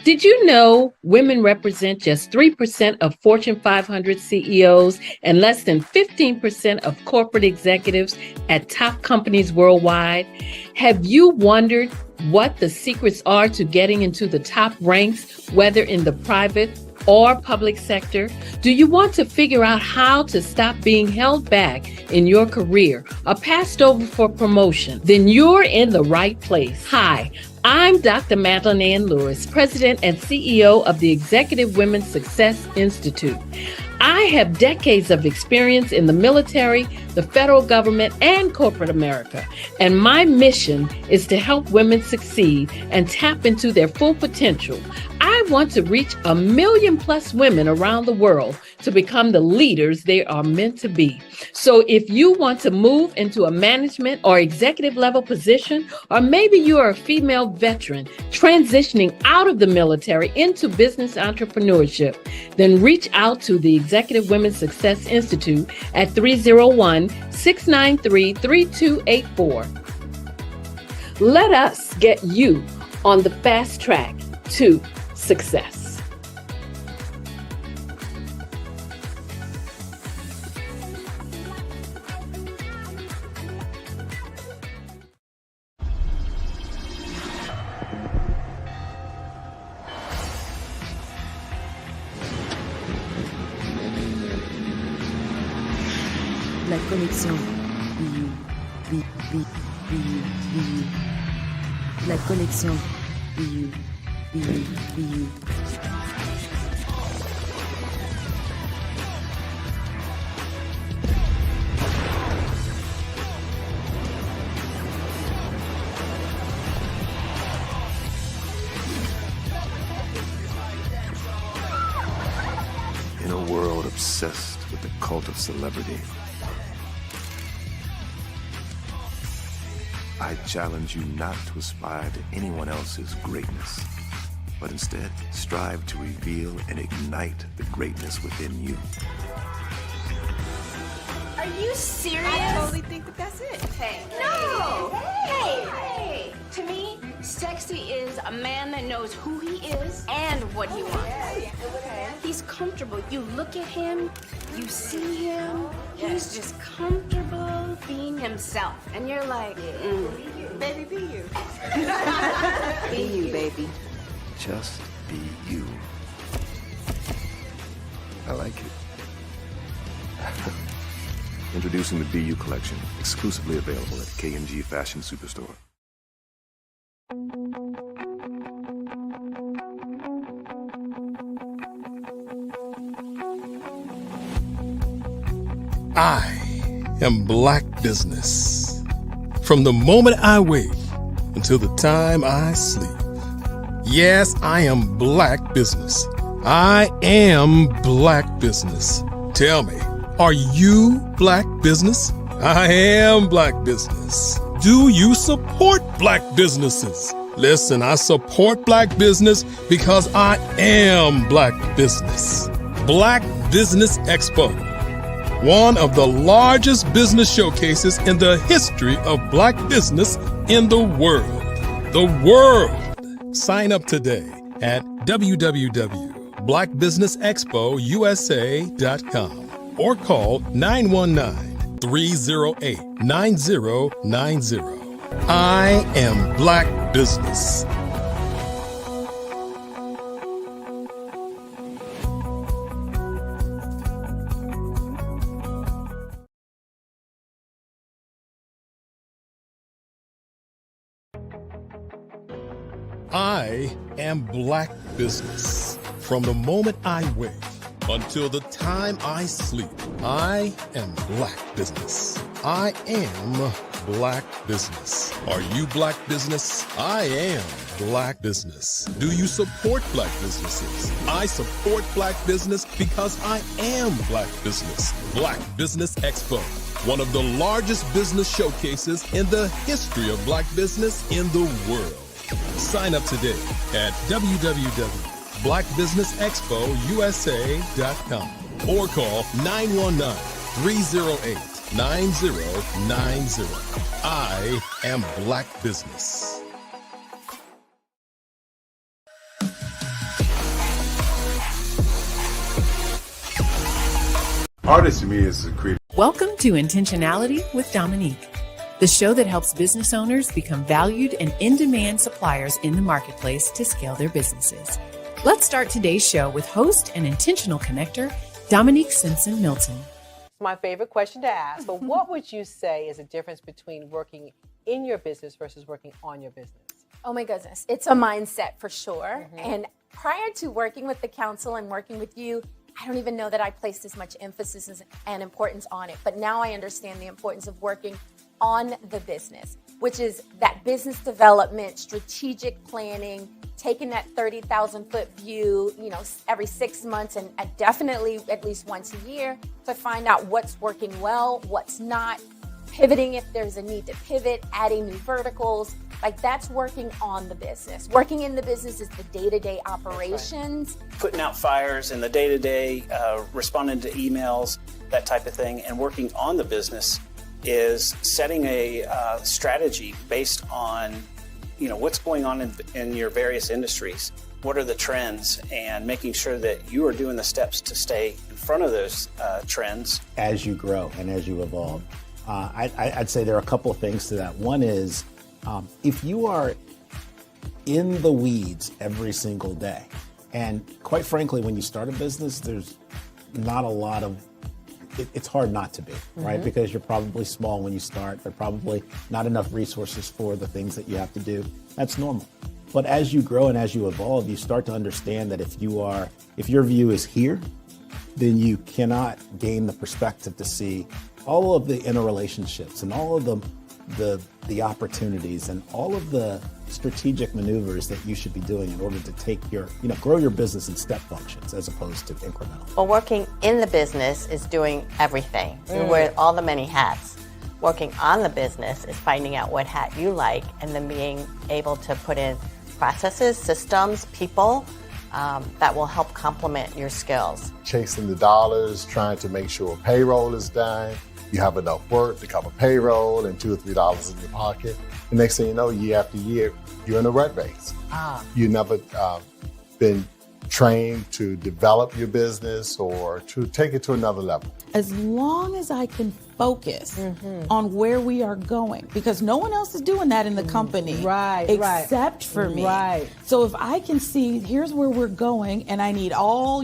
Did you know women represent just 3% of Fortune 500 CEOs and less than 15% of corporate executives at top companies worldwide? Have you wondered what the secrets are to getting into the top ranks, whether in the private or public sector? Do you want to figure out how to stop being held back in your career or passed over for promotion? Then you're in the right place. Hi, I'm Dr. Madeline Ann Lewis, President and CEO of the Executive Women's Success Institute. I have decades of experience in the military, the federal government, and corporate America, and my mission is to help women succeed and tap into their full potential. I want to reach 1 million+ women around the world to become the leaders they are meant to be. So if you want to move into a management or executive level position, or maybe you are a female veteran transitioning out of the military into business entrepreneurship, then reach out to the Executive Women's Success Institute at 301-693-3284. Let us get you on the fast track to success. La connexion. La connexion. Be you. Be you. In a world obsessed with the cult of celebrity, I challenge you not to aspire to anyone else's greatness, but instead strive to reveal and ignite the greatness within you. Are you serious? I totally think that that's it. Hey. No! Hey! To me, sexy is a man that knows who he is and what he wants. Okay. He's comfortable. You look at him, you see him, he's just comfortable being himself. And you're like, Baby, be you. Be you, baby. Just be you. I like it. Introducing the Be You collection, exclusively available at K&G Fashion Superstore. I am Black Business. From the moment I wake until the time I sleep. Yes, I am Black Business. I am Black Business. Tell me, are you Black Business? I am Black Business. Do you support Black businesses? Listen, I support Black business because I am Black Business. Black Business Expo, one of the largest business showcases in the history of Black business in the world. The world! Sign up today at www.blackbusinessexpousa.com or call 919-308-9090. I am Black Business. I am Black Business. From the moment I wake until the time I sleep, I am Black Business. I am Black Business. Are you Black Business? I am Black Business. Do you support Black businesses? I support Black business because I am Black Business. Black Business Expo, one of the largest business showcases in the history of Black business in the world. Sign up today at www.blackbusinessexpousa.com or call 919-308-9090. I am Black Business. Artist to me is a creative. Welcome to Intentionality with Dominique, the show that helps business owners become valued and in-demand suppliers in the marketplace to scale their businesses. Let's start today's show with host and intentional connector, Dominique Simpson-Milton. My favorite question to ask, but what would you say is the difference between working in your business versus working on your business? Oh my goodness, it's a mindset for sure. And prior to working with the council and working with you, I don't even know that I placed as much emphasis and importance on it. But now I understand the importance of working on the business, which is that business development, strategic planning, taking that 30,000 foot view, every 6 months and definitely at least once a year to find out what's working well, what's not, pivoting if there's a need to pivot, adding new verticals. Like that's working on the business. Working in the business is the day-to-day operations. Putting out fires in the day-to-day, responding to emails, that type of thing, and working on the business is setting a strategy based on what's going on in your various industries. What are the trends, and making sure that you are doing the steps to stay in front of those trends. As you grow and as you evolve. I'd say there are a couple of things to that. One is if you are in the weeds every single day, and quite frankly, when you start a business, there's not a lot of it's hard not to be, right? Because you're probably small when you start. There are probably not enough resources for the things that you have to do. That's normal. But as you grow and as you evolve, you start to understand that if your view is here, then you cannot gain the perspective to see all of the interrelationships and all of the opportunities and all of the strategic maneuvers that you should be doing in order to grow your business in step functions as opposed to incremental. Well, working in the business is doing everything. You wear all the many hats. Working on the business is finding out what hat you like and then being able to put in processes, systems, people that will help complement your skills. Chasing the dollars, trying to make sure payroll is done. You have enough work to cover payroll and $2 or $3 in your pocket. The next thing you know, year after year, you're in a rat race. You've never been trained to develop your business or to take it to another level. As long as I can focus on where we are going, because no one else is doing that in the company, except for me. So if I can see, here's where we're going, and I need all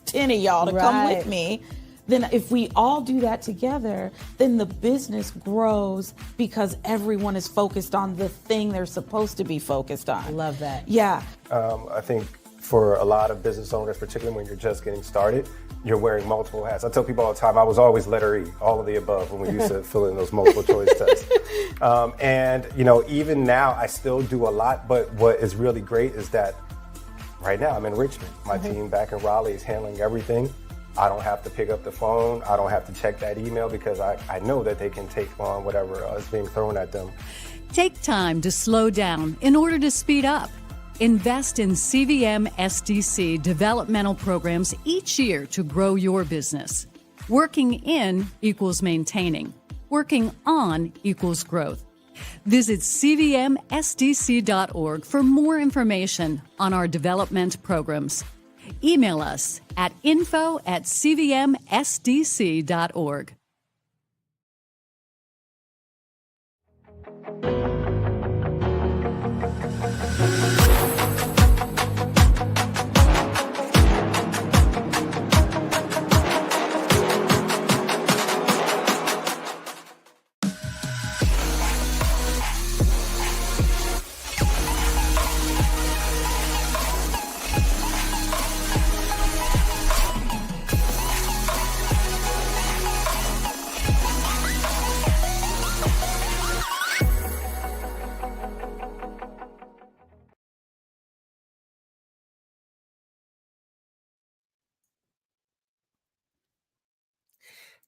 10 of y'all to come with me, then if we all do that together, then the business grows because everyone is focused on the thing they're supposed to be focused on. Love that. Yeah. I think for a lot of business owners, particularly when you're just getting started, you're wearing multiple hats. I tell people all the time, I was always letter E, all of the above, when we used to fill in those multiple choice tests. And even now, I still do a lot, but what is really great is that right now I'm in Richmond. My team back in Raleigh is handling everything. I don't have to pick up the phone. I don't have to check that email because I know that they can take on whatever is being thrown at them. Take time to slow down in order to speed up. Invest in CVM SDC developmental programs each year to grow your business. Working in equals maintaining. Working on equals growth. Visit cvmsdc.org for more information on our development programs. Email us at info@cvmsdc.org.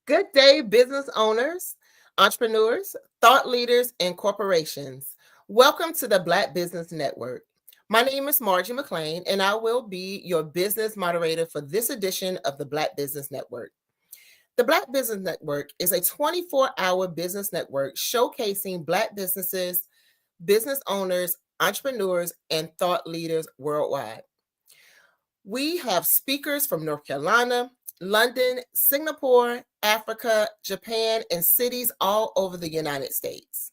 Good day, business owners, entrepreneurs, thought leaders, and corporations. Welcome to the Black Business Network. My name is Margie McLean, and I will be your business moderator for this edition of the Black Business Network. The Black Business Network is a 24-hour business network showcasing Black businesses, business owners, entrepreneurs, and thought leaders worldwide. We have speakers from North Carolina, London, Singapore, Africa, Japan, and cities all over the United States.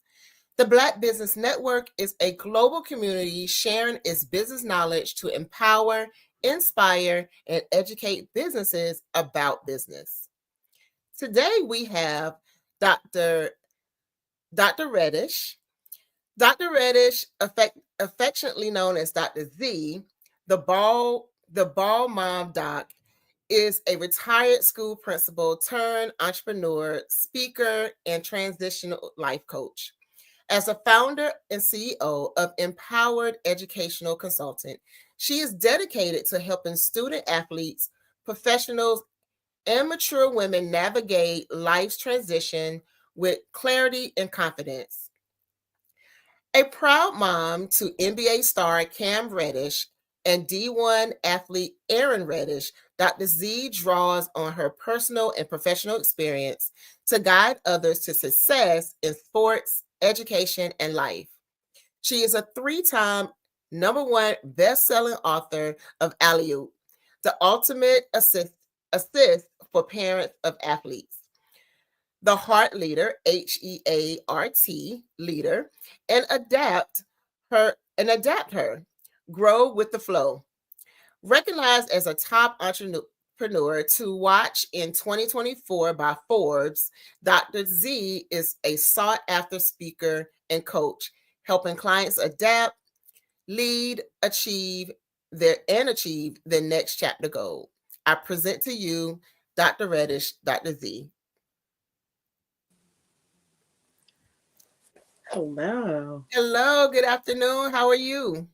The Black Business Network is a global community sharing its business knowledge to empower, inspire, and educate businesses about business. Today we have Dr. Reddish. Dr. Reddish, affectionately known as Dr. Z, the ball mom doc, is a retired school principal turned entrepreneur, speaker, and transitional life coach. As a founder and CEO of Empowered Educational Consultant, she is dedicated to helping student athletes, professionals, and mature women navigate life's transition with clarity and confidence. A proud mom to NBA star Cam Reddish and D1 athlete Aaron Reddish, Dr. Z draws on her personal and professional experience to guide others to success in sports, education, and life. She is a 3-time #1 best-selling author of Alley-Oop, the ultimate assist for parents of athletes, The Heart Leader, HEART leader, and adapt her, Grow with the Flow. Recognized as a top entrepreneur to watch in 2024 by Forbes, Dr. Z is a sought-after speaker and coach, helping clients adapt, lead, achieve their next chapter goal. I present to you Dr. Reddish, Dr. Z. Hello. Hello, good afternoon. How are you?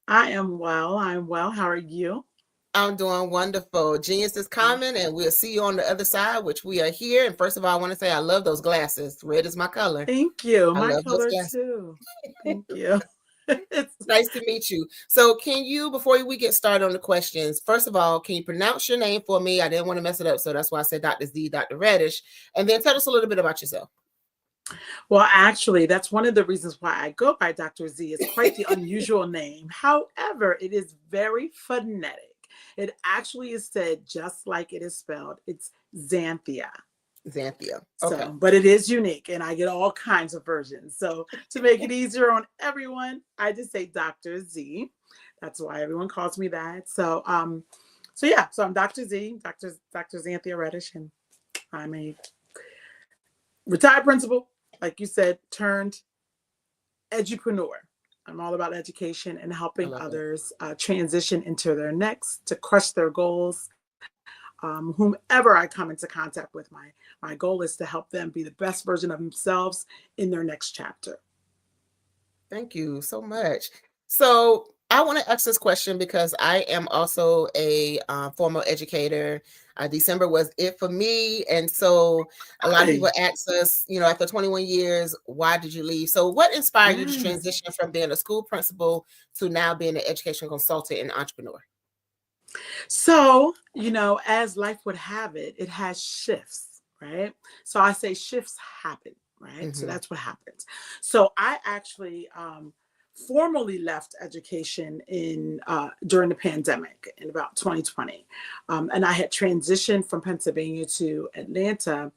I am well. I'm well. How are you? I'm doing wonderful. Genius is coming, and we'll see you on the other side, which we are here. And first of all, I want to say I love those glasses. Red is my color. Thank you. I My love those color glasses. too. Thank you. It's nice to meet you. So can you, before we get started on the questions, first of all, can you pronounce your name for me? I didn't want to mess it up, so that's why I said Dr. Z, Dr. Reddish. And then tell us a little bit about yourself. Well, actually, that's one of the reasons why I go by Dr. Z. It's quite the unusual name. However, it is very phonetic. It actually is said just like it is spelled. It's Xanthia. Xanthia. Okay. So, but it is unique, and I get all kinds of versions. So to make it easier on everyone, I just say Dr. Z. That's why everyone calls me that. So, so I'm Dr. Z, Dr. Xanthia Reddish, and I'm a retired principal, like you said, turned edupreneur. I'm all about education and helping others transition into their next, to crush their goals. Whomever I come into contact with, my goal is to help them be the best version of themselves in their next chapter. Thank you so much. So I want to ask this question because I am also a formal educator. December was it for me. And so a lot of people ask us, after 21 years, why did you leave? So what inspired you to transition from being a school principal to now being an education consultant and entrepreneur? So, as life would have it, it has shifts, right? So I say shifts happen, right? Mm-hmm. So that's what happens. So I actually formally left education during the pandemic in about 2020. And I had transitioned from Pennsylvania to Atlanta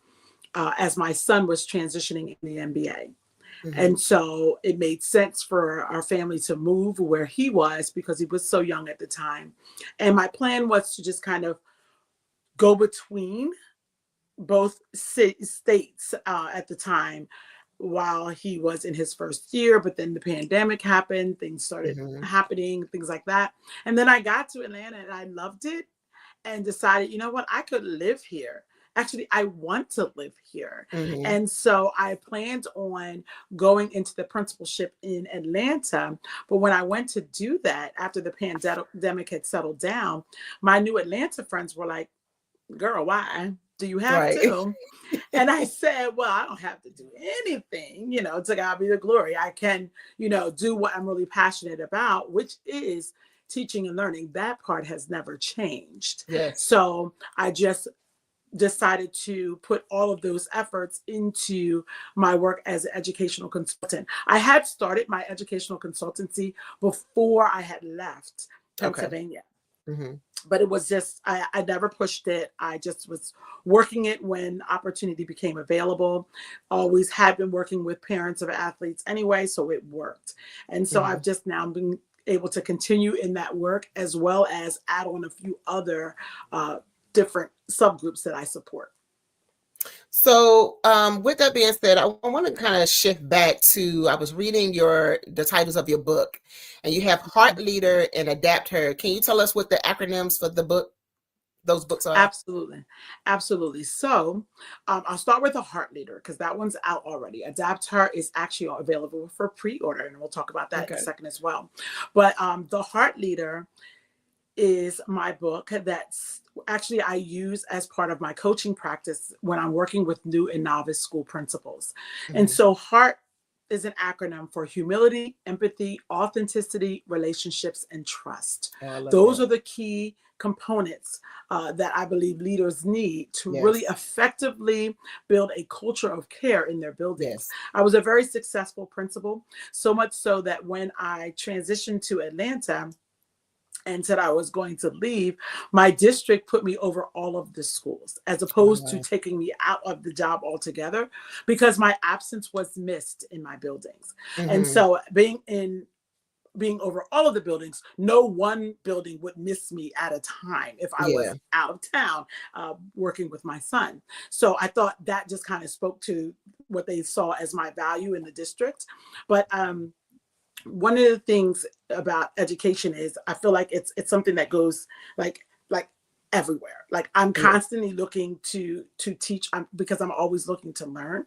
as my son was transitioning in the MBA. Mm-hmm. And so it made sense for our family to move where he was because he was so young at the time. And my plan was to just kind of go between both states at the time while he was in his first year. But then the pandemic happened, things started happening, things like that. And then I got to Atlanta and I loved it and decided, you know what, I could live here. Actually, I want to live here. Mm-hmm. And so I planned on going into the principalship in Atlanta. But when I went to do that, after the pandemic had settled down, my new Atlanta friends were like, girl, why? Do you have to? And I said, well, I don't have to do anything, to God be the glory. I can, do what I'm really passionate about, which is teaching and learning. That part has never changed. Yes. So I just decided to put all of those efforts into my work as an educational consultant. I had started my educational consultancy before I had left Pennsylvania. Okay. Mm-hmm. But it was just, I never pushed it. I just was working it when opportunity became available. Always had been working with parents of athletes anyway, so it worked. And so I've just now been able to continue in that work as well as add on a few other different subgroups that I support. So with that being said, I want to kind of shift back to, I was reading the titles of your book, and you have Heart Leader and Adapt Her. Can you tell us what the acronyms for those books are? Absolutely. So I'll start with the Heart Leader because that one's out already. Adapt Her is actually available for pre-order, and we'll talk about that in a second as well. But the Heart Leader is my book that's actually I use as part of my coaching practice when I'm working with new and novice school principals. Mm-hmm. And so HEART is an acronym for humility, empathy, authenticity, relationships, and trust. Those are the key components that I believe leaders need to really effectively build a culture of care in their buildings. Yes. I was a very successful principal, so much so that when I transitioned to Atlanta and said I was going to leave, my district put me over all of the schools as opposed to taking me out of the job altogether because my absence was missed in my buildings. Mm-hmm. And so being over all of the buildings, no one building would miss me at a time if I was out of town working with my son. So I thought that just kind of spoke to what they saw as my value in the district. But one of the things about education is I feel like it's something that goes like everywhere. Like I'm constantly looking to teach because I'm always looking to learn.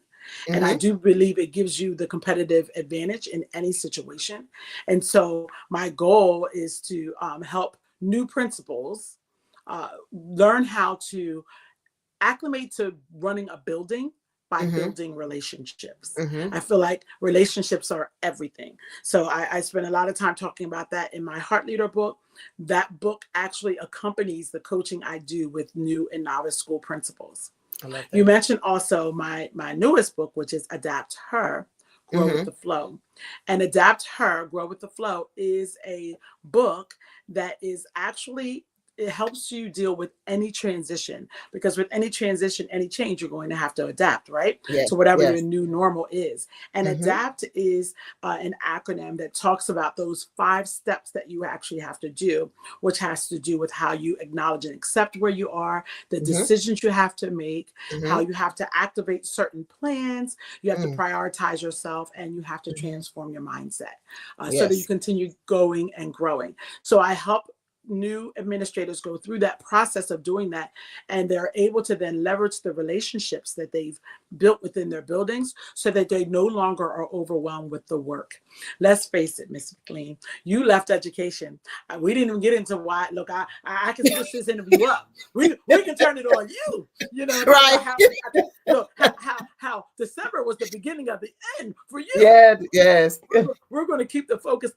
And I do believe it gives you the competitive advantage in any situation. And so my goal is to help new principals learn how to acclimate to running a building by building relationships. I feel like relationships are everything. So I spend a lot of time talking about that in my Heart Leader book. That book actually accompanies the coaching I do with new and novice school principals. I love that. You mentioned also my newest book, which is Adapt Her, Grow with the Flow. And Adapt Her, Grow with the Flow is a book that is actually, it helps you deal with any transition, because with any transition, any change, you're going to have to adapt, right? Yes, To whatever yes. your new normal is. And ADAPT is an acronym that talks about those 5 steps that you actually have to do, which has to do with how you acknowledge and accept where you are, the decisions you have to make, how you have to activate certain plans, you have to prioritize yourself, and you have to transform your mindset so that you continue going and growing. So I help new administrators go through that process of doing that, and they're able to then leverage the relationships that they've built within their buildings so that they no longer are overwhelmed with the work. Let's face it, Ms. McLean, you left education. We didn't even get into why. Look, I can switch this interview up. We can turn it on you. You know, right? How December was the beginning of the end for you. Yes. We're going to keep the focus,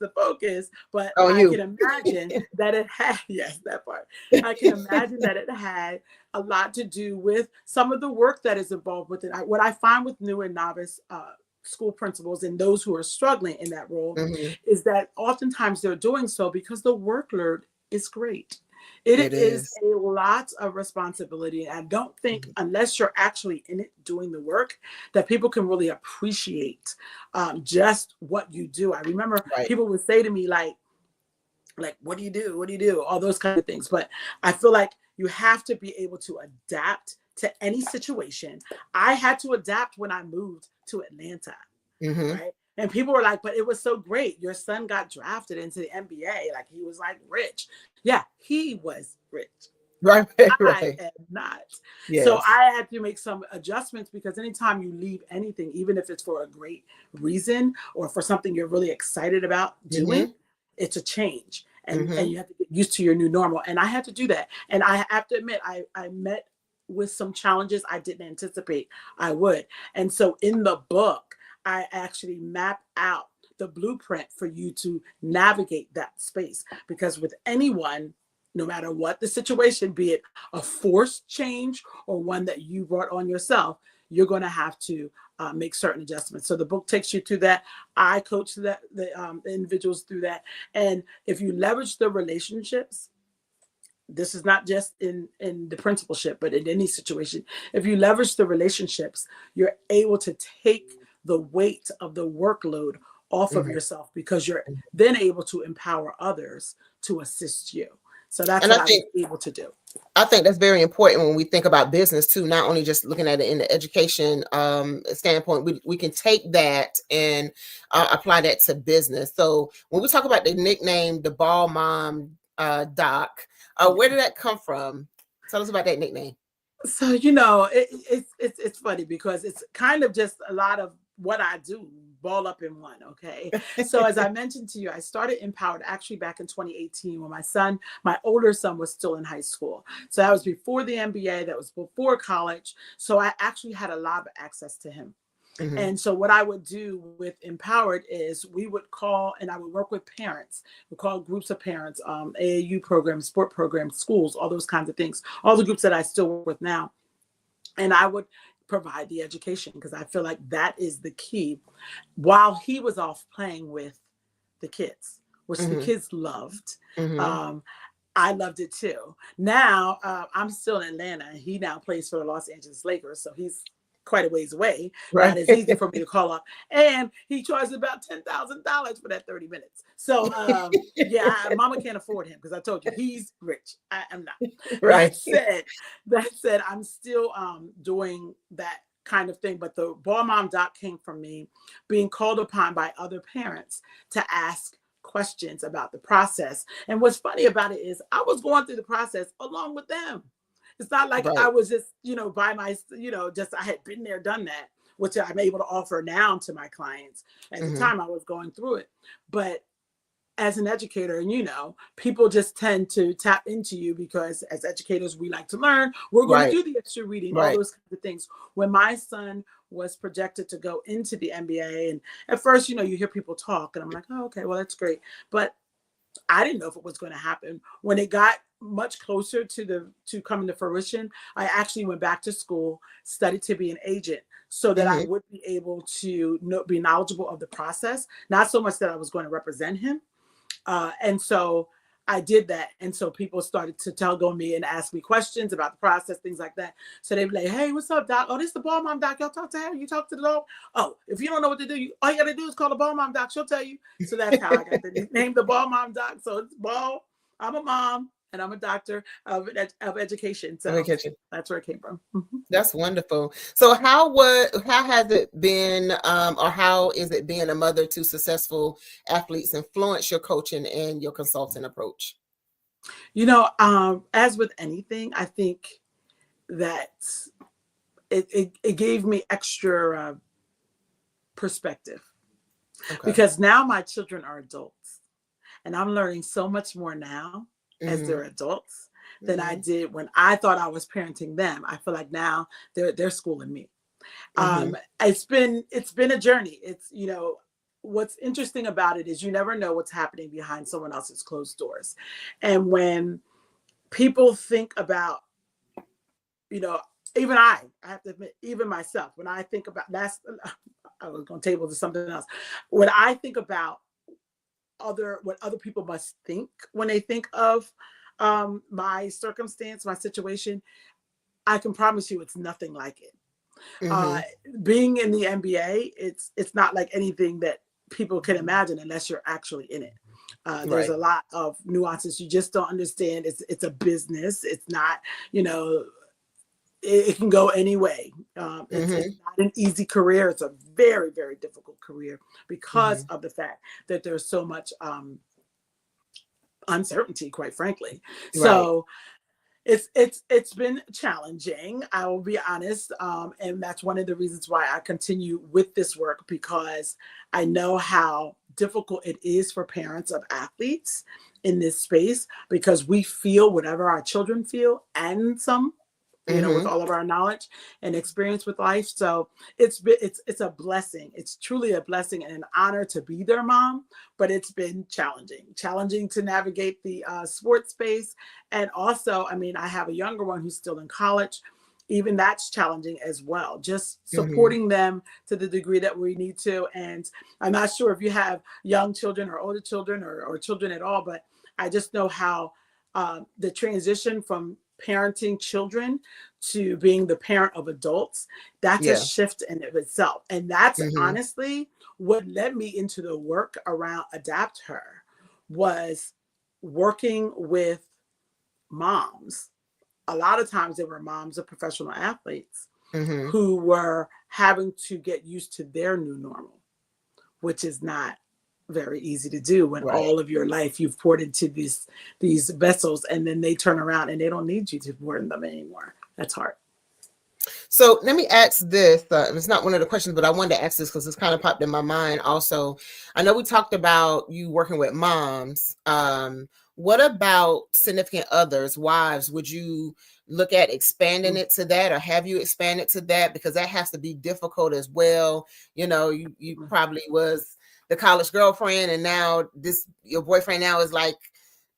but On I you. can imagine that it had, yes, that part. I can imagine that it had a lot to do with some of the work that is involved with it. What I find with new and novice school principals and those who are struggling in that role is that oftentimes they're doing so because the workload is great. It is a lot of responsibility. And I don't think unless you're actually in it doing the work that people can really appreciate just what you do. I remember people would say to me like, what do you do? What do you do? All those kind of things. But I feel like you have to be able to adapt to any situation. I had to adapt when I moved to Atlanta, right? And people were like, but it was so great. Your son got drafted into the NBA. Like he was like rich. Yeah, he was rich. Right. I am not. Yes. So I had to make some adjustments because anytime you leave anything, even if it's for a great reason or for something you're really excited about doing, it's a change. And you have to get used to your new normal. And I had to do that. And I have to admit, I met with some challenges I didn't anticipate I would. And so in the book, I actually map out the blueprint for you to navigate that space. Because with anyone, no matter what the situation, be it a forced change or one that you brought on yourself, you're going to have to make certain adjustments. So the book takes you through that. I coach the individuals through that. And if you leverage the relationships, this is not just in the principalship, but in any situation. If you leverage the relationships, you're able to take the weight of the workload off of yourself because you're then able to empower others to assist you. So that's what I was able to do. I think that's very important when we think about business too, not only just looking at it in the education standpoint, we can take that and apply that to business. So when we talk about the nickname, the Ball Mom Doc, where did that come from? Tell us about that nickname. So, you know, it's funny because it's kind of just a lot of what I do ball up in one. Okay. So as I mentioned to you, I started Empowered actually back in 2018 when my older son was still in high school. So that was before the MBA, that was before college. So I actually had a lot of access to him. And so what I would do with Empowered is we would call and I would work with parents. We call groups of parents, AAU programs, sport programs, schools, all those kinds of things, all the groups that I still work with now. And I would provide the education because I feel like that is the key. While he was off playing with the kids, which the kids loved, I loved it too. Now I'm still in Atlanta. He now plays for the Los Angeles Lakers, so he's quite a ways away. Right. It's easy for me to call up. And he charges about $10,000 for that 30 minutes. So mama can't afford him because I told you he's rich. I am not. Right. That said, I'm still doing that kind of thing. But the Ball Mom Doc came from me being called upon by other parents to ask questions about the process. And what's funny about it is I was going through the process along with them. It's not like I was just, by my, just I had been there, done that, which I'm able to offer now to my clients. At the time I was going through it. But as an educator, and people just tend to tap into you because as educators, we like to learn. We're going to do the extra reading, all those kinds of things. When my son was projected to go into the MBA, and at first, you hear people talk, and I'm like, oh, okay, well, that's great. But I didn't know if it was going to happen. When it got much closer to coming to fruition, I actually went back to school, studied to be an agent so that I would be able to be knowledgeable of the process. Not so much that I was going to represent him. And so I did that. And so people started to go me and ask me questions about the process, things like that. So they'd be like, hey, what's up, doc? Oh, this is the Ball Mom Doc. Y'all talk to her. You talk to the dog. Oh, if you don't know what to do, all you got to do is call the Ball Mom Doc. She'll tell you. So that's how I got the name, the Ball Mom Doc. So it's Ball. I'm a mom and I'm a doctor of education. So that's where it came from. That's wonderful. So how has it been, or how is it being a mother to successful athletes influence your coaching and your consulting approach? As with anything, I think that it gave me extra perspective because now my children are adults and I'm learning so much more now as they're adults than I did when I thought I was parenting them. I feel like now they're schooling me. It's been a journey. It's, what's interesting about it is you never know what's happening behind someone else's closed doors. And when people think about, even I have to admit, even myself, when I think about I was going to table to something else. When I think about what other people must think when they think of my circumstance, my situation, I can promise you it's nothing like it. Being in the MBA, it's not like anything that people can imagine unless you're actually in it. There's a lot of nuances you just don't understand. It's a business. It's not, it can go any way. It's not an easy career. It's a very, very difficult career because of the fact that there's so much uncertainty, quite frankly. So it's been challenging, I will be honest. And that's one of the reasons why I continue with this work, because I know how difficult it is for parents of athletes in this space, because we feel whatever our children feel and some, with all of our knowledge and experience with life. So it's a blessing. It's truly a blessing and an honor to be their mom, but it's been challenging to navigate the sports space. And also, I have a younger one who's still in college. Even that's challenging as well, just supporting them to the degree that we need to. And I'm not sure if you have young children or older children or children at all, but I just know how the transition from parenting children to being the parent of adults, that's a shift in of itself. And that's honestly what led me into the work around Adapt Her, was working with moms. A lot of times they were moms of professional athletes who were having to get used to their new normal, which is not very easy to do when all of your life you've poured into these vessels, and then they turn around and they don't need you to pour in them anymore. That's hard. So let me ask this. It's not one of the questions, but I wanted to ask this because it's kind of popped in my mind also. I know we talked about you working with moms. What about significant others, wives? Would you look at expanding it to that, or have you expanded to that? Because that has to be difficult as well. You probably was the college girlfriend, and now your boyfriend now is like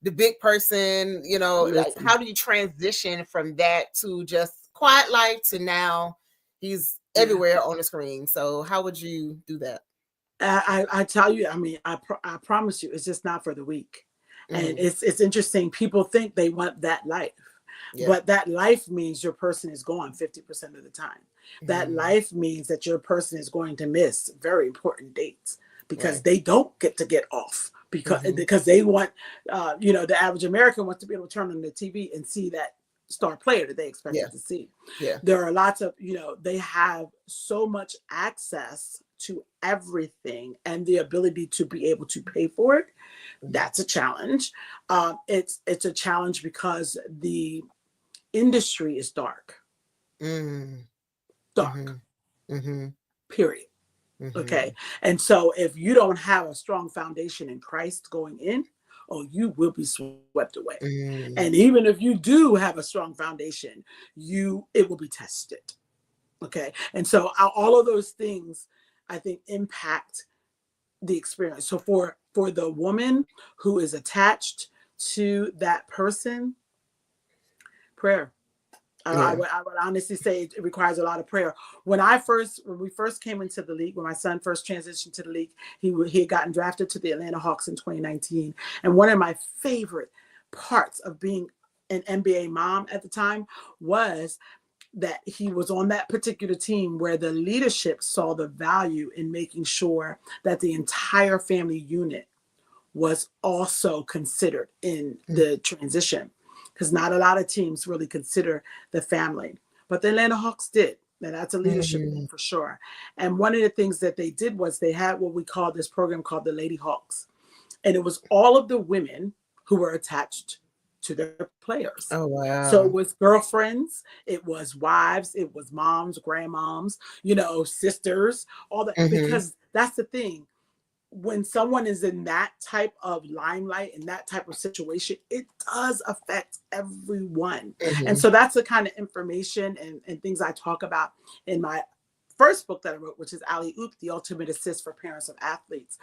the big person, like how do you transition from that to just quiet life to now he's everywhere on the screen? So how would you do that? I tell you, I promise you, it's just not for the weak. And it's interesting. People think they want that life, but that life means your person is gone 50% of the time. That life means that your person is going to miss very important dates, because they don't get to get off, because they want, the average American wants to be able to turn on the TV and see that star player that they expected to see. Yeah. There are lots of, they have so much access to everything and the ability to be able to pay for it. That's a challenge. It's a challenge because the industry is dark. Dark. Period. Okay. And so if you don't have a strong foundation in Christ going in, you will be swept away. And even if you do have a strong foundation, it will be tested. Okay. And so all of those things, I think, impact the experience. So for the woman who is attached to that person, prayer. I would honestly say it requires a lot of prayer. When we first came into the league, when my son first transitioned to the league, he had gotten drafted to the Atlanta Hawks in 2019. And one of my favorite parts of being an NBA mom at the time was that he was on that particular team where the leadership saw the value in making sure that the entire family unit was also considered in the transition. Because not a lot of teams really consider the family, but the Atlanta Hawks did. And that's a leadership thing for sure. And one of the things that they did was they had what we call this program called the Lady Hawks. And it was all of the women who were attached to their players. Oh, wow. So it was girlfriends, it was wives, it was moms, grandmoms, sisters, all that. Because that's the thing. When someone is in that type of limelight, in that type of situation, it does affect everyone. And so that's the kind of information and things I talk about in my first book that I wrote, which is Alley Oop, The Ultimate Assist for Parents of Athletes.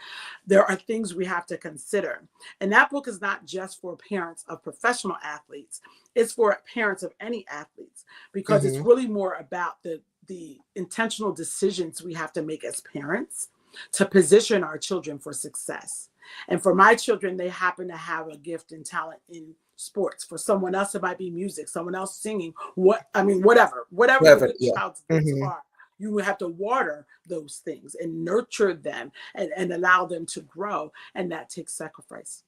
There are things we have to consider. And that book is not just for parents of professional athletes. It's for parents of any athletes, because it's really more about the intentional decisions we have to make as parents to position our children for success. And for my children, they happen to have a gift and talent in sports. For someone else, it might be music, someone else singing, whatever the child's gifts are. You will have to water those things and nurture them and allow them to grow. And that takes sacrifice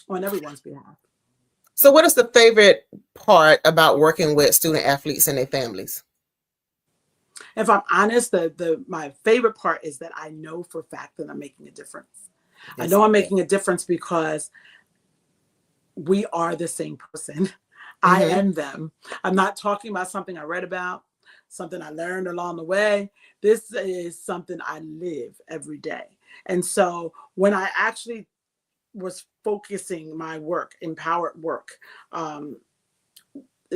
on everyone's behalf. So what is the favorite part about working with student athletes and their families? If I'm honest, my favorite part is that I know for a fact that I'm making a difference. I know I'm making a difference because we are the same person. I am them. I'm not talking about something I read about, something I learned along the way. This is something I live every day. And so when I actually was focusing my work, empowered work,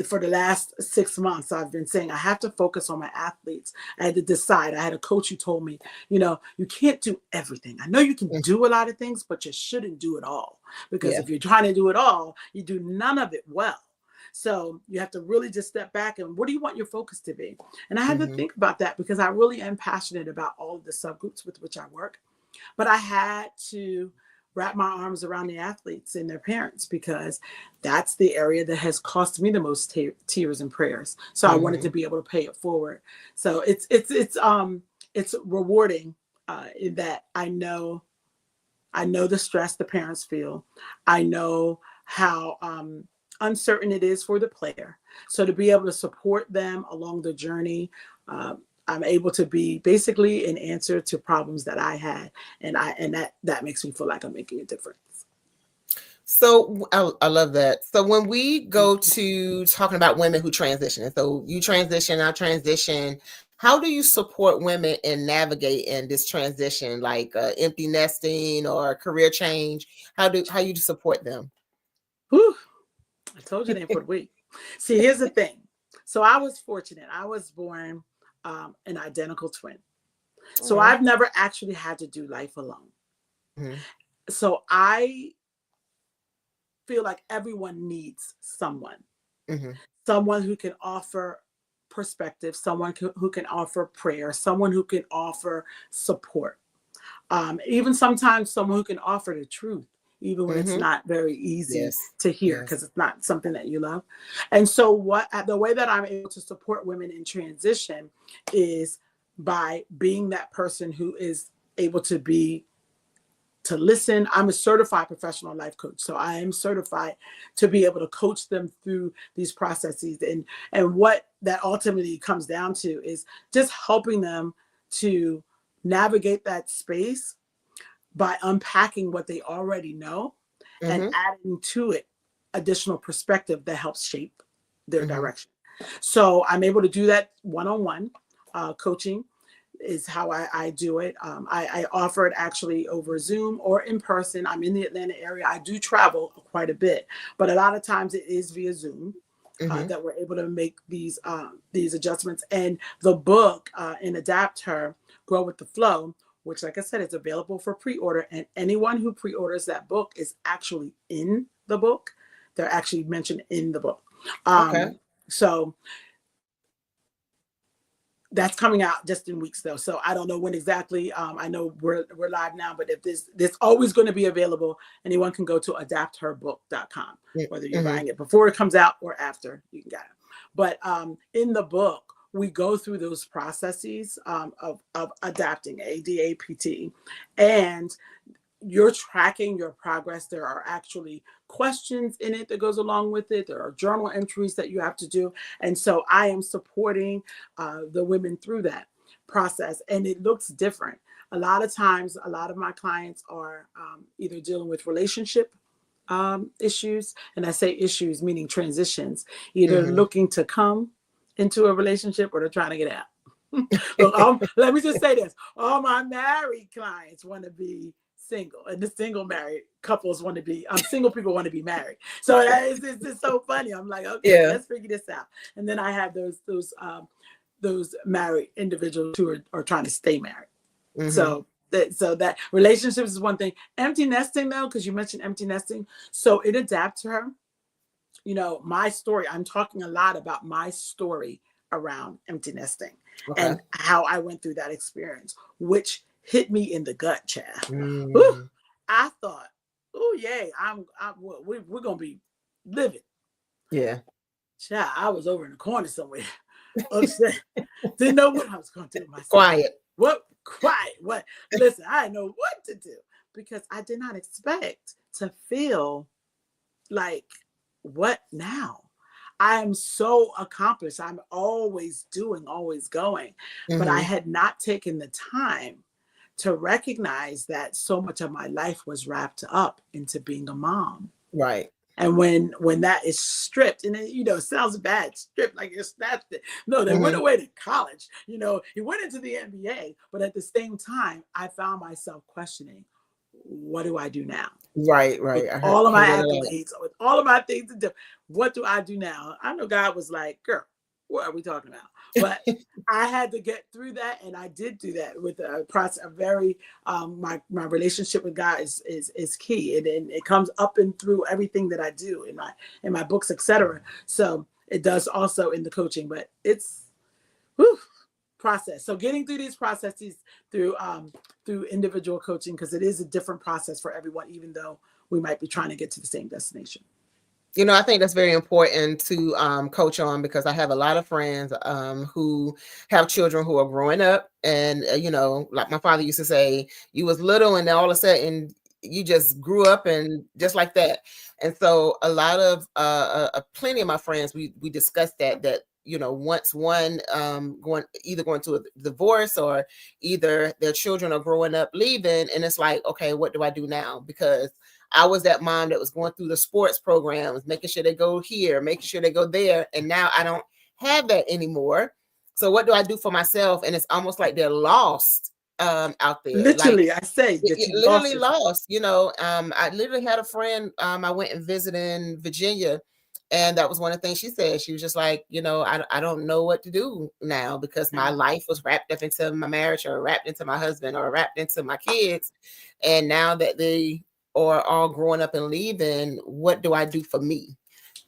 for the last 6 months, I've been saying I have to focus on my athletes. I had to decide. I had a coach who told me, you can't do everything. I know you can do a lot of things, but you shouldn't do it all. Because if you're trying to do it all, you do none of it well. So you have to really just step back and what do you want your focus to be? And I had to think about that because I really am passionate about all of the subgroups with which I work. But I had to wrap my arms around the athletes and their parents because that's the area that has cost me the most tears and prayers. So I wanted to be able to pay it forward. So it's rewarding in that I know the stress the parents feel. I know how uncertain it is for the player. So to be able to support them along the journey, I'm able to be basically an answer to problems that I had. And that makes me feel like I'm making a difference. So I love that. So when we go to talking about women who transition, and so you transition, I transition, how do you support women in navigating this transition, like empty nesting or career change? How you support them? Whew. I told you they for the week. See, here's the thing. So I was fortunate. I was born an identical twin. So I've never actually had to do life alone. So I feel like everyone needs someone. Someone who can offer perspective, someone who can offer prayer, someone who can offer support. Even sometimes someone who can offer the truth, even when it's not very easy to hear because it's not something that you love. And so the way that I'm able to support women in transition is by being that person who is able to be to listen. I'm a certified professional life coach, so I am certified to be able to coach them through these processes. And what that ultimately comes down to is just helping them to navigate that space by unpacking what they already know and adding to it additional perspective that helps shape their direction. So I'm able to do that one-on-one coaching is how I do it. I offer it actually over Zoom or in person. I'm in the Atlanta area. I do travel quite a bit, but a lot of times it is via Zoom that we're able to make these adjustments. And the book, in Adapt Her, Grow with the Flow, which, like I said, is available for pre-order. And anyone who pre-orders that book is actually in the book. They're actually mentioned in the book. So that's coming out just in weeks, though. So I don't know when exactly. I know we're live now, but if this always going to be available, anyone can go to adaptherbook.com, whether you're buying it before it comes out or after, you can get it. But in the book, we go through those processes of adapting, ADAPT, and you're tracking your progress. There are actually questions in it that goes along with it. There are journal entries that you have to do. And so I am supporting the women through that process. And it looks different. A lot of times, a lot of my clients are either dealing with relationship issues. And I say issues, meaning transitions, either looking to come into a relationship or they're trying to get out. Look, let me just say this. All my married clients want to be single, and the single married couples want to be, single people want to be married. So it's just so funny. I'm like, okay, let's figure this out. And then I have those married individuals who are trying to stay married. So that relationships is one thing. Empty nesting, though, because you mentioned empty nesting. So it adapts to her. You know, my story, I'm talking a lot about my story around empty nesting and how I went through that experience, which hit me in the gut, child. Ooh, I thought, oh, yay, we're going to be living. Yeah. Child, I was over in the corner somewhere, upset. Didn't know what I was going to do myself. Quiet. What? Quiet. What? Listen, I didn't know what to do because I did not expect to feel like, what now? I am so accomplished. I'm always doing, always going. But I had not taken the time to recognize that so much of my life was wrapped up into being a mom. Right. And when that is stripped, and it, it sounds bad, stripped, like you're snatched it. No, they went away to college. He went into the NBA, but at the same time, I found myself questioning, what do I do now? Right. With all of my accolades, with all of my things to do, what do I do now? I know God was like, girl, what are we talking about? But I had to get through that, and I did do that with a process. My relationship with God is key, and it comes up and through everything that I do in my books, etc. So it does also in the coaching, but it's process. So getting through these processes through individual coaching, because it is a different process for everyone, even though we might be trying to get to the same destination. I think that's very important to coach on, because I have a lot of friends who have children who are growing up, and like my father used to say, you was little and then all of a sudden you just grew up, and just like that. And so a lot of plenty of my friends, we discussed that once one going to a divorce, or either their children are growing up leaving, and it's like, okay, what do I do now? Because I was that mom that was going through the sports programs, making sure they go here, making sure they go there. And now I don't have that anymore. So what do I do for myself? And it's almost like they're lost out there. Literally, I say that you literally lost. I literally had a friend I went and visited in Virginia. And that was one of the things she said. She was just like, I don't know what to do now, because my life was wrapped up into my marriage, or wrapped into my husband, or wrapped into my kids. And now that they are all growing up and leaving, what do I do for me?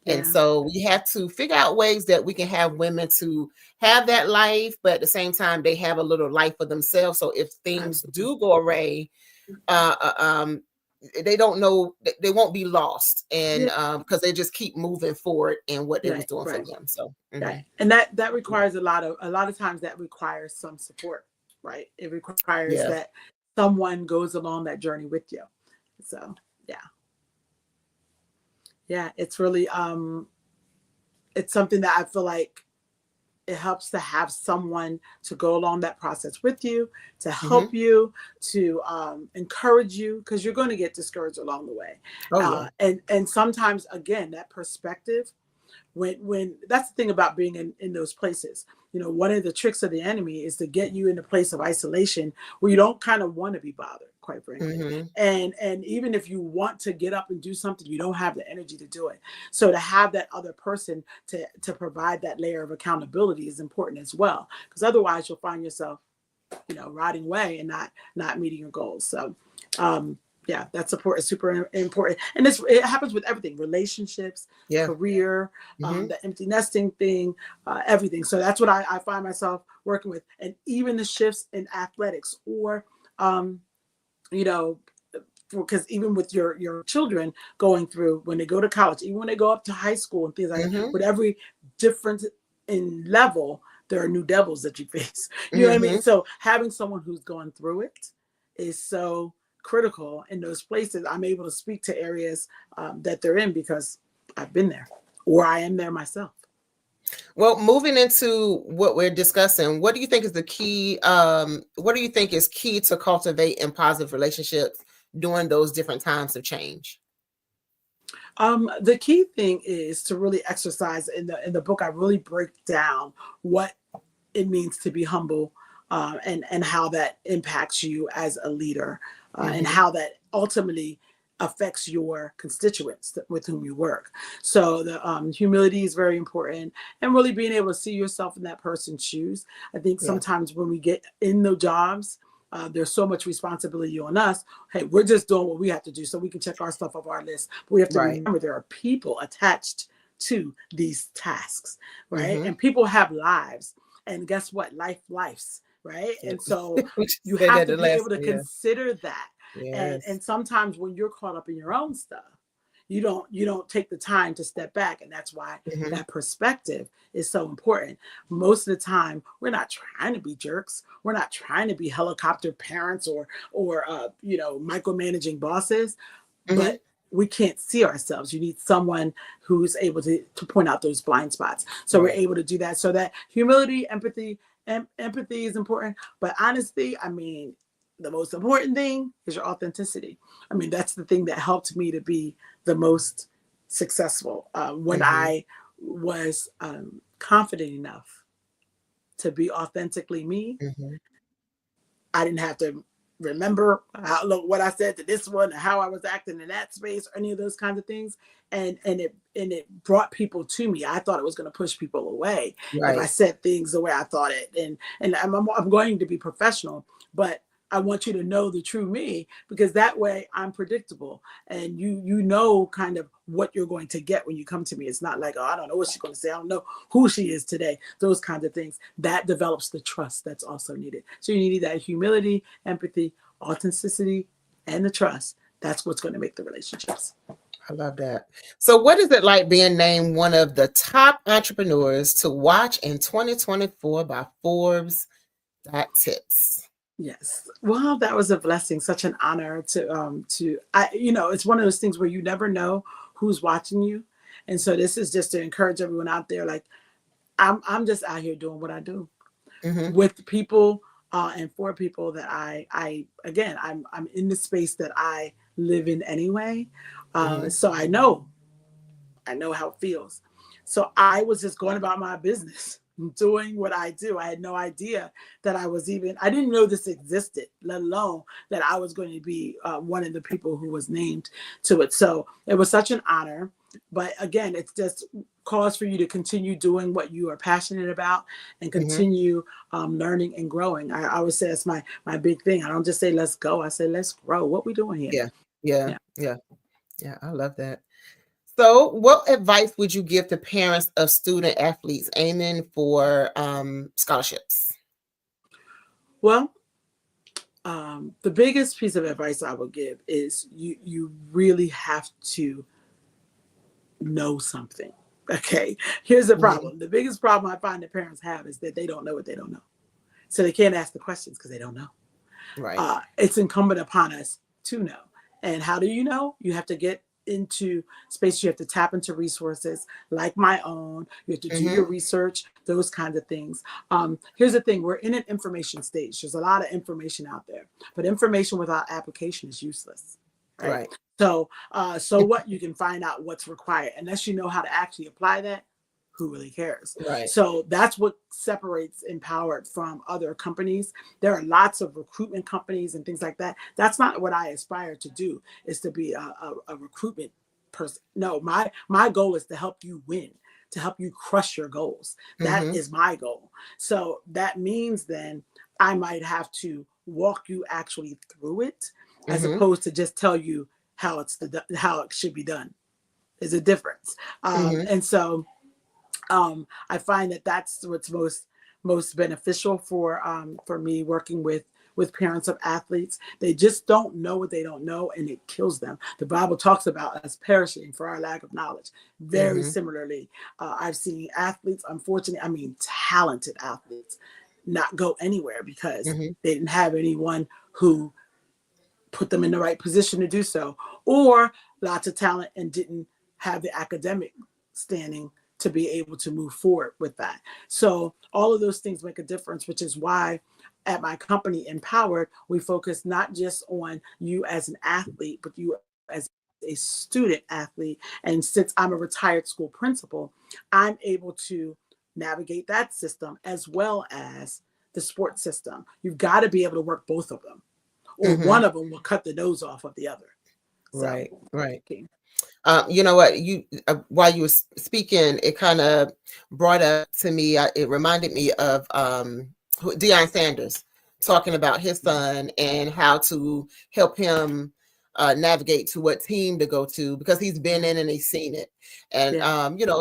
Yeah. And so we have to figure out ways that we can have women to have that life, but at the same time, they have a little life for themselves. So if things do go away, they don't know, they won't be lost, and because they just keep moving forward in what they was doing for them. So and that requires a lot of times that requires some support, right? It requires that someone goes along that journey with you. So yeah, it's really it's something that I feel like it helps to have someone to go along that process with you, to help you, to encourage you, because you're going to get discouraged along the way. And sometimes, again, that perspective, when that's the thing about being in those places. You know, one of the tricks of the enemy is to get you in a place of isolation where you don't kind of want to be bothered, quite frankly. And even if you want to get up and do something, you don't have the energy to do it. So to have that other person to provide that layer of accountability is important as well, because otherwise you'll find yourself, rotting away and not meeting your goals. So yeah, that support is super important. And it happens with everything: relationships, career, the empty nesting thing, everything. So that's what I find myself working with. And even the shifts in athletics, or, because even with your children going through, when they go to college, even when they go up to high school and things like that, with every difference in level, there are new devils that you face. You know what I mean? So having someone who's gone through it is so critical in those places. I'm able to speak to areas that they're in because I've been there, or I am there myself. Well, moving into what we're discussing, what do you think is the key? What do you think is key to cultivating positive relationships during those different times of change? The key thing is to really exercise. In the book, I really break down what it means to be humble, and how that impacts you as a leader, and how that ultimately affects your constituents with whom you work. So the humility is very important, and really being able to see yourself in that person's shoes. I think sometimes when we get in the jobs, there's so much responsibility on us. Hey, we're just doing what we have to do so we can check our stuff off our list. But we have to remember there are people attached to these tasks, right? And people have lives. And guess what? Life's, right? And so you have to be able to consider that. And sometimes when you're caught up in your own stuff, you don't take the time to step back. And that's why that perspective is so important. Most of the time, we're not trying to be jerks. We're not trying to be helicopter parents or micromanaging bosses, but we can't see ourselves. You need someone who's able to point out those blind spots. So we're able to do that. So that humility, empathy is important. But honestly, I mean, the most important thing is your authenticity. I mean, that's the thing that helped me to be the most successful. When I was confident enough to be authentically me, I didn't have to remember what I said to this one, or how I was acting in that space, or any of those kinds of things. And it brought people to me. I thought it was going to push people away if I said things the way I thought it. And I'm going to be professional, but I want you to know the true me, because that way I'm predictable, and you know kind of what you're going to get when you come to me. It's not like, oh, I don't know what she's going to say. I don't know who she is today. Those kinds of things. That develops the trust that's also needed. So you need that humility, empathy, authenticity, and the trust. That's what's going to make the relationships. I love that. So what is it like being named one of the top entrepreneurs to watch in 2024 by Forbes? Tips. Yes. Well, that was a blessing, such an honor to it's one of those things where you never know who's watching you. And so this is just to encourage everyone out there. Like, I'm just out here doing what I do with people and for people that I'm in the space that I live in anyway. So I know how it feels. So I was just going about my business, doing what I do. I had no idea that I didn't know this existed, let alone that I was going to be one of the people who was named to it. So it was such an honor. But again, it's just cause for you to continue doing what you are passionate about and continue learning and growing. I always say that's my big thing. I don't just say, let's go. I say, let's grow. What we doing here? Yeah. I love that. So what advice would you give to parents of student athletes aiming for scholarships? Well, the biggest piece of advice I would give is you really have to know something. Okay. Here's the problem. The biggest problem I find that parents have is that they don't know what they don't know. So they can't ask the questions because they don't know. Right. It's incumbent upon us to know. And how do you know? You have to get into space. You have to tap into resources like my own. You have to do your research, those kinds of things. Here's the thing. We're in an information stage. There's a lot of information out there, but information without application is useless. Right. So what? You can find out what's required. Unless you know how to actually apply that, who really cares? Right. So that's what separates Empowered from other companies. There are lots of recruitment companies and things like that. That's not what I aspire to do, is to be a recruitment person. No, my goal is to help you win, to help you crush your goals. That is my goal. So that means then I might have to walk you actually through it, as opposed to just tell you how it should be done. There's a difference. And so I find that that's what's most beneficial for me working with parents of athletes. They just don't know what they don't know, and it kills them. The Bible talks about us perishing for our lack of knowledge. Very similarly, I've seen athletes, unfortunately, talented athletes, not go anywhere because they didn't have anyone who put them in the right position to do so, or lots of talent and didn't have the academic standing to be able to move forward with that. So all of those things make a difference, which is why at my company, Empowered, we focus not just on you as an athlete, but you as a student athlete. And since I'm a retired school principal, I'm able to navigate that system as well as the sports system. You've got to be able to work both of them, or one of them will cut the nose off of the other. Right. You know what? While you were speaking, it kind of brought up to me. It reminded me of Deion Sanders talking about his son and how to help him navigate to what team to go to, because he's been in and he's seen it. And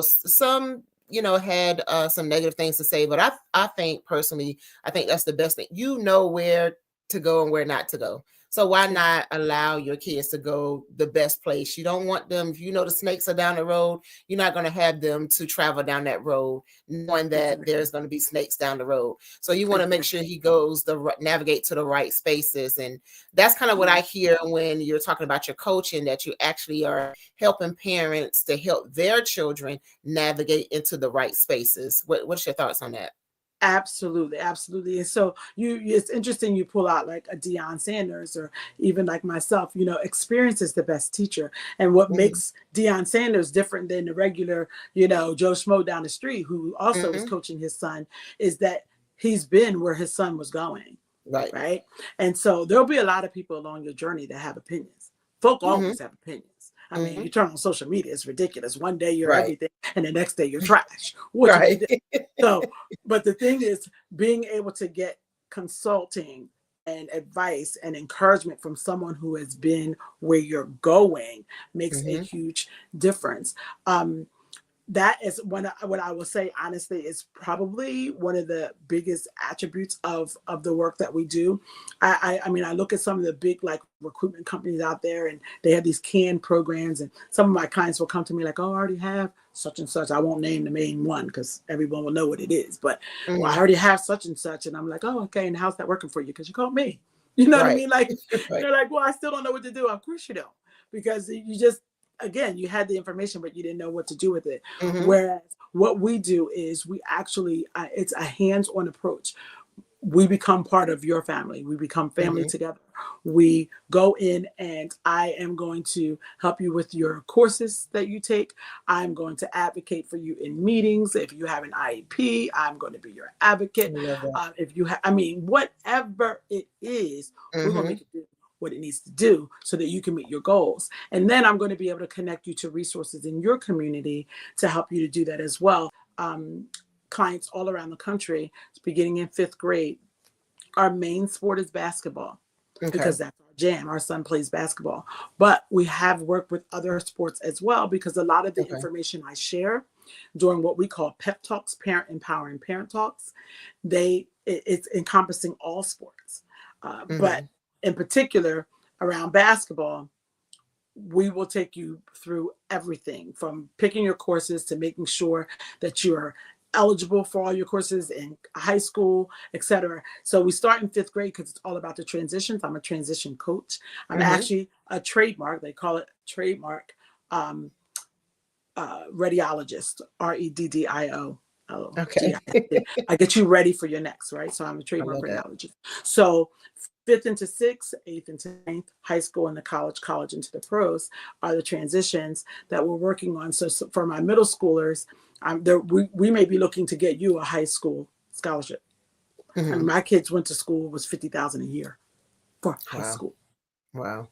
some had some negative things to say, but I think personally, I think that's the best thing. You know where to go and where not to go. So why not allow your kids to go the best place? You don't want them, if you know the snakes are down the road, you're not going to have them to travel down that road knowing that there's going to be snakes down the road. So you want to make sure he goes navigate to the right spaces. And that's kind of what I hear when you're talking about your coaching, that you actually are helping parents to help their children navigate into the right spaces. What's your thoughts on that? Absolutely. And so it's interesting you pull out like a Deion Sanders, or even like myself. Experience is the best teacher. And what makes Deion Sanders different than the regular, Joe Schmo down the street who also is coaching his son, is that he's been where his son was going. Right. And so there'll be a lot of people along your journey that have opinions. Folk always have opinions. I mean, you turn on social media, it's ridiculous. One day you're everything, and the next day you're trash. So, but the thing is, being able to get consulting and advice and encouragement from someone who has been where you're going makes a huge difference. That is what I will say, honestly, is probably one of the biggest attributes of the work that we do. I mean, I look at some of the big like recruitment companies out there, and they have these canned programs, and some of my clients will come to me like, oh, I already have such and such. I won't name the main one because everyone will know what it is, but well, I already have such and such. And I'm like, oh, okay. And how's that working for you? Because you called me. You know what I mean? Like, they're like, well, I still don't know what to do. Of course you don't, because you just, again, you had the information, but you didn't know what to do with it. Whereas what we do is we actually, it's a hands-on approach. We become part of your family. We become family together. We go in, and I am going to help you with your courses that you take. I'm going to advocate for you in meetings. If you have an IEP, I'm going to be your advocate. If you have, whatever it is, we're going to make it do what it needs to do so that you can meet your goals. And then I'm going to be able to connect you to resources in your community to help you to do that as well. Clients all around the country, beginning in 5th grade, our main sport is basketball because that's our jam. Our son plays basketball, but we have worked with other sports as well, because a lot of the information I share during what we call pep talks, parent empowering parent talks, it's encompassing all sports. But in particular around basketball, we will take you through everything from picking your courses to making sure that you're eligible for all your courses in high school, etc. So we start in 5th grade because it's all about the transitions. I'm a transition coach. I'm actually a trademark. They call it trademark radiologist, REDDIO. Okay. I get you ready for your next, right? So I'm a trademark radiologist. So 5th into 6th, 8th into 9th, high school into college into the pros are the transitions that we're working on. So for my middle schoolers, we may be looking to get you a high school scholarship. I mean, my kids went to school, was $50,000 a year for high school. Wow.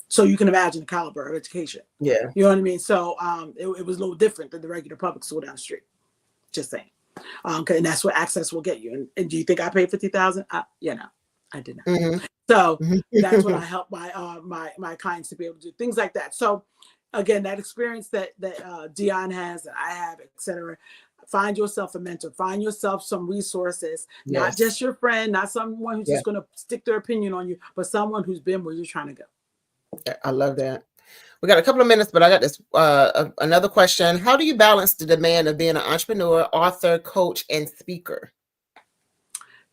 So you can imagine the caliber of education. Yeah. You know what I mean? So it was a little different than the regular public school down the street. Just saying. And that's what Access will get you. And do you think I paid $50,000? You know, I did not. So that's what I help my clients to be able to do, things like that. So again, that experience that Dion has, that I have, et cetera. Find yourself a mentor. Find yourself some resources, not just your friend, not someone who's just going to stick their opinion on you, but someone who's been where you're trying to go. I love that. We got a couple of minutes, but I got this another question. How do you balance the demand of being an entrepreneur, author, coach, and speaker?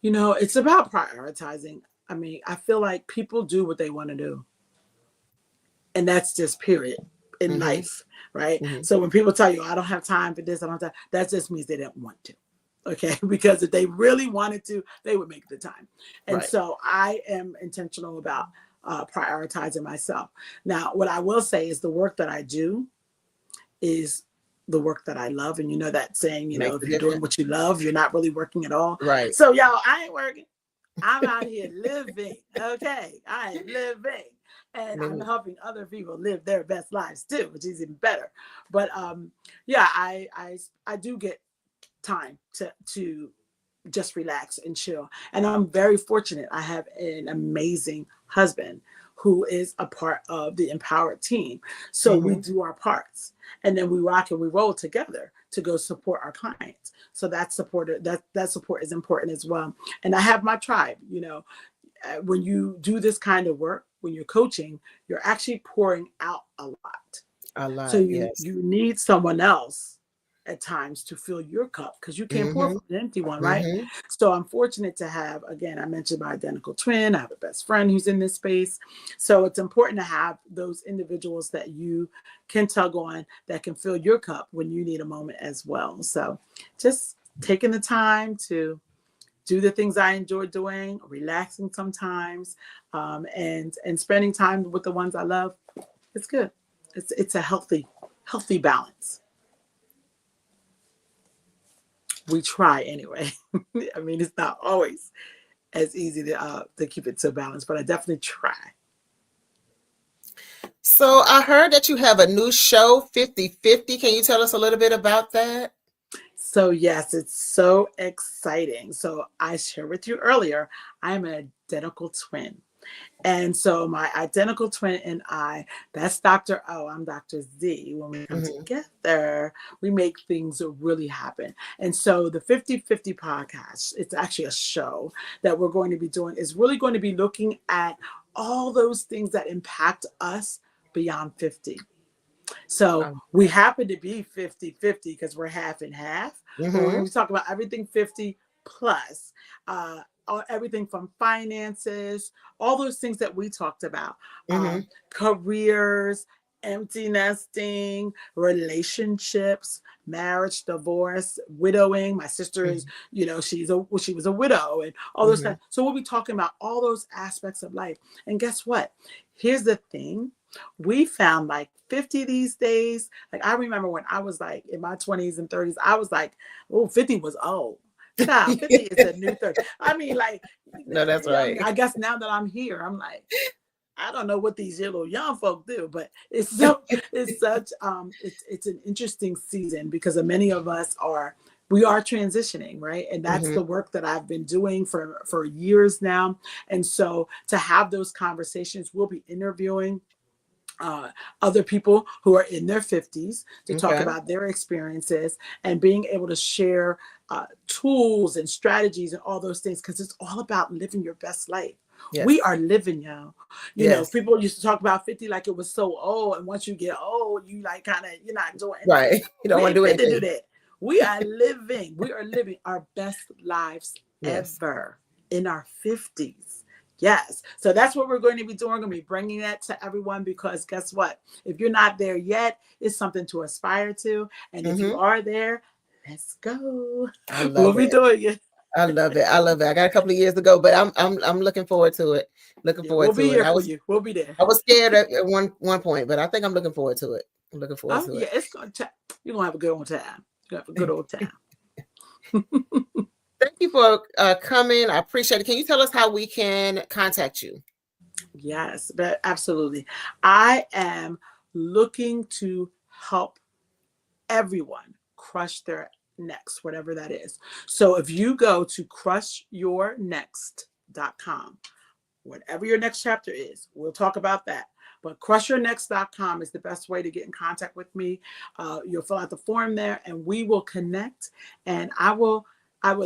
You know, it's about prioritizing. I mean, I feel like people do what they want to do. And that's just period in life, right? So when people tell you, I don't have time for this, I don't have time, that just means they didn't want to. Okay, because if they really wanted to, they would make the time. And so I am intentional about prioritizing myself. Now, what I will say is the work that I do is the work that I love. And you know that saying, you know, if you're doing what you love, you're not really working at all. Right. So y'all, I ain't working. I'm out here living. Okay, I am living. And I'm helping other people live their best lives too, which is even better. But yeah, I do get time to just relax and chill. And I'm very fortunate. I have an amazing husband who is a part of the Empowered team. So we do our parts and then we rock and we roll together to go support our clients. So that support is important as well. And I have my tribe. You know, when you do this kind of work, when you're coaching, you're actually pouring out a lot. A lot. So you need someone else at times to fill your cup because you can't pour from an empty one, right? So I'm fortunate to have, again, I mentioned my identical twin. I have a best friend who's in this space. So it's important to have those individuals that you can tug on that can fill your cup when you need a moment as well. So just taking the time to do the things I enjoy doing, relaxing sometimes, and spending time with the ones I love. It's good. It's a healthy balance. We try anyway. I mean, it's not always as easy to keep it so balanced, but I definitely try. So I heard that you have a new show, 50/50. Can you tell us a little bit about that? So yes, it's so exciting. So I shared with you earlier, I'm an identical twin. And so my identical twin and I, that's Dr. O, I'm Dr. Z. When we come together, we make things really happen. And so the 50/50 podcast, it's actually a show that we're going to be doing, is really going to be looking at all those things that impact us beyond 50. So we happen to be 50/50 because we're half and half. But when we talk about everything 50 plus, everything from finances, all those things that we talked about, careers, empty nesting, relationships, marriage, divorce, widowing. My sister is, you know, she was a widow and all those things. So we'll be talking about all those aspects of life. And guess what? Here's the thing. We found like 50 these days. Like I remember when I was like in my 20s and 30s, I was like, oh, 50 was old. Nah, 50 is a new 30. I mean, like, no, that's right. I guess now that I'm here, I'm like, I don't know what these little young folk do, but it's an interesting season because many of us we are transitioning, right? And that's the work that I've been doing for years now. And so to have those conversations, we'll be interviewing other people who are in their 50s to talk about their experiences and being able to share tools and strategies and all those things, because it's all about living your best life. We are living, y'all. You know, people used to talk about 50 like it was so old, and once you get old, you like kind of, you're not doing anything. Right. You don't want to do anything. Do that. We are living our best lives Yes. ever in our 50s. Yes. So that's what we're going to be doing. We're going to be bringing that to everyone because guess what? If you're not there yet, it's something to aspire to. And if you are there, let's go. I love We'll be doing it. I love it. I love it. I got a couple of years to go, but I'm looking forward to it. We'll be here for you. We'll be there. I was scared at one point, but I think I'm looking forward to it. I'm looking forward to it. It's going to. You're gonna have a good old time. You're gonna have a good old time. Thank you for coming. I appreciate it. Can you tell us how we can contact you? Yes, but absolutely. I am looking to help everyone crush their next, whatever that is. So if you go to crushyournext.com, whatever your next chapter is, we'll talk about that. But crushyournext.com is the best way to get in contact with me. You'll fill out the form there and we will connect, and I would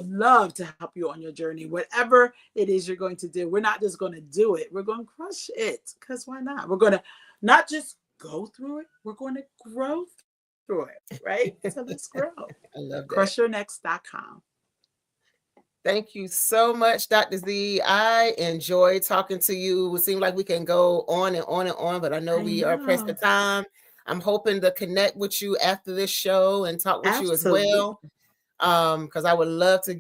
love to help you on your journey, whatever it is you're going to do. We're not just going to do it. We're going to crush it, because why not? We're going to not just go through it. We're going to grow through it, right? So let's grow. I love that. Crushyournext.com. Thank you so much, Dr. Z. I enjoyed talking to you. It seemed like we can go on and on and on, but I know we are pressed for time. I'm hoping to connect with you after this show and talk with you as well. Because I would love to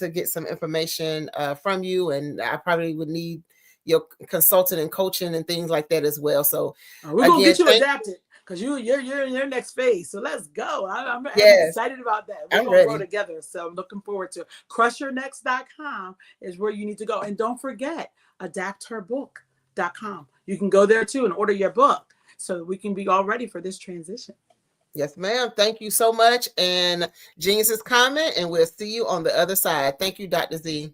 get some information from you, and I probably would need your consulting and coaching and things like that as well. So we're gonna get you adapted because you're in your next phase. So let's go. I'm excited about that. We're gonna grow together. So I'm looking forward to it. Crushyournext.com is where you need to go, and don't forget adaptherbook.com. You can go there too and order your book so that we can be all ready for this transition. Yes, ma'am. Thank you so much. And Genius's comment, and we'll see you on the other side. Thank you, Dr. Z.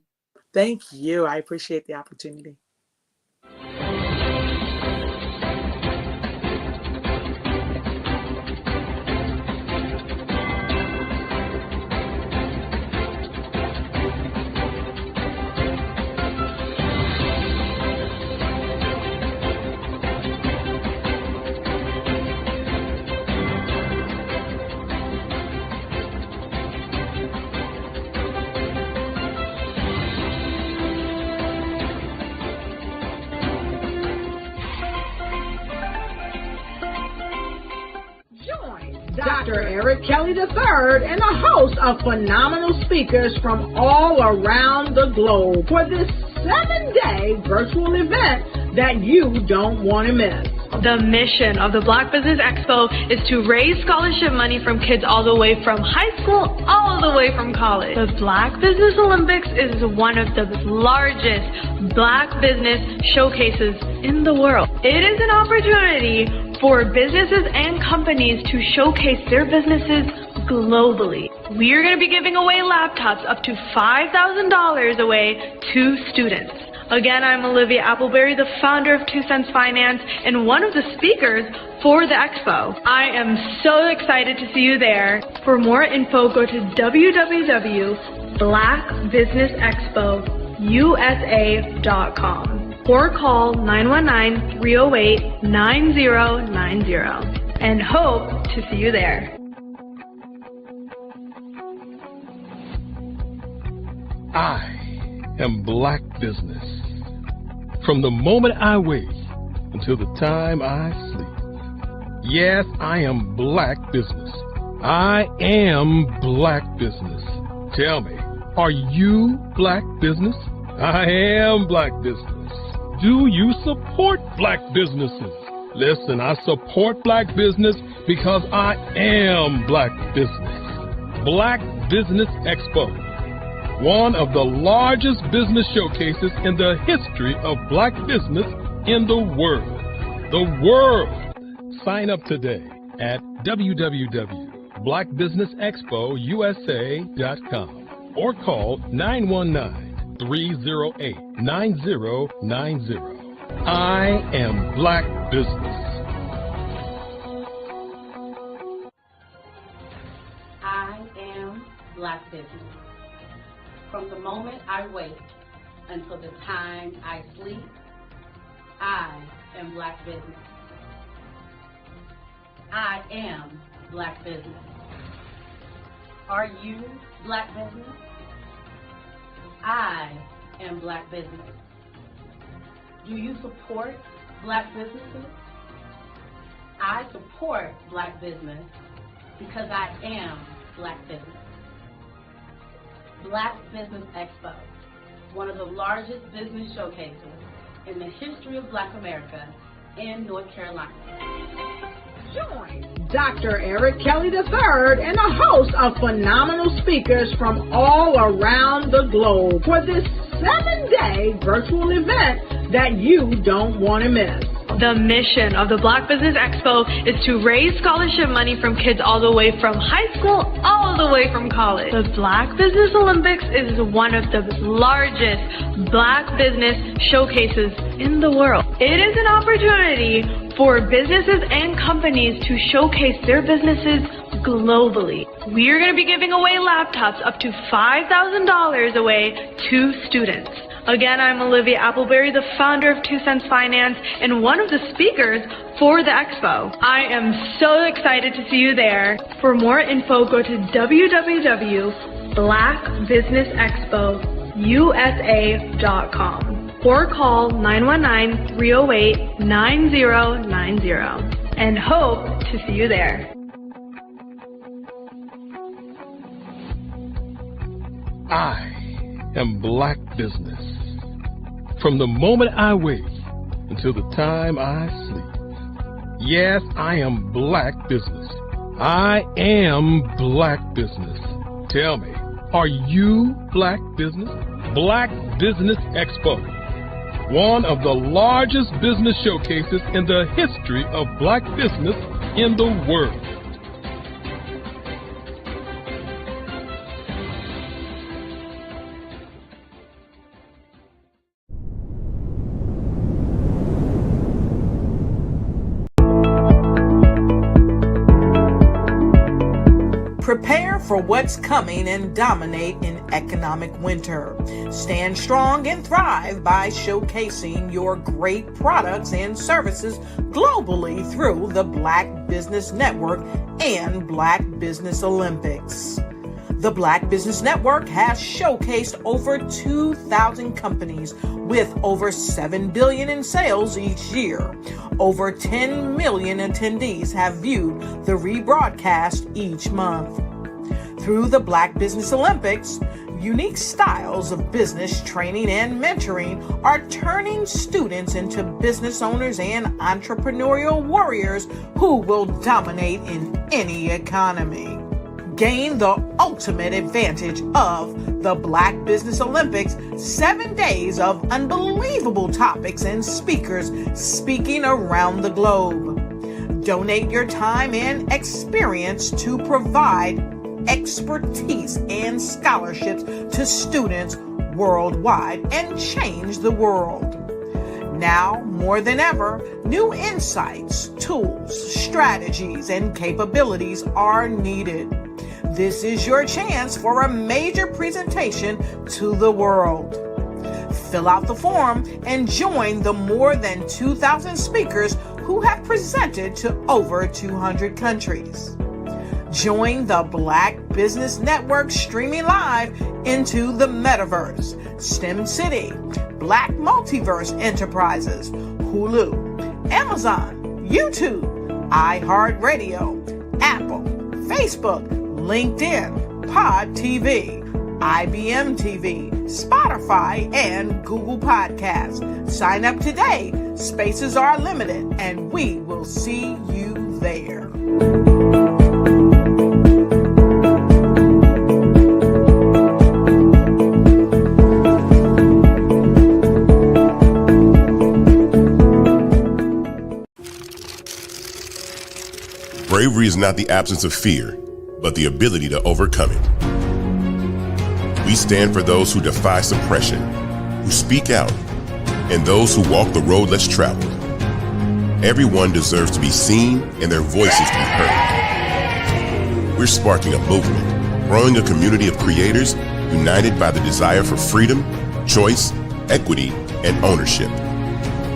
Thank you. I appreciate the opportunity. Dr. Eric Kelly III and a host of phenomenal speakers from all around the globe for this 7-day virtual event that you don't want to miss. The mission of the Black Business Expo is to raise scholarship money from kids all the way from high school all the way from college. The Black Business Olympics is one of the largest Black business showcases in the world. It is an opportunity for businesses and companies to showcase their businesses globally. We are going to be giving away laptops up to $5,000 away to students. Again, I'm Olivia Appleberry, the founder of 2 Cents Finance and one of the speakers for the expo. I am so excited to see you there. For more info, go to www.blackbusinessexpousa.com or call 919-308-9090 and hope to see you there. I am Black Business. From the moment I wake until the time I sleep. Yes, I am Black Business. I am Black Business. Tell me, are you Black Business? I am Black Business. Do you support Black businesses? Listen, I support Black business because I am Black Business. Black Business Expo, one of the largest business showcases in the history of Black business in the world. The world! Sign up today at www.blackbusinessexpousa.com or call 919-308-9090. I am Black Business. I am Black Business. From the moment I wake until the time I sleep, I am Black Business. I am Black Business. Are you Black business? I am Black business. Do you support Black businesses? I support Black business because I am Black business. Black Business Expo, one of the largest business showcases in the history of Black America in North Carolina. Join Dr. Eric Kelly III and a host of phenomenal speakers from all around the globe for this 7-day virtual event that you don't want to miss. The mission of the Black Business Expo is to raise scholarship money from kids all the way from high school all the way from college. The Black Business Olympics is one of the largest Black business showcases in the world. It is an opportunity for businesses and companies to showcase their businesses globally. We are going to be giving away laptops up to $5,000 away to students. Again, I'm Olivia Appleberry, the founder of 2 Cents Finance and one of the speakers for the expo. I am so excited to see you there. For more info, go to www.blackbusinessexpousa.com or call 919-308-9090 and hope to see you there. I am Black business. From the moment I wake until the time I sleep. Yes, I am Black business. I am Black business. Tell me, are you Black business? Black Business Expo, one of the largest business showcases in the history of Black business in the world. Prepare for what's coming and dominate in economic winter. Stand strong and thrive by showcasing your great products and services globally through the Black Business Network and Black Business Olympics. The Black Business Network has showcased over 2,000 companies with over $7 billion in sales each year. Over 10 million attendees have viewed the rebroadcast each month. Through the Black Business Olympics, unique styles of business training and mentoring are turning students into business owners and entrepreneurial warriors who will dominate in any economy. Gain the ultimate advantage of the Black Business Olympics, 7 days of unbelievable topics and speakers speaking around the globe. Donate your time and experience to provide expertise and scholarships to students worldwide and change the world. Now, more than ever, new insights, tools, strategies, and capabilities are needed. This is your chance for a major presentation to the world. Fill out the form and join the more than 2,000 speakers who have presented to over 200 countries. Join the Black Business Network streaming live into the Metaverse, STEM City, Black Multiverse Enterprises, Hulu, Amazon, YouTube, iHeartRadio, Apple, Facebook, LinkedIn, Pod TV, IBM TV, Spotify, and Google Podcasts. Sign up today. Spaces are limited, and we will see you there. Bravery is not the absence of fear, but the ability to overcome it. We stand for those who defy suppression, who speak out, and those who walk the road less traveled. Everyone deserves to be seen and their voices to be heard. We're sparking a movement, growing a community of creators united by the desire for freedom, choice, equity, and ownership.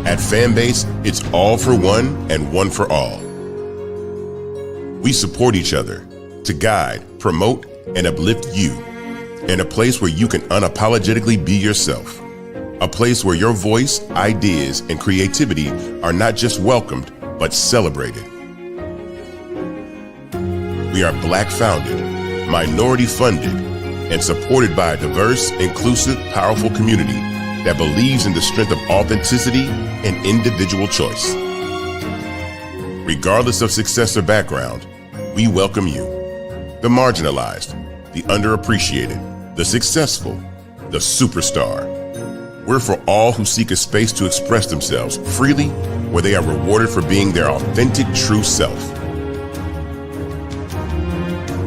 At Fanbase, it's all for one and one for all. We support each other to guide, promote, and uplift you, and a place where you can unapologetically be yourself. A place where your voice, ideas, and creativity are not just welcomed, but celebrated. We are Black founded, minority funded, and supported by a diverse, inclusive, powerful community that believes in the strength of authenticity and individual choice. Regardless of success or background, we welcome you, the marginalized, the underappreciated, the successful, the superstar. We're for all who seek a space to express themselves freely, where they are rewarded for being their authentic, true self.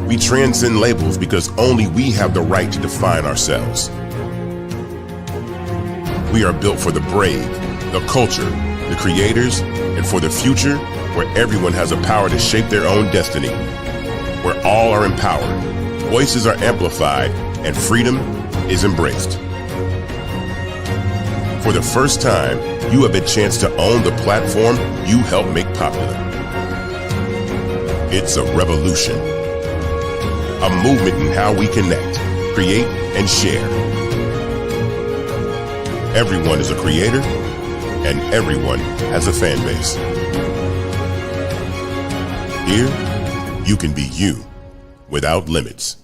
We transcend labels because only we have the right to define ourselves. We are built for the brave, the culture, the creators, and for the future where everyone has a power to shape their own destiny, where all are empowered, voices are amplified, and freedom is embraced. For the first time, you have a chance to own the platform you helped make popular. It's a revolution, a movement in how we connect, create, and share. Everyone is a creator, and everyone has a fan base. Here, you can be you without limits.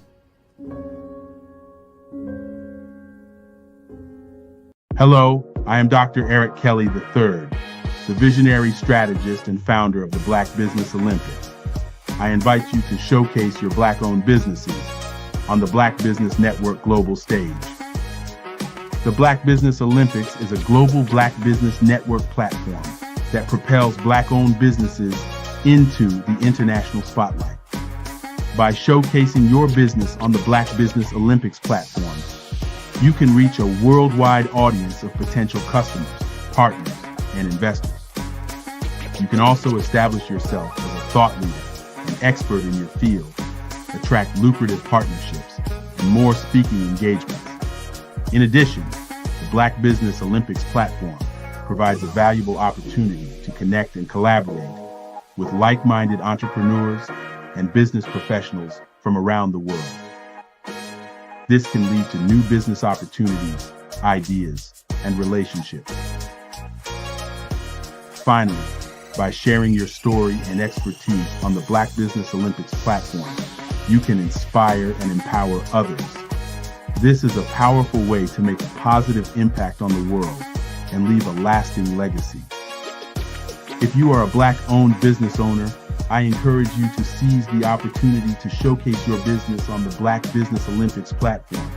Hello, I am Dr. Eric Kelly III, the visionary strategist and founder of the Black Business Olympics. I invite you to showcase your Black-owned businesses on the Black Business Network global stage. The Black Business Olympics is a global Black Business Network platform that propels Black-owned businesses into the international spotlight. By showcasing your business on the Black Business Olympics platform, you can reach a worldwide audience of potential customers, partners, and investors. You can also establish yourself as a thought leader and expert in your field, attract lucrative partnerships, and more speaking engagements. In addition, the Black Business Olympics platform provides a valuable opportunity to connect and collaborate with like-minded entrepreneurs and business professionals from around the world. This can lead to new business opportunities, ideas, and relationships. Finally, by sharing your story and expertise on the Black Business Olympics platform, you can inspire and empower others. This is a powerful way to make a positive impact on the world and leave a lasting legacy. If you are a Black-owned business owner, I encourage you to seize the opportunity to showcase your business on the Black Business Olympics platform.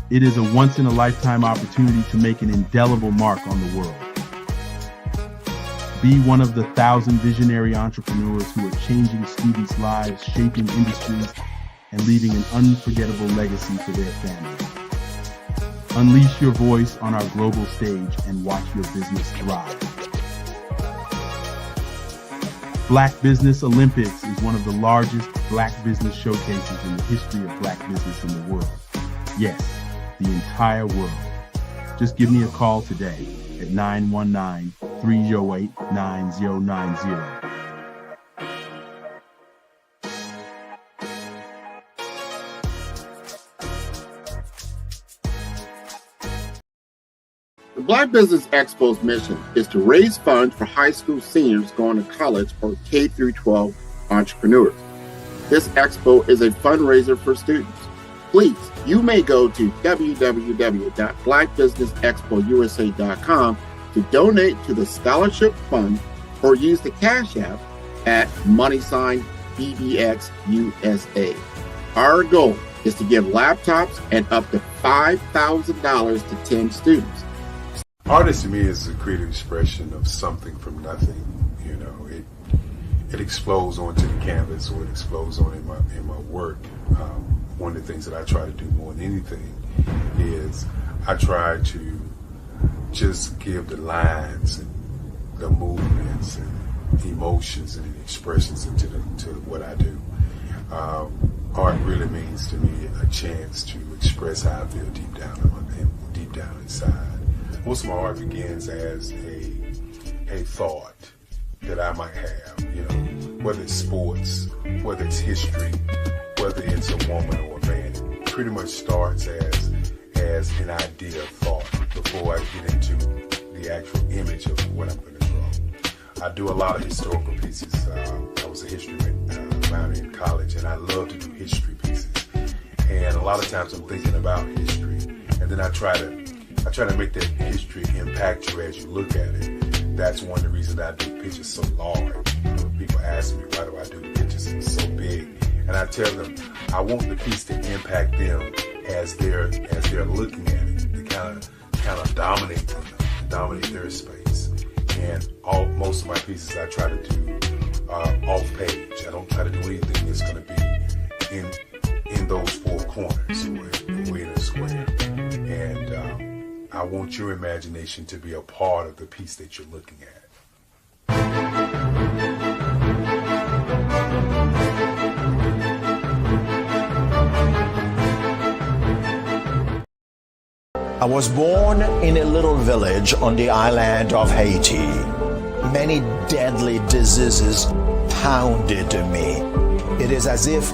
It is a once-in-a-lifetime opportunity to make an indelible mark on the world. Be one of the 1,000 visionary entrepreneurs who are changing students' lives, shaping industries, and leaving an unforgettable legacy for their families. Unleash your voice on our global stage and watch your business thrive. Black Business Olympics is one of the largest Black business showcases in the history of Black business in the world. Yes, the entire world. Just give me a call today at 919-308-9090. The Black Business Expo's mission is to raise funds for high school seniors going to college or K-12 entrepreneurs. This expo is a fundraiser for students. Please, you may go to www.blackbusinessexpousa.com to donate to the scholarship fund or use the Cash App at $BBXUSA. Our goal is to give laptops and up to $5,000 to 10 students. Artist to me is a creative expression of something from nothing. You know, it explodes onto the canvas, or it explodes on in my work. One of the things that I try to do more than anything is I try to just give the lines and the movements and emotions and expressions into what I do. Art really means to me a chance to express how I feel deep down inside. Most of my art begins as a thought that I might have, you know, whether it's sports, whether it's history, whether it's a woman or a man, it pretty much starts as an idea of thought before I get into the actual image of what I'm going to draw. I do a lot of historical pieces. I was a history minor in college, and I love to do history pieces. And a lot of times I'm thinking about history, and then I try to make that history impact you as you look at it. That's one of the reasons I do pictures so large. People ask me, why do I do pictures so big? And I tell them, I want the piece to impact them as they're looking at it, to kind of dominate them, dominate their space. And most of my pieces I try to do off page. I don't try to do anything that's going to be in those four corners or in a square. And I want your imagination to be a part of the piece that you're looking at. I was born in a little village on the island of Haiti. Many deadly diseases pounded me. It is as if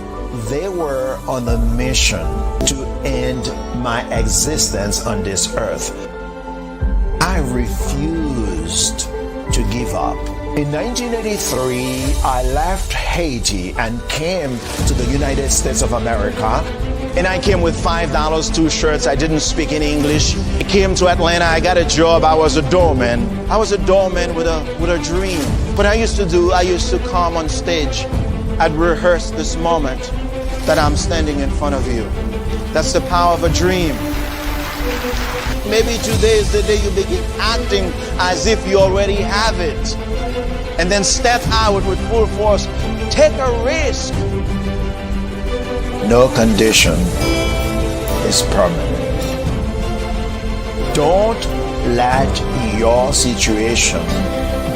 they were on a mission to end my existence on this earth. I refused to give up. In 1983, I left Haiti and came to the United States of America. And I came with $5, 2 shirts. I didn't speak any English. I came to Atlanta. I got a job. I was a doorman. I was a doorman with a dream. What I used to come on stage. I'd rehearse this moment that I'm standing in front of you. That's the power of a dream. Maybe today is the day you begin acting as if you already have it. And then step out with full force. Take a risk. No condition is permanent. Don't let your situation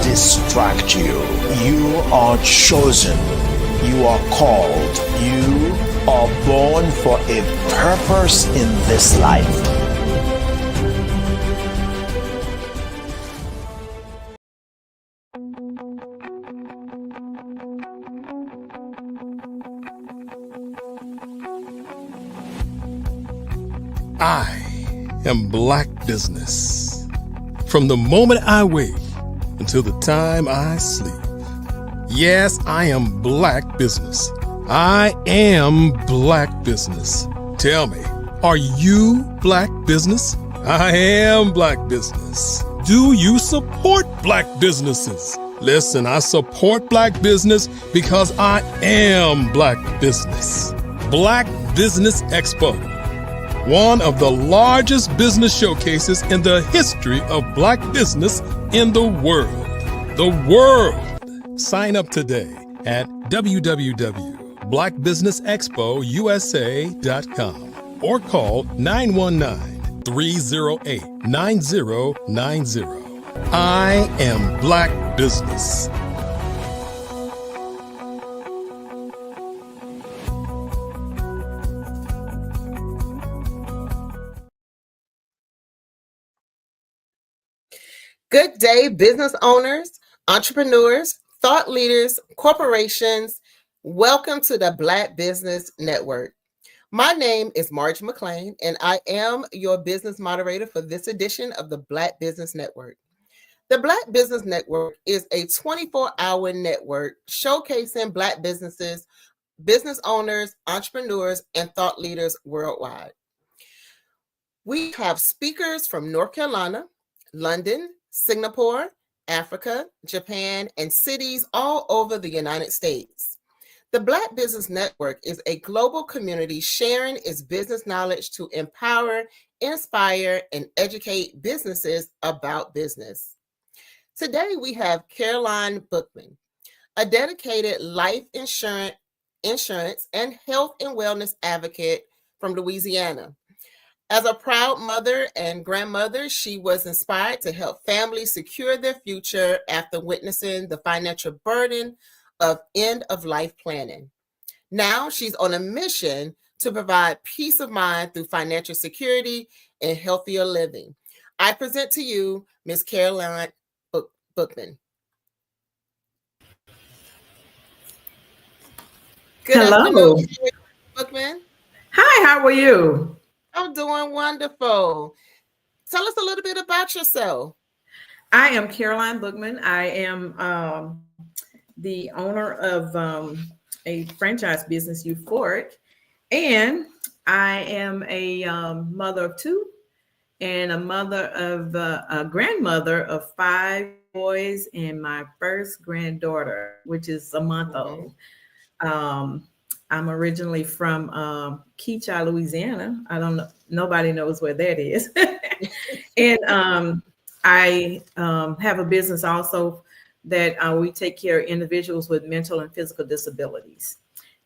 distract you. You are chosen. You are called. You are born for a purpose in this life. I am Black Business. From the moment I wake until the time I sleep. Yes, I am Black Business. I am Black Business. Tell me, are you Black Business? I am Black Business. Do you support Black businesses? Listen, I support Black business because I am Black Business. Black Business Expo, one of the largest business showcases in the history of Black business in the world. The world! Sign up today at www.blackbusinessexpousa.com or call 919-308-9090. I am Black Business. Good day, business owners, entrepreneurs, thought leaders, corporations. Welcome to the Black Business Network. My name is Marge McLean, and I am your business moderator for this edition of the Black Business Network. The Black Business Network is a 24-hour network showcasing Black businesses, business owners, entrepreneurs, and thought leaders worldwide. We have speakers from North Carolina, London, Singapore, Africa, Japan, and cities all over the United States. The Black Business Network is a global community sharing its business knowledge to empower, inspire, and educate businesses about business. Today, we have Caroline Bookman, a dedicated life insurance and health and wellness advocate from Louisiana. As a proud mother and grandmother, she was inspired to help families secure their future after witnessing the financial burden of end-of-life planning. Now she's on a mission to provide peace of mind through financial security and healthier living. I present to you Ms. Caroline Bookman. Good Hello. afternoon. Bookman. Hi, how are you? I'm doing wonderful. Tell us a little bit about yourself. I am Caroline Bookman. I am the owner of a franchise business, Euphoric, and I am a mother of two and a grandmother of 5 boys and my first granddaughter, which is a month old. I'm originally from Keachai, Louisiana. I don't know, nobody knows where that is. And I have a business also that we take care of individuals with mental and physical disabilities.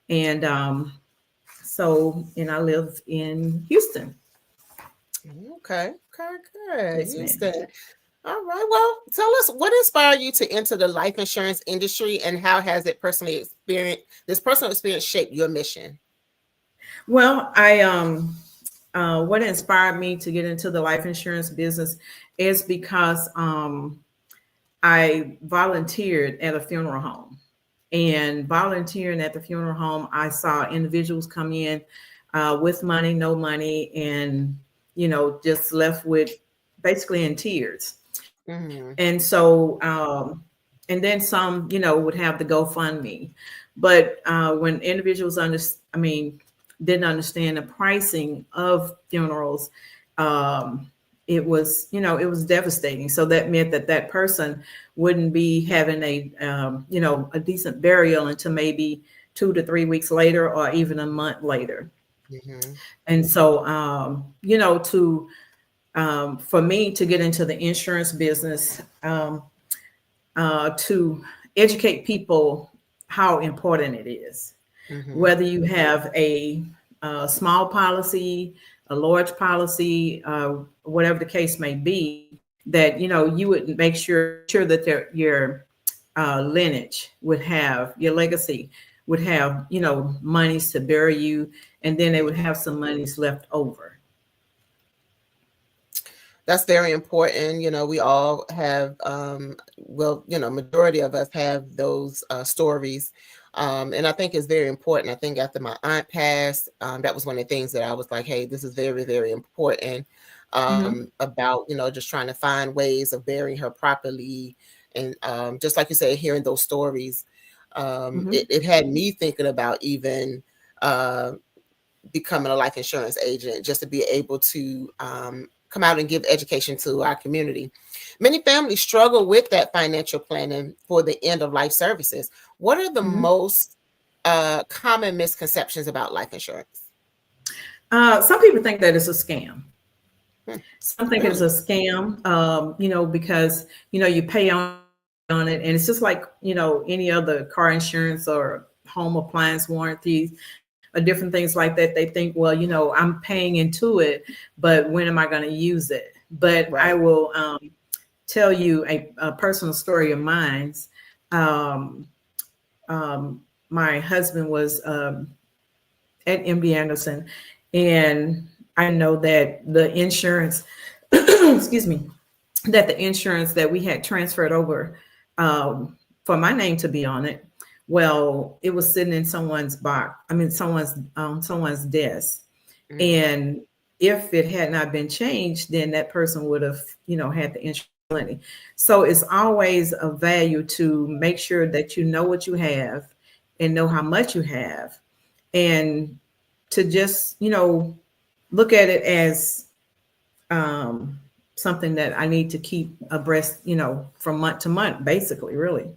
And and I live in Houston. Okay, good. Yes, Houston. ma'am. All right. Well, tell us what inspired you to enter the life insurance industry, and how has this personal experience shaped your mission? Well, what inspired me to get into the life insurance business is because I volunteered at a funeral home. And volunteering at the funeral home, I saw individuals come in with money, no money, and just left with basically in tears. And so, and then some, would have the GoFundMe. But when individuals didn't understand the pricing of funerals, it was devastating. So that meant that person wouldn't be having a decent burial until maybe 2 to 3 weeks later, or even a month later. And so, for me to get into the insurance business, to educate people how important it is, whether you have a small policy, a large policy, whatever the case may be, that you would make sure that your lineage would have, your legacy would have monies to bury you, and then they would have some monies left over. That's very important. We all have, majority of us have those stories. And I think it's very important. I think after my aunt passed, that was one of the things that I was like, hey, this is very, very important about, just trying to find ways of burying her properly. And just like you said, hearing those stories, it had me thinking about even becoming a life insurance agent, just to be able to come out and give education to our community. Many families struggle with that financial planning for the end of life services. What are the most common misconceptions about life insurance? Some people think that it's a scam. Some think it's a scam, because, you pay on it, and it's just like, any other car insurance or home appliance warranties or different things like that. They think, well, I'm paying into it, but when am I going to use it? But I will tell you a personal story of mine. My husband was at MD Anderson, and I know that the insurance, excuse me, that the insurance that we had transferred over for my name to be on it, well, it was sitting in someone's box. Someone's desk. And if it had not been changed, then that person would have, had the insurance money. So it's always a value to make sure that you know what you have and know how much you have, and to just, look at it as something that I need to keep abreast, from month to month, basically, really.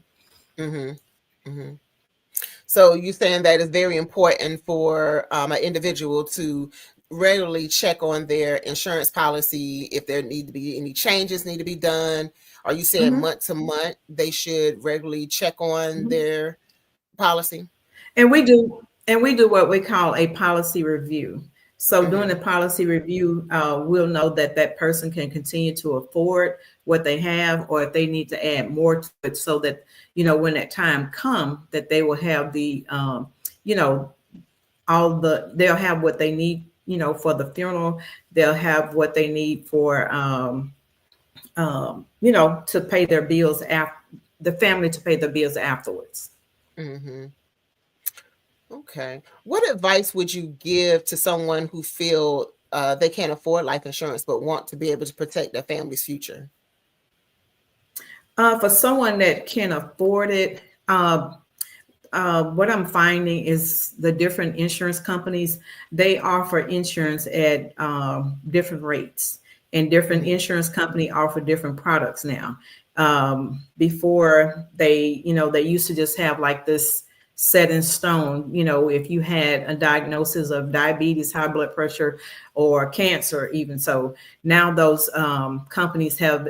So you're saying that it's very important for an individual to regularly check on their insurance policy if there need to be any changes need to be done. Are you saying month to month they should regularly check on their policy? And we do what we call a policy review. So during the policy review, we'll know that that person can continue to afford what they have, or if they need to add more to it, so that, when that time comes, that they will have the, they'll have what they need, for the funeral. They'll have what they need for, to pay their bills the family to pay their bills afterwards. Okay. What advice would you give to someone who feel they can't afford life insurance but want to be able to protect their family's future? For someone that can afford it, what I'm finding is the different insurance companies, they offer insurance at different rates, and different insurance company offer different products now. Before they used to just have like this set in stone, if you had a diagnosis of diabetes, high blood pressure, or cancer even. So now those companies have,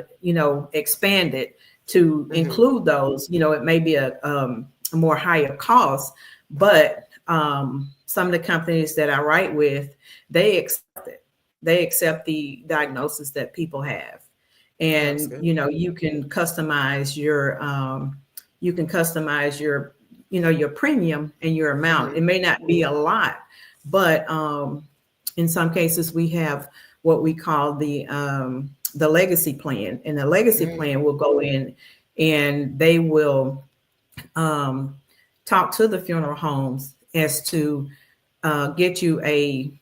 expanded to include those. It may be a more higher cost, but some of the companies that I write with, they accept it. They accept the diagnosis that people have, and you can customize your your premium and your amount. It may not be a lot, but in some cases we have what we call the legacy plan, and the legacy plan will go in and they will talk to the funeral homes as to get you a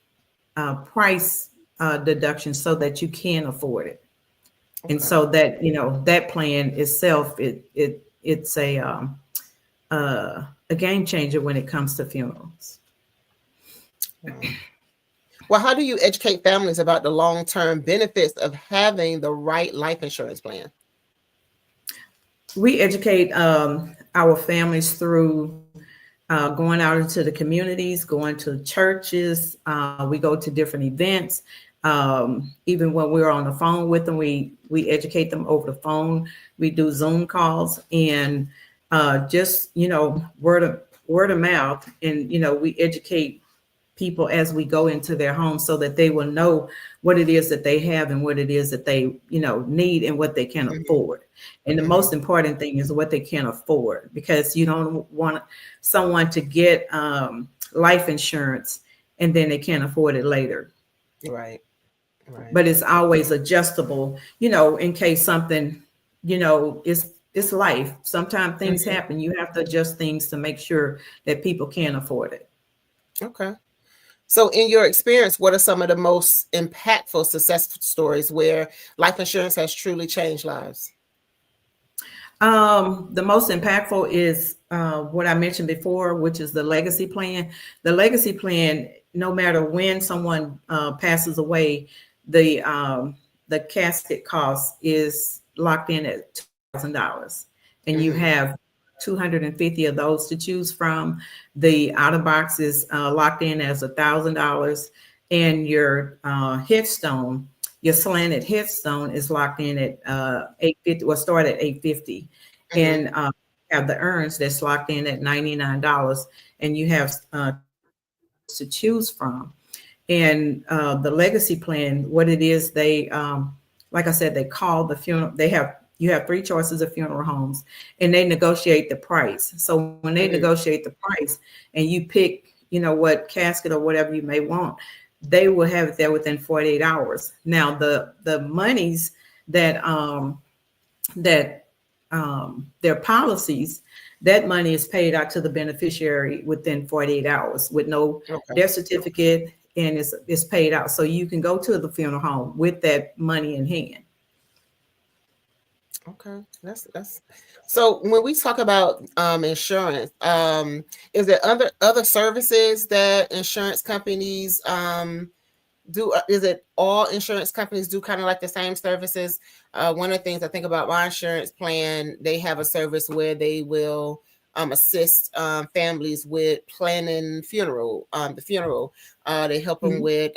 price deduction so that you can afford it. And so that, that plan itself, it's a game changer when it comes to funerals. Well, how do you educate families about the long-term benefits of having the right life insurance plan? We educate our families through going out into the communities, going to churches. We go to different events. Even when we're on the phone with them, we educate them over the phone. We do Zoom calls, and just, word of mouth. And, we educate people as we go into their homes so that they will know what it is that they have and what it is that they, need and what they can afford. And the most important thing is what they can afford, because you don't want someone to get life insurance and then they can't afford it later. Right. But it's always adjustable, in case something, it's life. Sometimes things happen. You have to adjust things to make sure that people can afford it. Okay. So in your experience, what are some of the most impactful success stories where life insurance has truly changed lives? The most impactful is what I mentioned before, which is the legacy plan. The legacy plan, no matter when someone passes away, the casket cost is locked in at $2,000, and you have 250 of those to choose from. The outer box is locked in as $1,000, and your headstone, your slanted headstone, is locked in at $850. Well, start at $850, and have the urns that's locked in at $99, and you have to choose from. And the legacy plan, what it is, they like I said, they call the funeral. You have 3 choices of funeral homes, and they negotiate the price. So when they negotiate the price and you pick, what casket or whatever you may want, they will have it there within 48 hours. Now, the monies that their policies, that money is paid out to the beneficiary within 48 hours with no death certificate, and it's paid out. So you can go to the funeral home with that money in hand. Okay, that's so when we talk about insurance, is there other services that insurance companies do? Is it all insurance companies do kind of like the same services? One of the things I think about my insurance plan, they have a service where they will assist families with planning the funeral. They help them with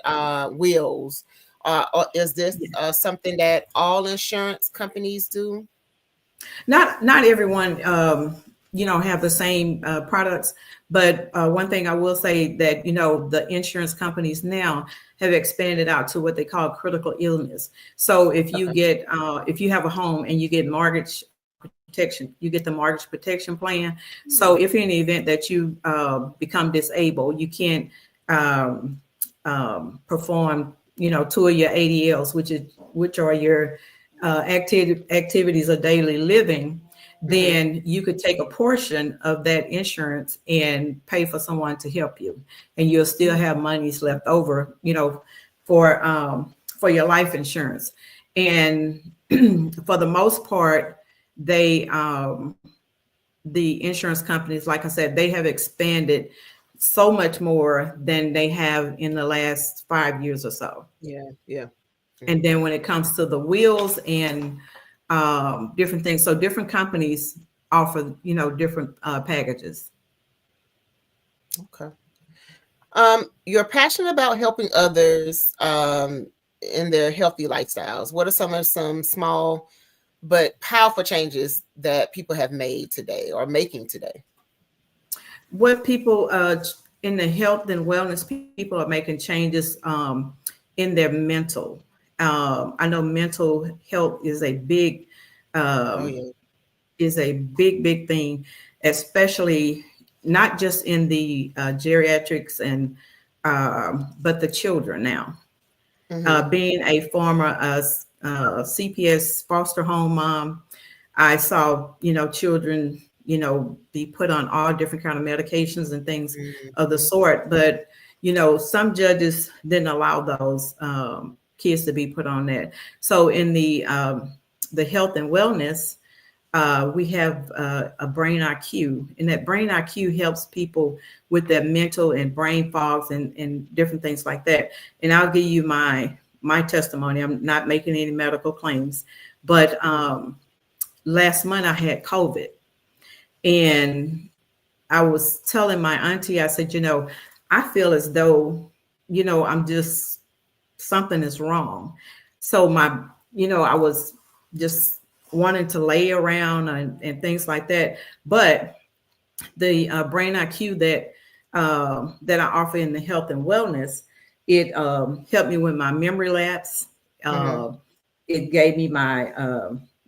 wills. Or is this something that all insurance companies do? Not everyone, have the same products, but one thing I will say that, the insurance companies now have expanded out to what they call critical illness. So if you get, if you have a home and you get mortgage protection, you get the mortgage protection plan. So if in the event that you become disabled, you can't perform 2 of your ADLs, which are your activities of daily living, then you could take a portion of that insurance and pay for someone to help you, and you'll still have monies left over, for your life insurance. And for the most part, they the insurance companies, like I said, they have expanded so much more than they have in the last 5 years or so. Yeah. And then when it comes to the wheels and different things, so different companies offer, different packages. Okay. You're passionate about helping others in their healthy lifestyles. What are some small but powerful changes that people have made today or making today? What people in the health and wellness, people are making changes in their mental. I know mental health is a big big thing, especially not just in the geriatrics and but the children now. Being a former CPS foster home mom, I saw children be put on all different kind of medications and things of the sort. But some judges didn't allow those kids to be put on that. So in the health and wellness, we have a brain IQ, and that brain IQ helps people with their mental and brain fogs and different things like that. And I'll give you my testimony. I'm not making any medical claims, but last month I had COVID, and I was telling my auntie, I said, I feel as though, I'm just, something is wrong. So I was just wanting to lay around and things like that. But the brain IQ that I offer in the health and wellness, it helped me with my memory lapse. It gave me my,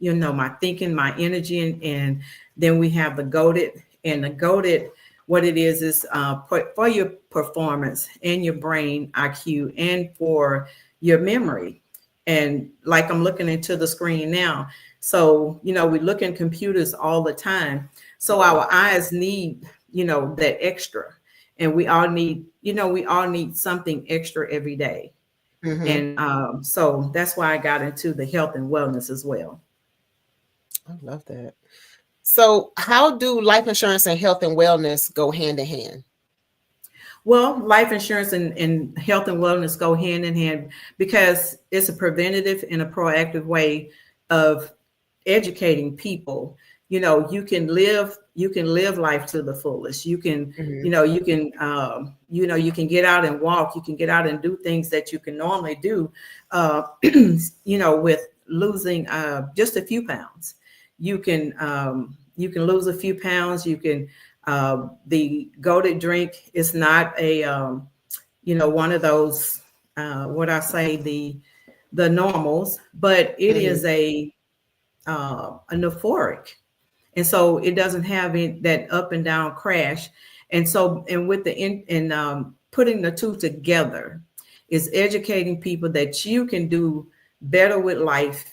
my thinking, my energy. And then we have the GOATed. And the GOATed, what it is for your performance and your brain IQ and for your memory. And like I'm looking into the screen now. So, we look in computers all the time. So our eyes need, that extra. And we all need something extra every day. And so that's why I got into the health and wellness as well. I love that. So how do life insurance and health and wellness go hand in hand? Well, life insurance and health and wellness go hand in hand because it's a preventative and a proactive way of educating people. You can live life to the fullest. You can, you can get out and walk. You can get out and do things that you can normally do, with losing just a few pounds. You can lose a few pounds. You can, the GOATed drink is not a, one of those, the normals, but it is a euphoric. And so it doesn't have that up and down crash. And so, and with putting the two together is educating people that you can do better with life,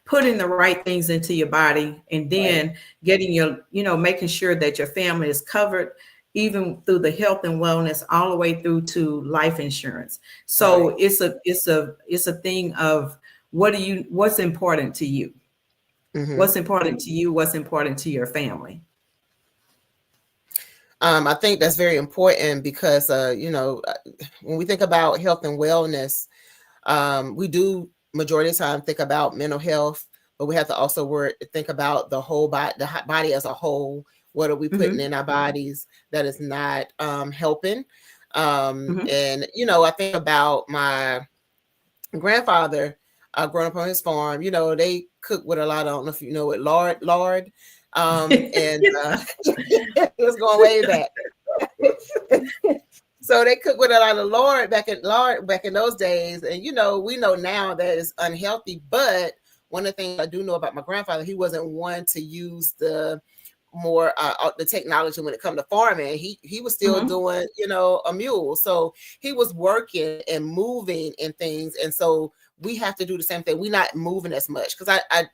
putting the right things into your body, and then getting making sure that your family is covered, even through the health and wellness, all the way through to life insurance. So it's a thing of what's important to you. What's important to you, what's important to your family. I think that's very important because, when we think about health and wellness, we do majority of the time think about mental health, but we have to also think about the whole body, the body as a whole. What are we putting in our bodies that is not helping? And, I think about my grandfather growing up on his farm. They cook with a lot of, I don't know if you know it, lard. And it was going way back. So they cook with a lot of lard back in those days. And, we know now that it's unhealthy. But one of the things I do know about my grandfather, he wasn't one to use the more the technology when it comes to farming. He was still doing, a mule. So he was working and moving and things. And so we have to do the same thing. We're not moving as much because I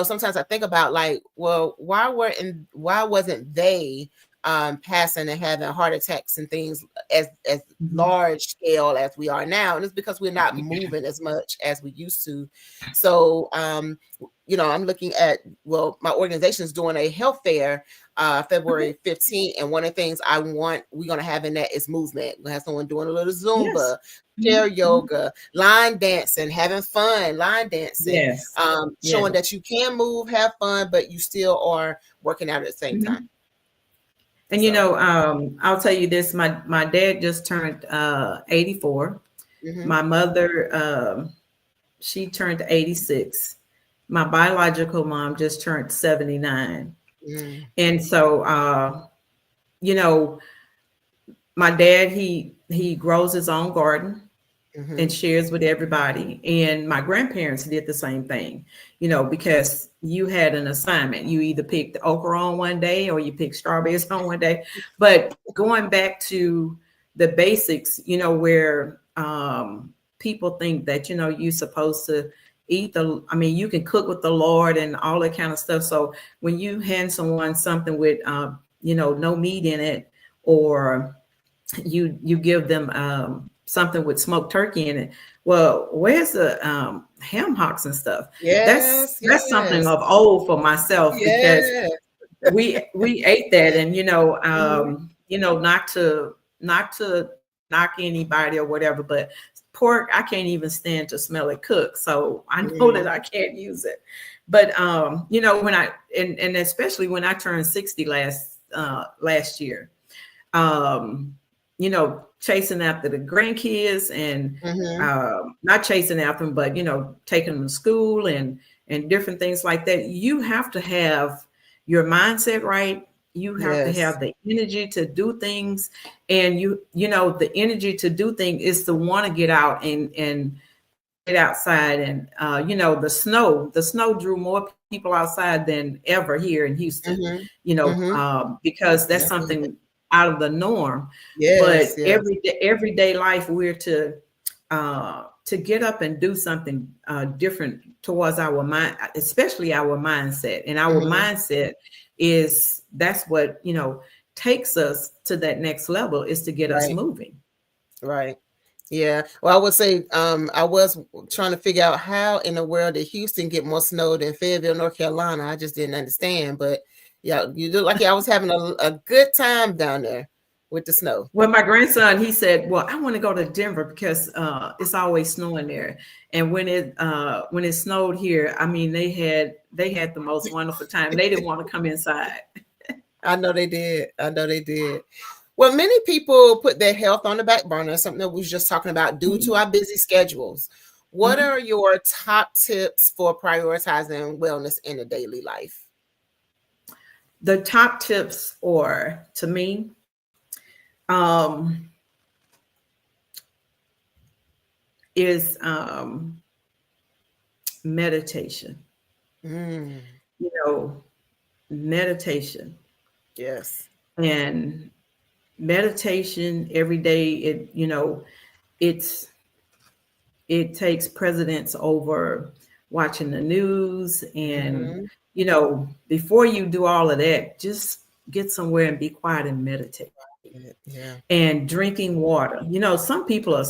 sometimes I think about like, well, why wasn't they passing and having heart attacks and things as large scale as we are now? And it's because we're not moving as much as we used to. So, I'm looking at, well, my organization is doing a health fair February 15th. And one of the things we're going to have in that is movement. We'll have someone doing a little Zumba, chair yoga, line dancing, having fun, line dancing, showing that you can move, have fun, but you still are working out at the same time. And I'll tell you this: my dad just turned 84. My mother, she turned 86. My biological mom just turned 79. And so, my dad, he grows his own garden and shares with everybody. And my grandparents did the same thing, because you had an assignment. You either picked okra on one day or you picked strawberries on one day. But going back to the basics, where people think that, you're supposed to eat you can cook with the Lord and all that kind of stuff. So when you hand someone something with, no meat in it, or you give them something with smoked turkey in it, well, where's the ham hocks and stuff? That's something of old for myself, because we ate that, and not to knock anybody or whatever, but pork, I can't even stand to smell it cooked, so I know that I can't use it. But when I and especially when I turned 60 last year, chasing after the grandkids and not chasing after them, but taking them to school and different things like that. You have to have your mindset right. You have to have the energy to do things, and the energy to do things is to want to get out and get outside. And the snow drew more people outside than ever here in Houston. Because that's something out of the norm. But everyday life, we're to get up and do something different towards our mind, especially our mindset. And our mindset that's what takes us to that next level, is to get us moving. Right. Yeah. Well, I would say I was trying to figure out how in the world did Houston get more snow than Fayetteville, North Carolina. I just didn't understand. But yeah, you look like I was having a good time down there with the snow. Well, my grandson, he said, well, I want to go to Denver because it's always snowing there. And when it snowed here, they had the most wonderful time. They didn't want to come inside. I know they did. Well, many people put their health on the back burner, something that we was just talking about, due to our busy schedules. What are your top tips for prioritizing wellness in a daily life? The top tips are, to me, is meditation. Meditation. Yes. And meditation every day, it takes precedence over watching the news. And before you do all of that, just get somewhere and be quiet and meditate. And drinking water. Some people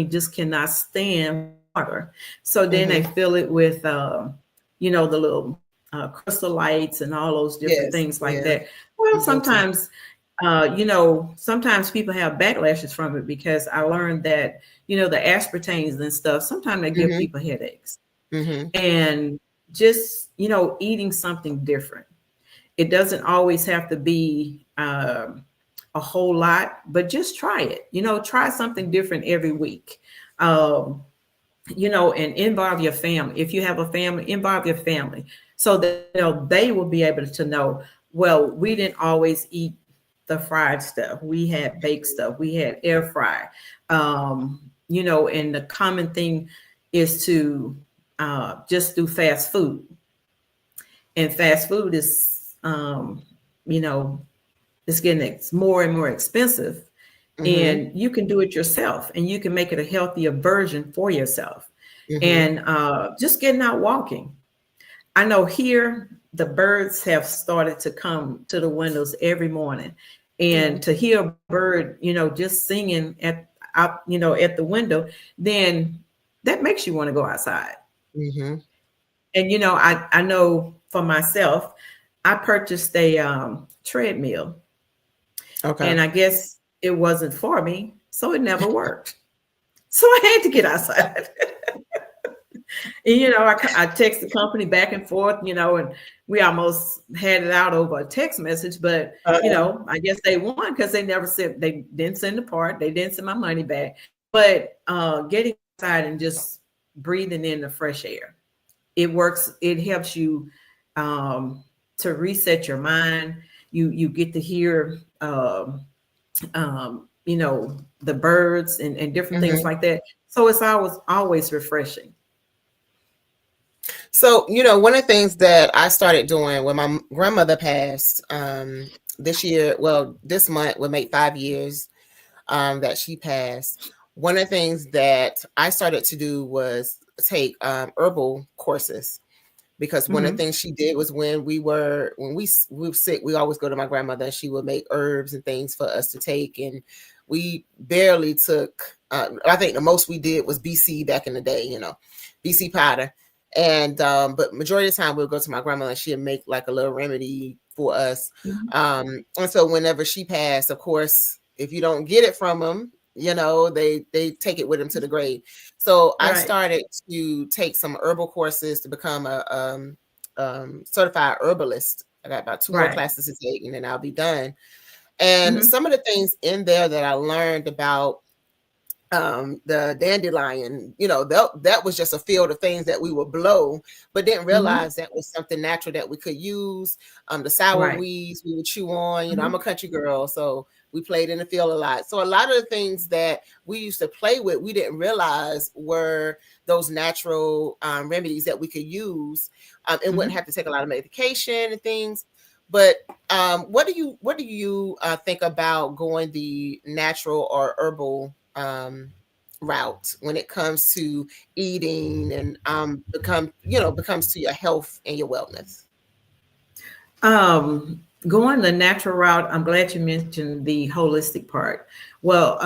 just cannot stand water, so then they fill it with the little crystal lights and all those different things like that. Well, sometimes sometimes people have backlashes from it, because I learned that the aspartames and stuff, sometimes they give people headaches. And just eating something different. It doesn't always have to be a whole lot, but just try it. Try something different every week. And involve your family. If you have a family, involve your family, so that they will be able to know, well, we didn't always eat the fried stuff. We had baked stuff. We had air fry. And the common thing is to just do fast food. And fast food is, it's getting more and more expensive. And you can do it yourself, and you can make it a healthier version for yourself. And just getting out walking. I know here the birds have started to come to the windows every morning, and to hear a bird, just singing at the window, then that makes you want to go outside. Mm-hmm. And I know for myself, I purchased a treadmill, Okay. and I guess it wasn't for me, so it never worked. So I had to get outside. And I text the company back and forth, and we almost had it out over a text message, but I guess they won because they never said, they didn't send the part, they didn't send my money back. But getting outside and just breathing in the fresh air, it works. It helps you to reset your mind. You get to hear the birds and different things like that. So it's always refreshing. So, one of the things that I started doing when my grandmother passed this month will make 5 years that she passed. One of the things that I started to do was take herbal courses, because one of the things she did was when we were sick, we always go to my grandmother and she would make herbs and things for us to take. And we barely took, I think the most we did was BC back in the day, BC powder. And but majority of the time we'll go to my grandmother and she'll make like a little remedy for us. And so whenever she passed, of course, if you don't get it from them, they take it with them to the grave. So I started to take some herbal courses to become a certified herbalist. I got about 2 more classes to take and then I'll be done. And some of the things in there that I learned about the dandelion, that was just a field of things that we would blow, but didn't realize that was something natural that we could use. The sour weeds we would chew on. I'm a country girl, so we played in the field a lot. So a lot of the things that we used to play with, we didn't realize were those natural remedies that we could use, and wouldn't have to take a lot of medication and things. But what do you think about going the natural or herbal route when it comes to eating and becomes to your health and your wellness? Going the natural route, I'm glad you mentioned the holistic part. Well,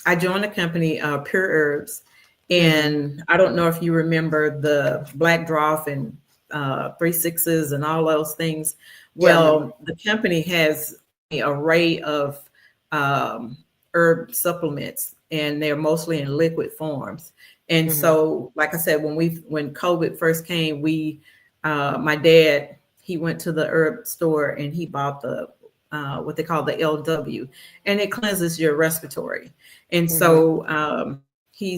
I joined a company, Pure Herbs, and I don't know if you remember the Black Drop and 3-6s and all those things. Well, the company has an array of herb supplements, and they're mostly in liquid forms. And so, like I said, when COVID first came, my dad, he went to the herb store and he bought the what they call the LW, and it cleanses your respiratory. And so he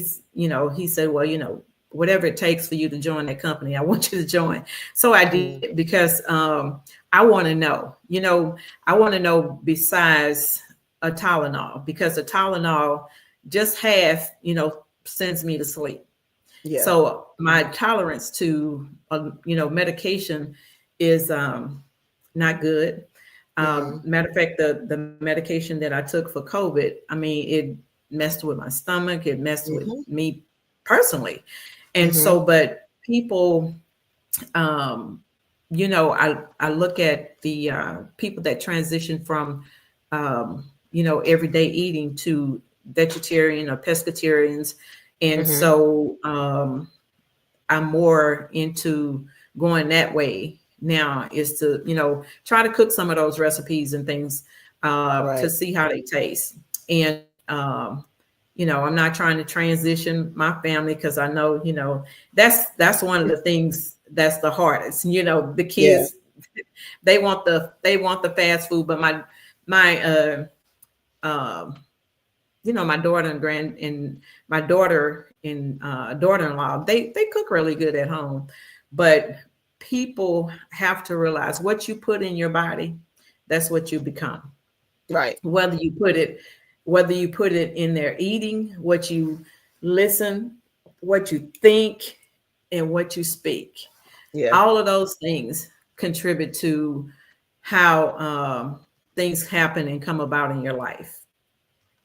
said, well, whatever it takes for you to join that company, I want you to join. So I did, because I want to know, besides a Tylenol, because a Tylenol just half, sends me to sleep. Yeah. So my tolerance to, medication is not good. Matter of fact, the medication that I took for COVID, it messed with my stomach. It messed with me personally. And so, but people, I look at the people that transition from, everyday eating to vegetarian or pescatarians. And so I'm more into going that way now, is to, try to cook some of those recipes and things to see how they taste. And, I'm not trying to transition my family, because I know, that's one of the things that's the hardest. The kids, they want the fast food, but my daughter and my daughter and daughter-in-law, they cook really good at home. But people have to realize what you put in your body, that's what you become. Right. Whether you put it in their eating, what you listen, what you think, and what you speak. Yeah. All of those things contribute to how things happen and come about in your life.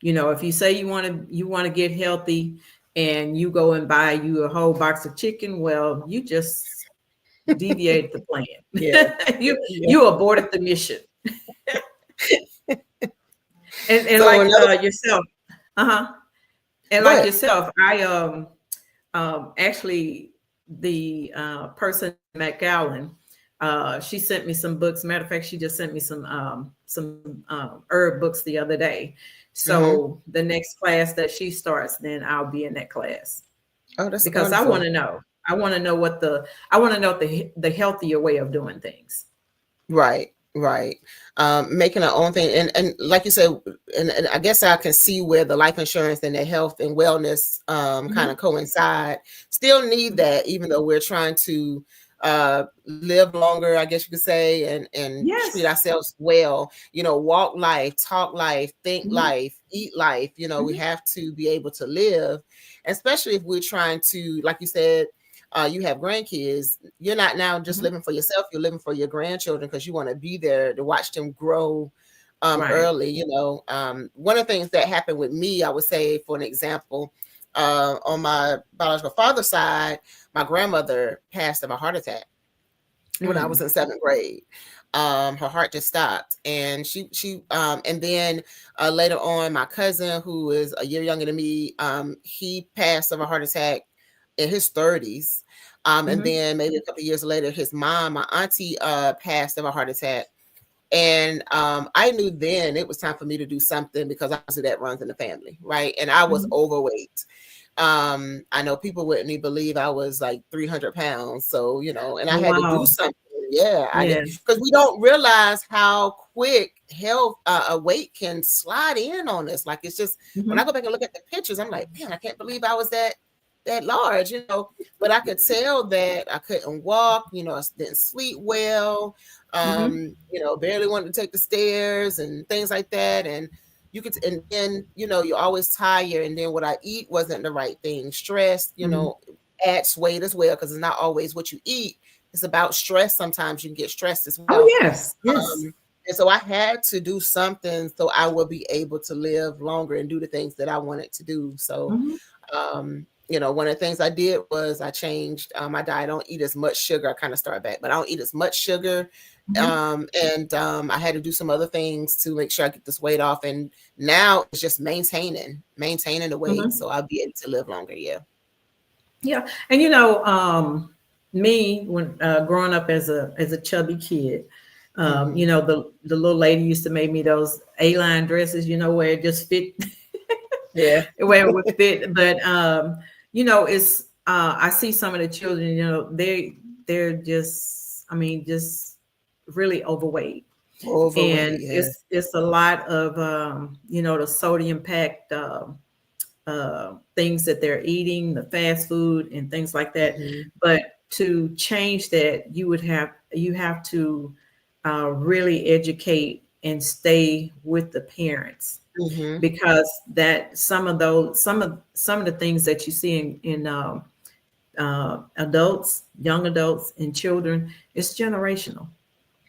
If you say you want to get healthy and you go and buy you a whole box of chicken, well, you just deviated the plan. Yeah. You aborted the mission. and So like another- yourself, and Go like ahead. yourself, I actually the person McAllen, she sent me some books. Matter of fact, she just sent me some herb books the other day. So the next class that she starts, then I'll be in that class. Oh, that's because wonderful. I want to know. I want to know the healthier way of doing things. Right. Making our own thing. And like you said, and I guess I can see where the life insurance and the health and wellness kind of coincide. Still need that, even though we're trying to live longer, I guess you could say, and treat ourselves well, walk life, talk life, think life, eat life. We have to be able to live, especially if we're trying to, like you said, you have grandkids. You're not now just living for yourself, you're living for your grandchildren because you want to be there to watch them grow early. One of the things that happened with me, I would say, for an example, on my biological father's side, my grandmother passed of a heart attack when I was in 7th grade. Her heart just stopped, and she and then later on, my cousin, who is a year younger than me, he passed of a heart attack in his 30s. And then maybe a couple of years later, his mom, my auntie, passed of a heart attack. And I knew then it was time for me to do something because obviously that runs in the family, right? And I was overweight. I know people wouldn't even believe I was like 300 pounds. So, and I had to do something. Because we don't realize how quick health weight can slide in on us. Like, it's just, when I go back and look at the pictures, I'm like, man, I can't believe I was that large, but I could tell that I couldn't walk, I didn't sleep well, barely wanted to take the stairs and things like that. And and then, you're always tired. And then what I eat wasn't the right thing. Stress, adds weight as well, because it's not always what you eat. It's about stress. Sometimes you can get stressed as well. Oh, yes. And so I had to do something so I would be able to live longer and do the things that I wanted to do. So, one of the things I did was I changed my diet. I don't eat as much sugar. I kind of started back, but I don't eat as much sugar. And I had to do some other things to make sure I get this weight off. And now it's just maintaining the weight. So I'll be able to live longer. Yeah. And, me, when growing up as a chubby kid, the little lady used to make me those A-line dresses, where it just fit. Where it would fit. But, it's, I see some of the children, they're just, just really overweight. And it's a lot of, the sodium packed things that they're eating, the fast food and things like that. But to change that, you have to really educate and stay with the parents. Because that some of the things that you see in adults, young adults, and children, it's generational.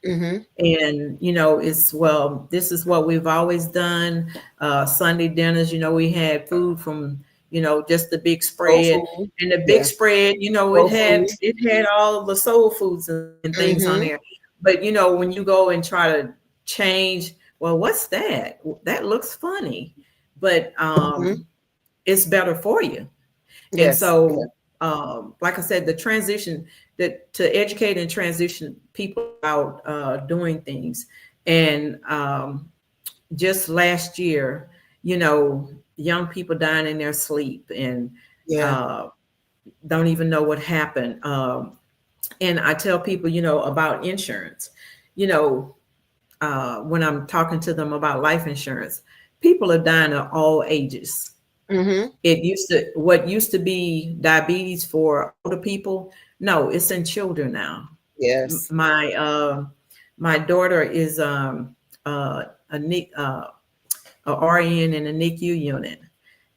And this is what we've always done. Sunday dinners, we had food from just the big spread, and the big spread, it had all of the soul foods and things on there. But when you go and try to change, well, what's that? That looks funny, but it's better for you. And so, like I said, the transition to educate and transition people about doing things. And just last year, young people dying in their sleep and don't even know what happened. And I tell people, about insurance, when I'm talking to them about life insurance, people are dying at all ages. What used to be diabetes for older people, no, it's in children now. Yes. My daughter is a RN in a NICU unit,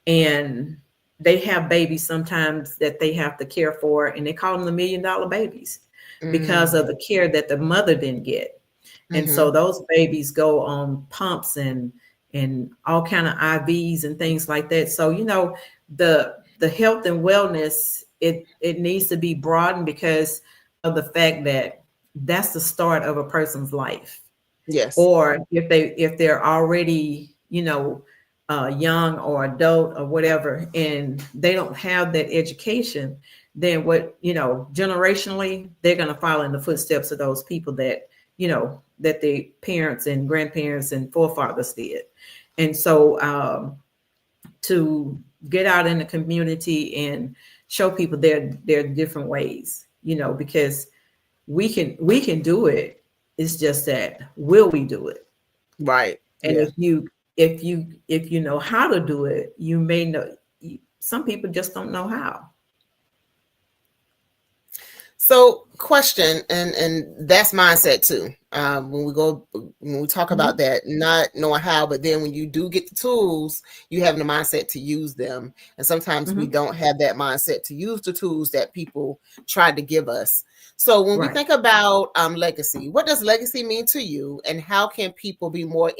and they have babies sometimes that they have to care for, and they call them the $1 million babies because of the care that the mother didn't get. And so those babies go on pumps and all kind of IVs and things like that. So, the health and wellness, it needs to be broadened because the fact that that's the start of a person's life. Yes. Or if they're already, young or adult or whatever, and they don't have that education, then generationally, they're going to follow in the footsteps of those people that, that the parents and grandparents and forefathers did. And so to get out in the community and show people there are different ways, because we can do it. It's just that, will we do it? Right. And if you know how to do it, you may know. Some people just don't know how. So, question, and that's mindset too. When we talk about that, not knowing how, but then when you do get the tools, you have the mindset to use them. And sometimes we don't have that mindset to use the tools that people tried to give us. So when we think about legacy, what does legacy mean to you, and how can people be more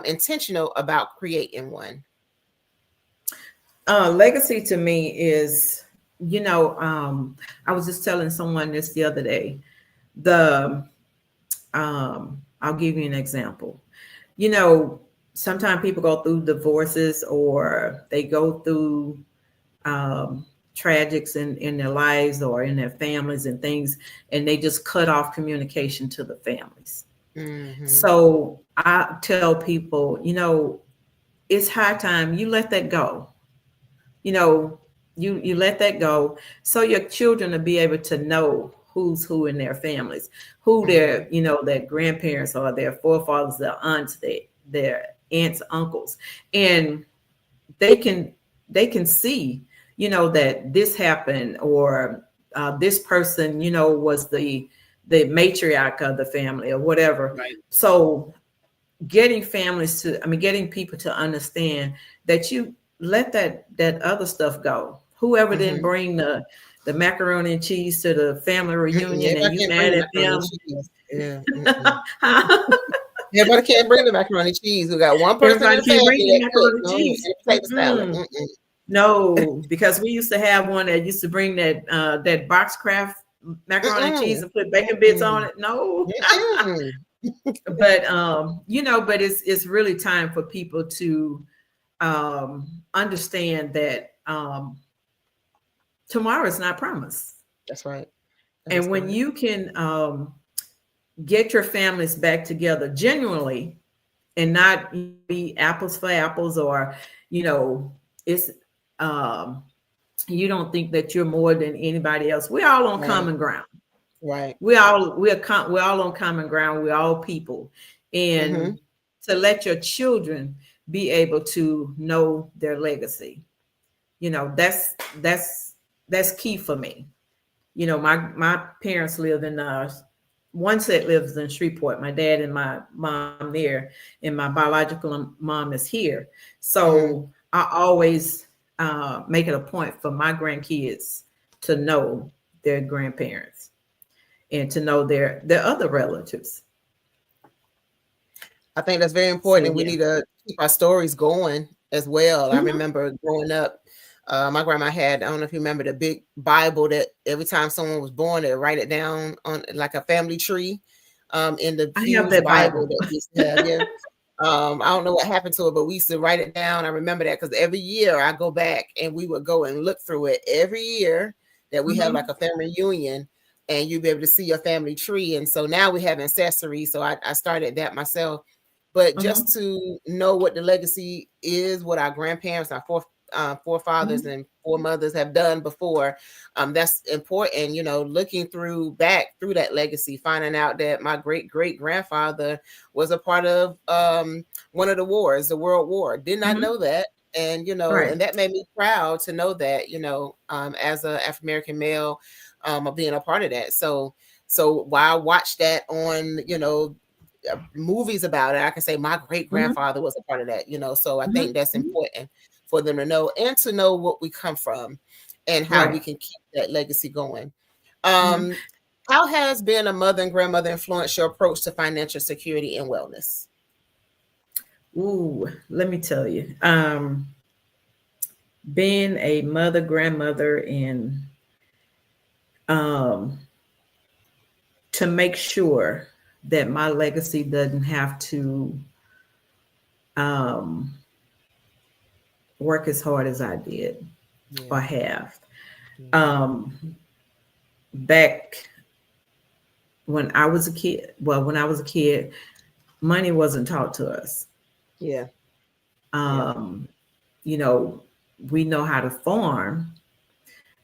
intentional about creating one? Legacy to me is, I was just telling someone this the other day. I'll give you an example. Sometimes people go through divorces, or they go through tragics in their lives or in their families and things, and they just cut off communication to the families. So I tell people, it's high time you let that go. You let that go, so your children will be able to know who's who in their families, who their, their grandparents are, their forefathers, their aunts, their aunts, uncles, and they can see, that this happened, or this person, was the matriarch of the family or whatever. Right. So getting people to understand that you let that other stuff go. Whoever didn't bring the macaroni and cheese to the family reunion, and you mad at them. Yeah. Everybody can't bring the macaroni and cheese. We got one person in the family that cooks. No, because we used to have one that used to bring that Boxcraft macaroni and cheese and put bacon bits on it. No. But but it's really time for people to understand that tomorrow is not promised. That's right. And when you can get your families back together genuinely, and not be apples for apples, or it's you don't think that you're more than anybody else. We're all on common ground. Right. We're all on common ground. We're all people. And to let your children be able to know their legacy, that's key for me. My parents live in one set lives in Shreveport, my dad and my mom there, and my biological mom is here. So I always make it a point for my grandkids to know their grandparents and to know their other relatives. I think that's very important. So, we need to keep our stories going as well. I remember growing up, my grandma had, I don't know if you remember, the big Bible that every time someone was born, they'd write it down on like a family tree in the fused Bible that we used to have. Yeah. I don't know what happened to it, but we used to write it down. I remember that because every year I go back and we would go and look through it every year that we have like a family reunion, and you'd be able to see your family tree. And so now we have accessories. So I started that myself. But just to know what the legacy is, what our grandparents, our forefathers and foremothers have done before, that's important. Looking back through that legacy, finding out that my great-great-grandfather was a part of one of the wars, the World War. Did not know that. And, and that made me proud to know that, as an African-American male, of being a part of that. So while I watched that on, movies about it, I can say my great-grandfather was a part of that, so I think that's important for them to know, and to know what we come from and how we can keep that legacy going. How has being a mother and grandmother influenced your approach to financial security and wellness? Ooh, let me tell you, being a mother, grandmother, and to make sure that my legacy doesn't have to work as hard as I did or have. Back when I was a kid, money wasn't taught to us. Yeah. You know, we know how to farm,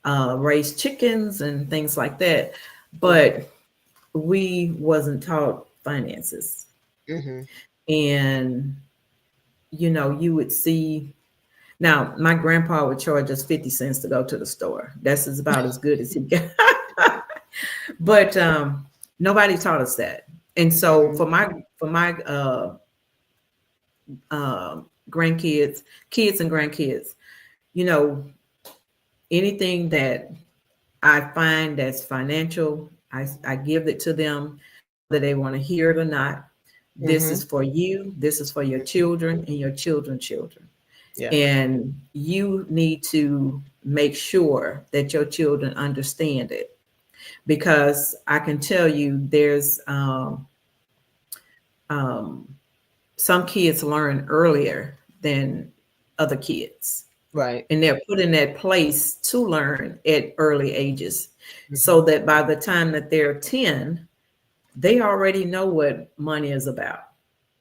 raise chickens and things like that, but we wasn't taught finances. And, you know, you would see, now my grandpa would charge us 50 cents to go to the store. That's about as good as he got. But nobody taught us that. And so for my grandkids, kids and grandkids, you know, anything that I find that's financial, I give it to them, whether they want to hear it or not. This is for you. This is for your children and your children's children. Yeah. And you need to make sure that your children understand it, because I can tell you there's some kids learn earlier than other kids. Right. And they're put in that place to learn at early ages, so that by the time that they're 10, they already know what money is about.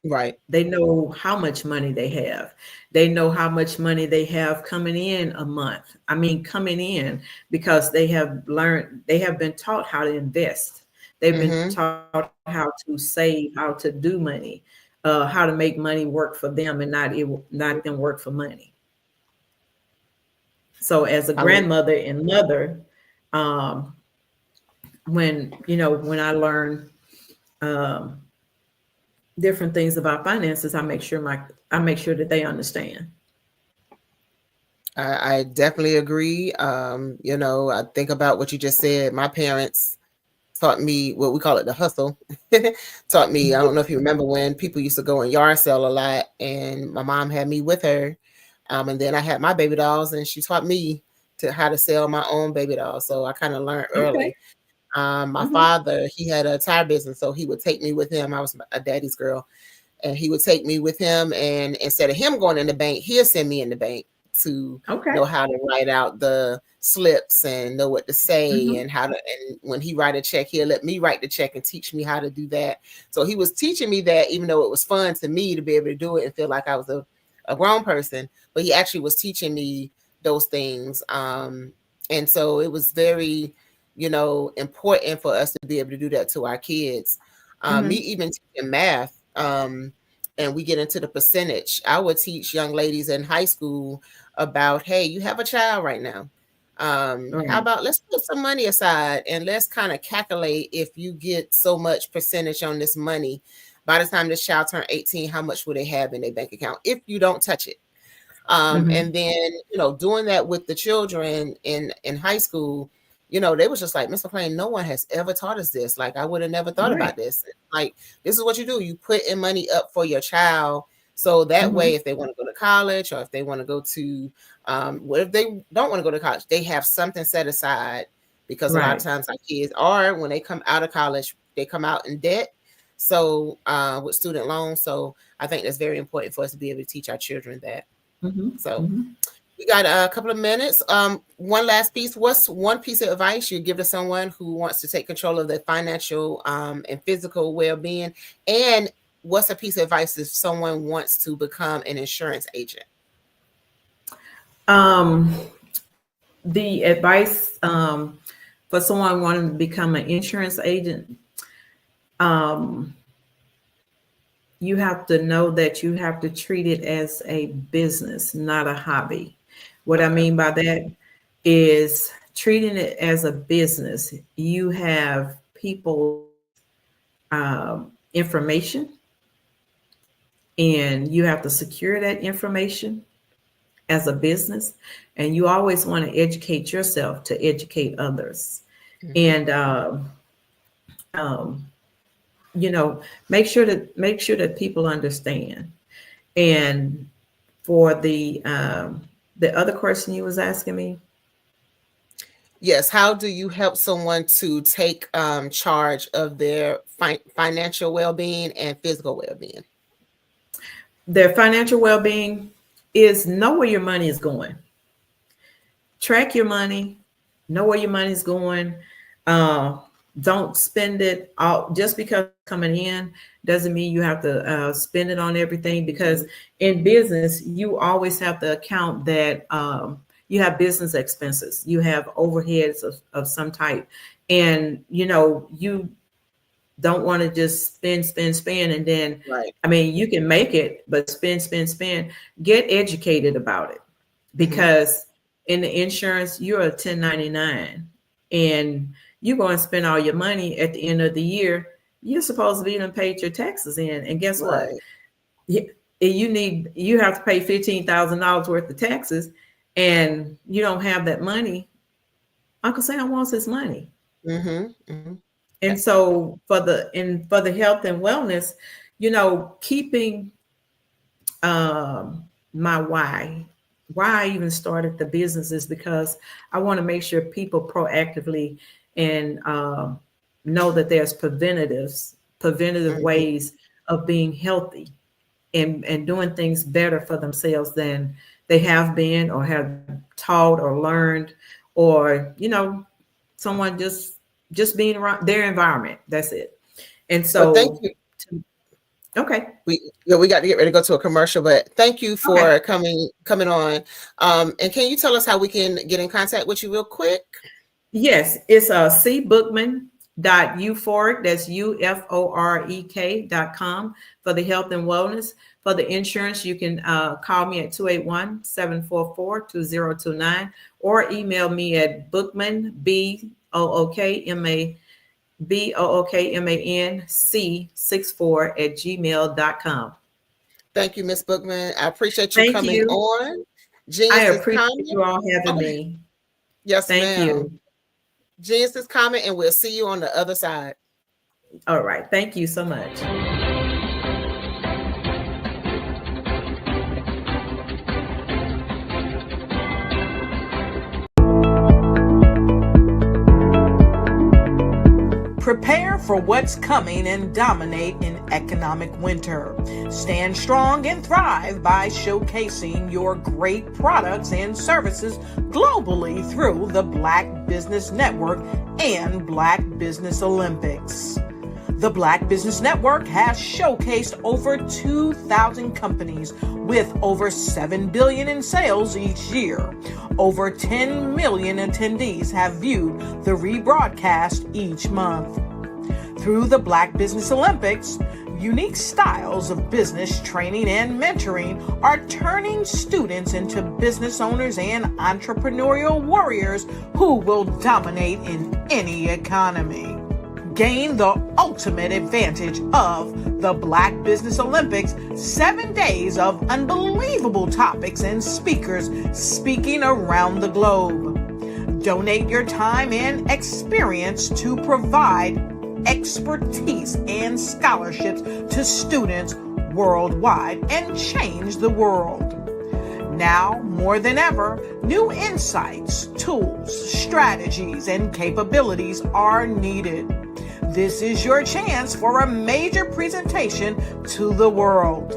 Right. They know how much money they have. They know how much money they have coming in a month. I mean, coming in, because they have been taught how to invest. They've been taught how to save, how to do money, how to make money work for them and not them work for money. So as a grandmother and mother, when I learn different things about finances, I make sure that they understand. I definitely agree. You know, I think about what you just said. My parents taught me what we call it, the hustle. Taught me, I don't know if you remember when people used to go and yard sale a lot, and my mom had me with her. And then I had my baby dolls, and she taught me how to sell my own baby dolls. So I kind of learned early. My father, he had a tire business, so he would take me with him. I was a daddy's girl, and he would take me with him. And instead of him going in the bank, he'll send me in the bank to know how to write out the slips and know what to say and how to. And when he write a check, he'll let me write the check and teach me how to do that. So he was teaching me that, even though it was fun to me to be able to do it and feel like I was a grown person, but he actually was teaching me those things. And so it was very, important for us to be able to do that to our kids. Me even teaching math, and we get into the percentage. I would teach young ladies in high school about, hey, you have a child right now. How about let's put some money aside and let's kind of calculate, if you get so much percentage on this money, by the time this child turns 18, how much will they have in their bank account if you don't touch it? And then, doing that with the children in high school, they was just like, Ms. McClain, no one has ever taught us this. Like, I would have never thought about this. Like, this is what you do. You put in money up for your child. So that way, if they want to go to college, or if they want to go to, if they don't want to go to college, they have something set aside, because a lot of times our kids are, when they come out of college, they come out in debt. So with student loans. So I think that's very important for us to be able to teach our children that. So we got a couple of minutes. One last piece. What's one piece of advice you give to someone who wants to take control of their financial and physical well-being? And what's a piece of advice if someone wants to become an insurance agent? The advice for someone wanting to become an insurance agent, you have to know that you have to treat it as a business, not a hobby. What I mean by that is treating it as a business. You have people information, and you have to secure that information as a business. And you always want to educate yourself to educate others. And make sure that people understand. And for the other question you was asking me. Yes. How do you help someone to take charge of their financial well-being and physical well-being? Their financial well-being is know where your money is going. Track your money, know where your money is going. Don't spend it all just because it's coming in doesn't mean you have to spend it on everything, because in business, you always have to account that you have business expenses, you have overheads of some type. And, you know, you don't want to just spend. And then, right. I mean, you can make it, but spend. Get educated about it, because in the insurance, you're a 1099 and you're going to spend all your money at the end of the year. You're supposed to be even paid your taxes in. And guess what? You have to pay $15,000 worth of taxes, and you don't have that money. Uncle Sam wants his money. And so for the health and wellness, you know, keeping my why I even started the business is because I want to make sure people proactively and know that there's preventative ways of being healthy and doing things better for themselves than they have been or have taught or learned, or, you know, someone just being around their environment. That's it. And so thank you. Okay. We got to get ready to go to a commercial, but thank you for coming on. And can you tell us how we can get in contact with you real quick? Yes, it's cbookman.euphoric, that's UFOREK.com for the health and wellness. For the insurance, you can call me at 281-744-2029 or email me at bookman, BOOKMANC64@gmail.com. Thank you, Ms. Bookman. I appreciate you coming on. I appreciate you all having me. Yes, Thank you. Genius's comment, and we'll see you on the other side. All right. Thank you so much. Prepare for what's coming and dominate in economic winter. Stand strong and thrive by showcasing your great products and services globally through the Black Business Network and Black Business Olympics. The Black Business Network has showcased over 2,000 companies with over $7 billion in sales each year. Over 10 million attendees have viewed the rebroadcast each month. Through the Black Business Olympics, unique styles of business training and mentoring are turning students into business owners and entrepreneurial warriors who will dominate in any economy. Gain the ultimate advantage of the Black Business Olympics, 7 days of unbelievable topics and speakers speaking around the globe. Donate your time and experience to provide expertise and scholarships to students worldwide and change the world. Now, more than ever, new insights, tools, strategies, and capabilities are needed. This is your chance for a major presentation to the world.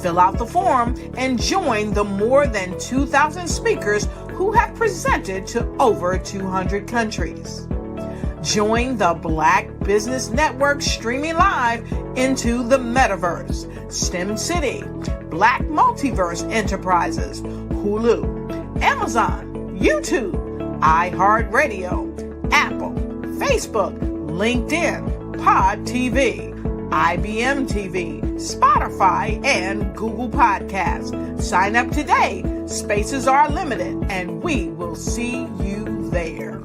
Fill out the form and join the more than 2,000 speakers who have presented to over 200 countries. Join the Black Business Network streaming live into the Metaverse, STEM City, Black Multiverse Enterprises, Hulu, Amazon, YouTube, iHeartRadio, Apple, Facebook, LinkedIn, Pod TV, IBM TV, Spotify, and Google Podcasts. Sign up today. Spaces are limited, and we will see you there.